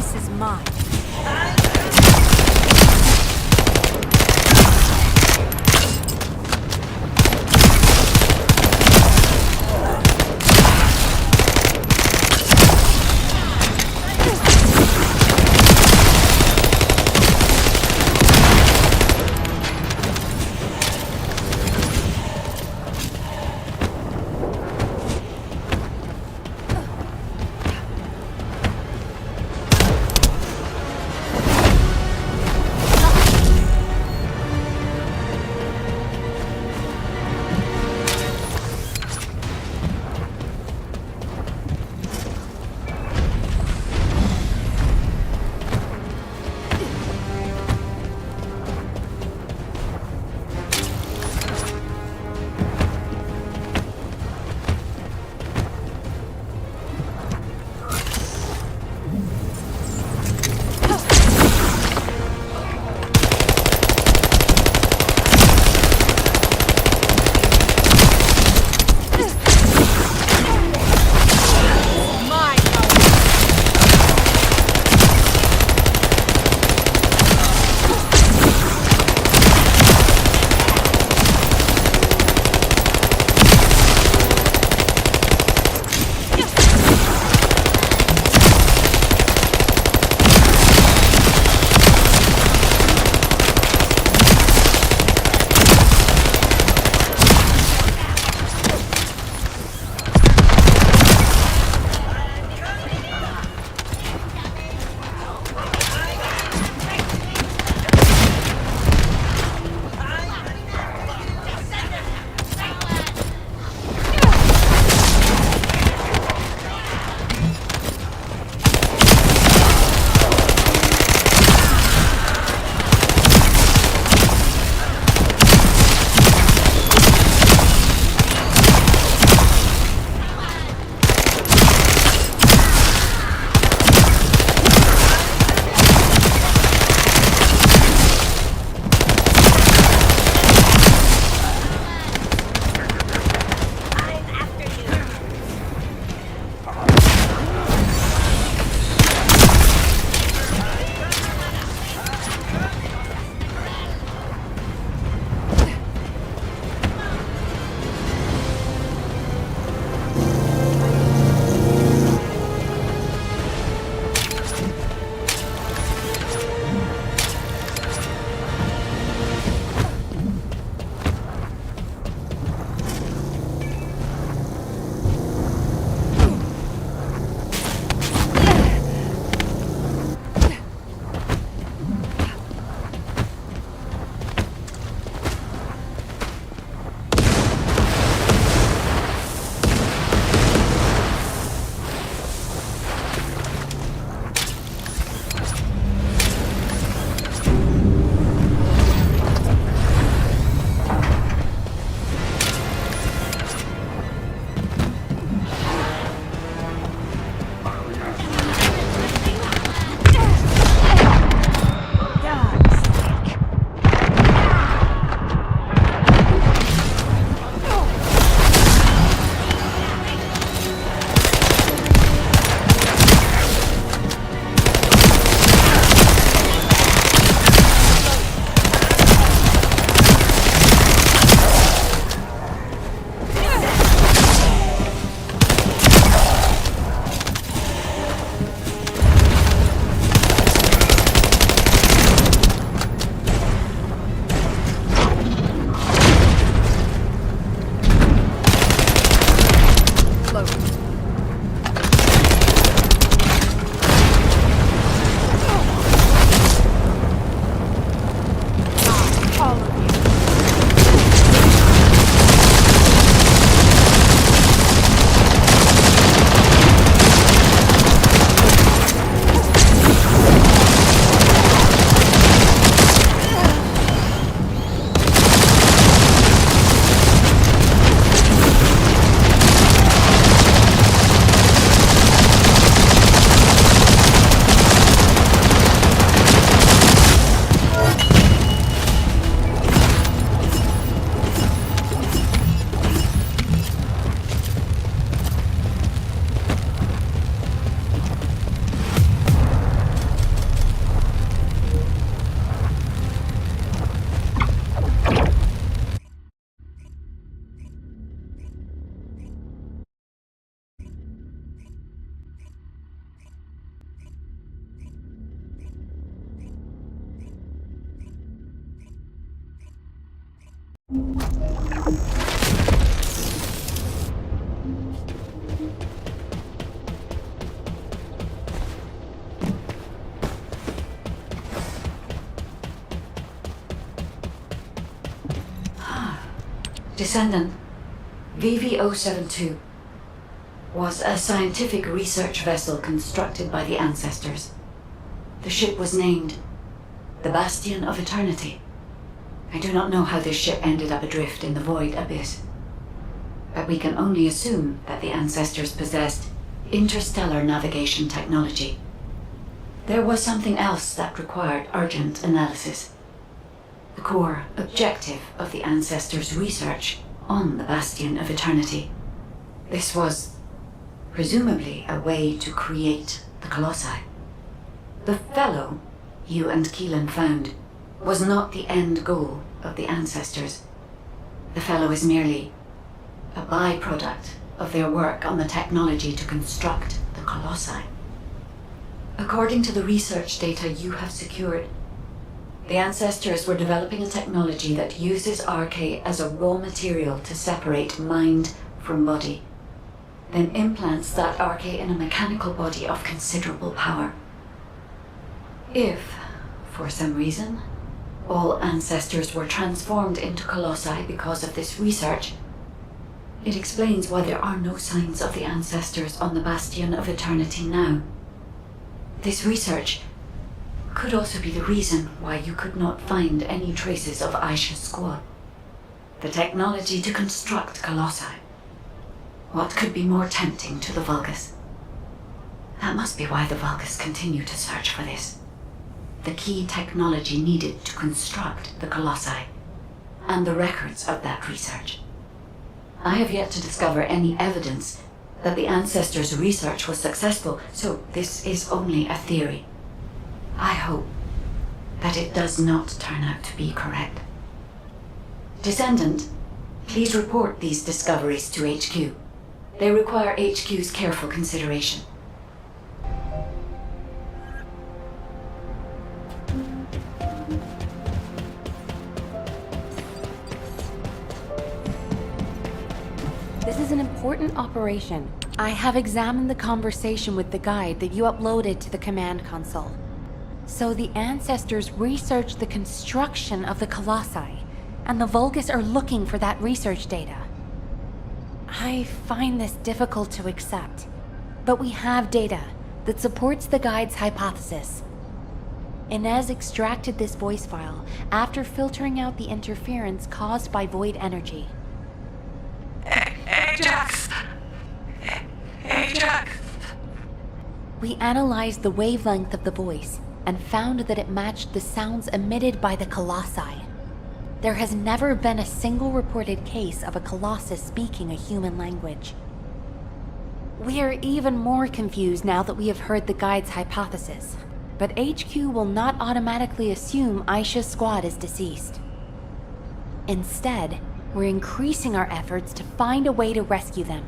This is mine. Descendant, VV-072 was a scientific research vessel constructed by the Ancestors. The ship was named the Bastion of Eternity. I do not know how this ship ended up adrift in the Void Abyss, but we can only assume that the Ancestors possessed interstellar navigation technology. There was something else that required urgent analysis. The core objective of the Ancestors' research on the Bastion of Eternity. This was presumably a way to create the Colossi. The fellow you and Keelan found was not the end goal of the Ancestors. The fellow is merely a byproduct of their work on the technology to construct the Colossi. According to the research data you have secured, the Ancestors were developing a technology that uses RK as a raw material to separate mind from body, then implants that RK in a mechanical body of considerable power. If, for some reason, all Ancestors were transformed into Colossi because of this research, it explains why there are no signs of the Ancestors on the Bastion of Eternity now. This research could also be the reason why you could not find any traces of Aisha's squad. The technology to construct Colossi. What could be more tempting to the Vulgus? That must be why the Vulgus continue to search for this. The key technology needed to construct the Colossi, and the records of that research. I have yet to discover any evidence that the Ancestors' research was successful, so this is only a theory. I hope that it does not turn out to be correct. Descendant, please report these discoveries to HQ. They require HQ's careful consideration. This is an important operation. I have examined the conversation with the guide that you uploaded to the command console. So the Ancestors researched the construction of the Colossi, and the Vulgus are looking for that research data. I find this difficult to accept, but we have data that supports the guide's hypothesis. Inez extracted this voice file after filtering out the interference caused by void energy. Ajax! Ajax! We analyzed the wavelength of the voice and found that it matched the sounds emitted by the Colossi. There has never been a single reported case of a Colossus speaking a human language. We are even more confused now that we have heard the guide's hypothesis, but HQ will not automatically assume Aisha's squad is deceased. Instead, we're increasing our efforts to find a way to rescue them.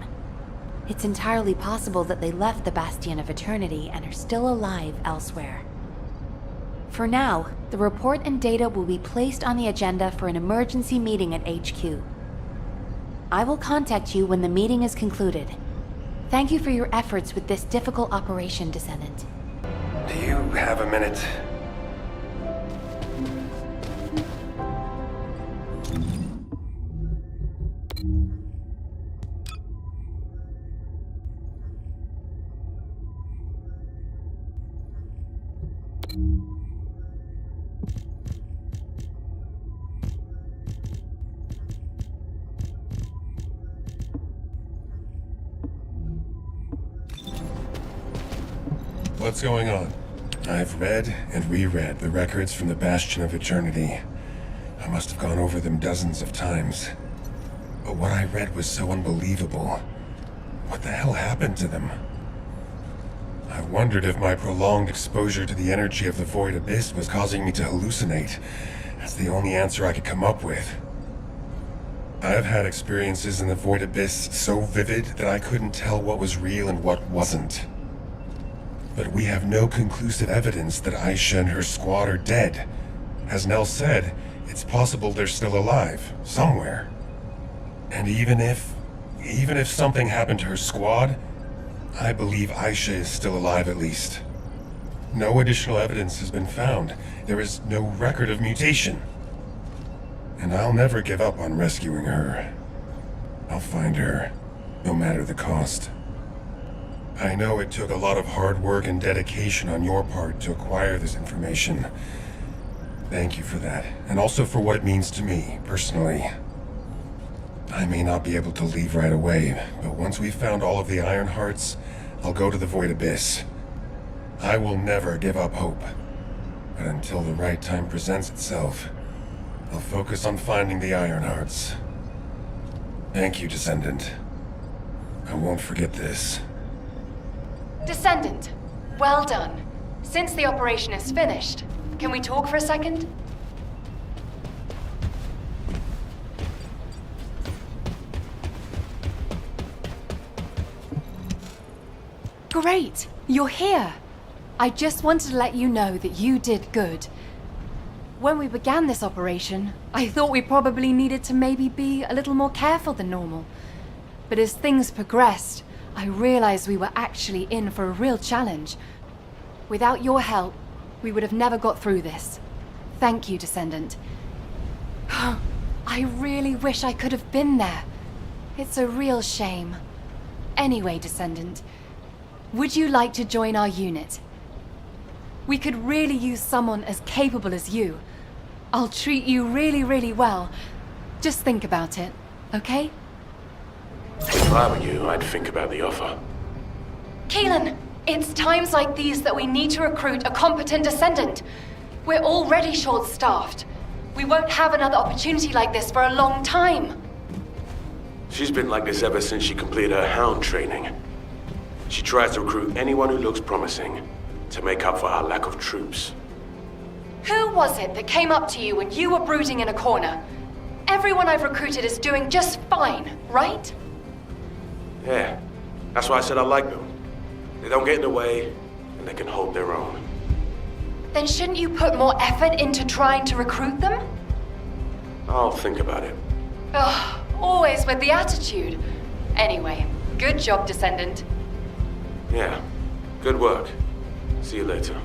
It's entirely possible that they left the Bastion of Eternity and are still alive elsewhere. For now, the report and data will be placed on the agenda for an emergency meeting at HQ. I will contact you when the meeting is concluded. Thank you for your efforts with this difficult operation, Descendant. Do you have a minute? What's going on? I've read and reread the records from the Bastion of Eternity. I must have gone over them dozens of times. But what I read was so unbelievable. What the hell happened to them? I wondered if my prolonged exposure to the energy of the Void Abyss was causing me to hallucinate. That's the only answer I could come up with. I've had experiences in the Void Abyss so vivid that I couldn't tell what was real and what wasn't. But we have no conclusive evidence that Aisha and her squad are dead. As Nell said, it's possible they're still alive, somewhere. And even if something happened to her squad, I believe Aisha is still alive at least. No additional evidence has been found. There is no record of mutation. And I'll never give up on rescuing her. I'll find her, no matter the cost. I know it took a lot of hard work and dedication on your part to acquire this information. Thank you for that, and also for what it means to me, personally. I may not be able to leave right away, but once we've found all of the Iron Hearts, I'll go to the Void Abyss. I will never give up hope. But until the right time presents itself, I'll focus on finding the Iron Hearts. Thank you, Descendant. I won't forget this. Descendant, well done. Since the operation is finished, can we talk for a second? Great! You're here! I just wanted to let you know that you did good. When we began this operation, I thought we probably needed to maybe be a little more careful than normal. But as things progressed, I realized we were actually in for a real challenge. Without your help, we would have never got through this. Thank you, Descendant. I really wish I could have been there. It's a real shame. Anyway, Descendant, would you like to join our unit? We could really use someone as capable as you. I'll treat you really, really well. Just think about it, okay? If I were you, I'd think about the offer. Keelan, it's times like these that we need to recruit a competent Descendant. We're already short-staffed. We won't have another opportunity like this for a long time. She's been like this ever since she completed her Hound training. She tries to recruit anyone who looks promising to make up for her lack of troops. Who was it that came up to you when you were brooding in a corner? Everyone I've recruited is doing just fine, right? Yeah, that's why I said I like them. They don't get in the way, and they can hold their own. Then shouldn't you put more effort into trying to recruit them? I'll think about it. Ugh, always with the attitude. Anyway, good job, Descendant. Yeah, good work. See you later.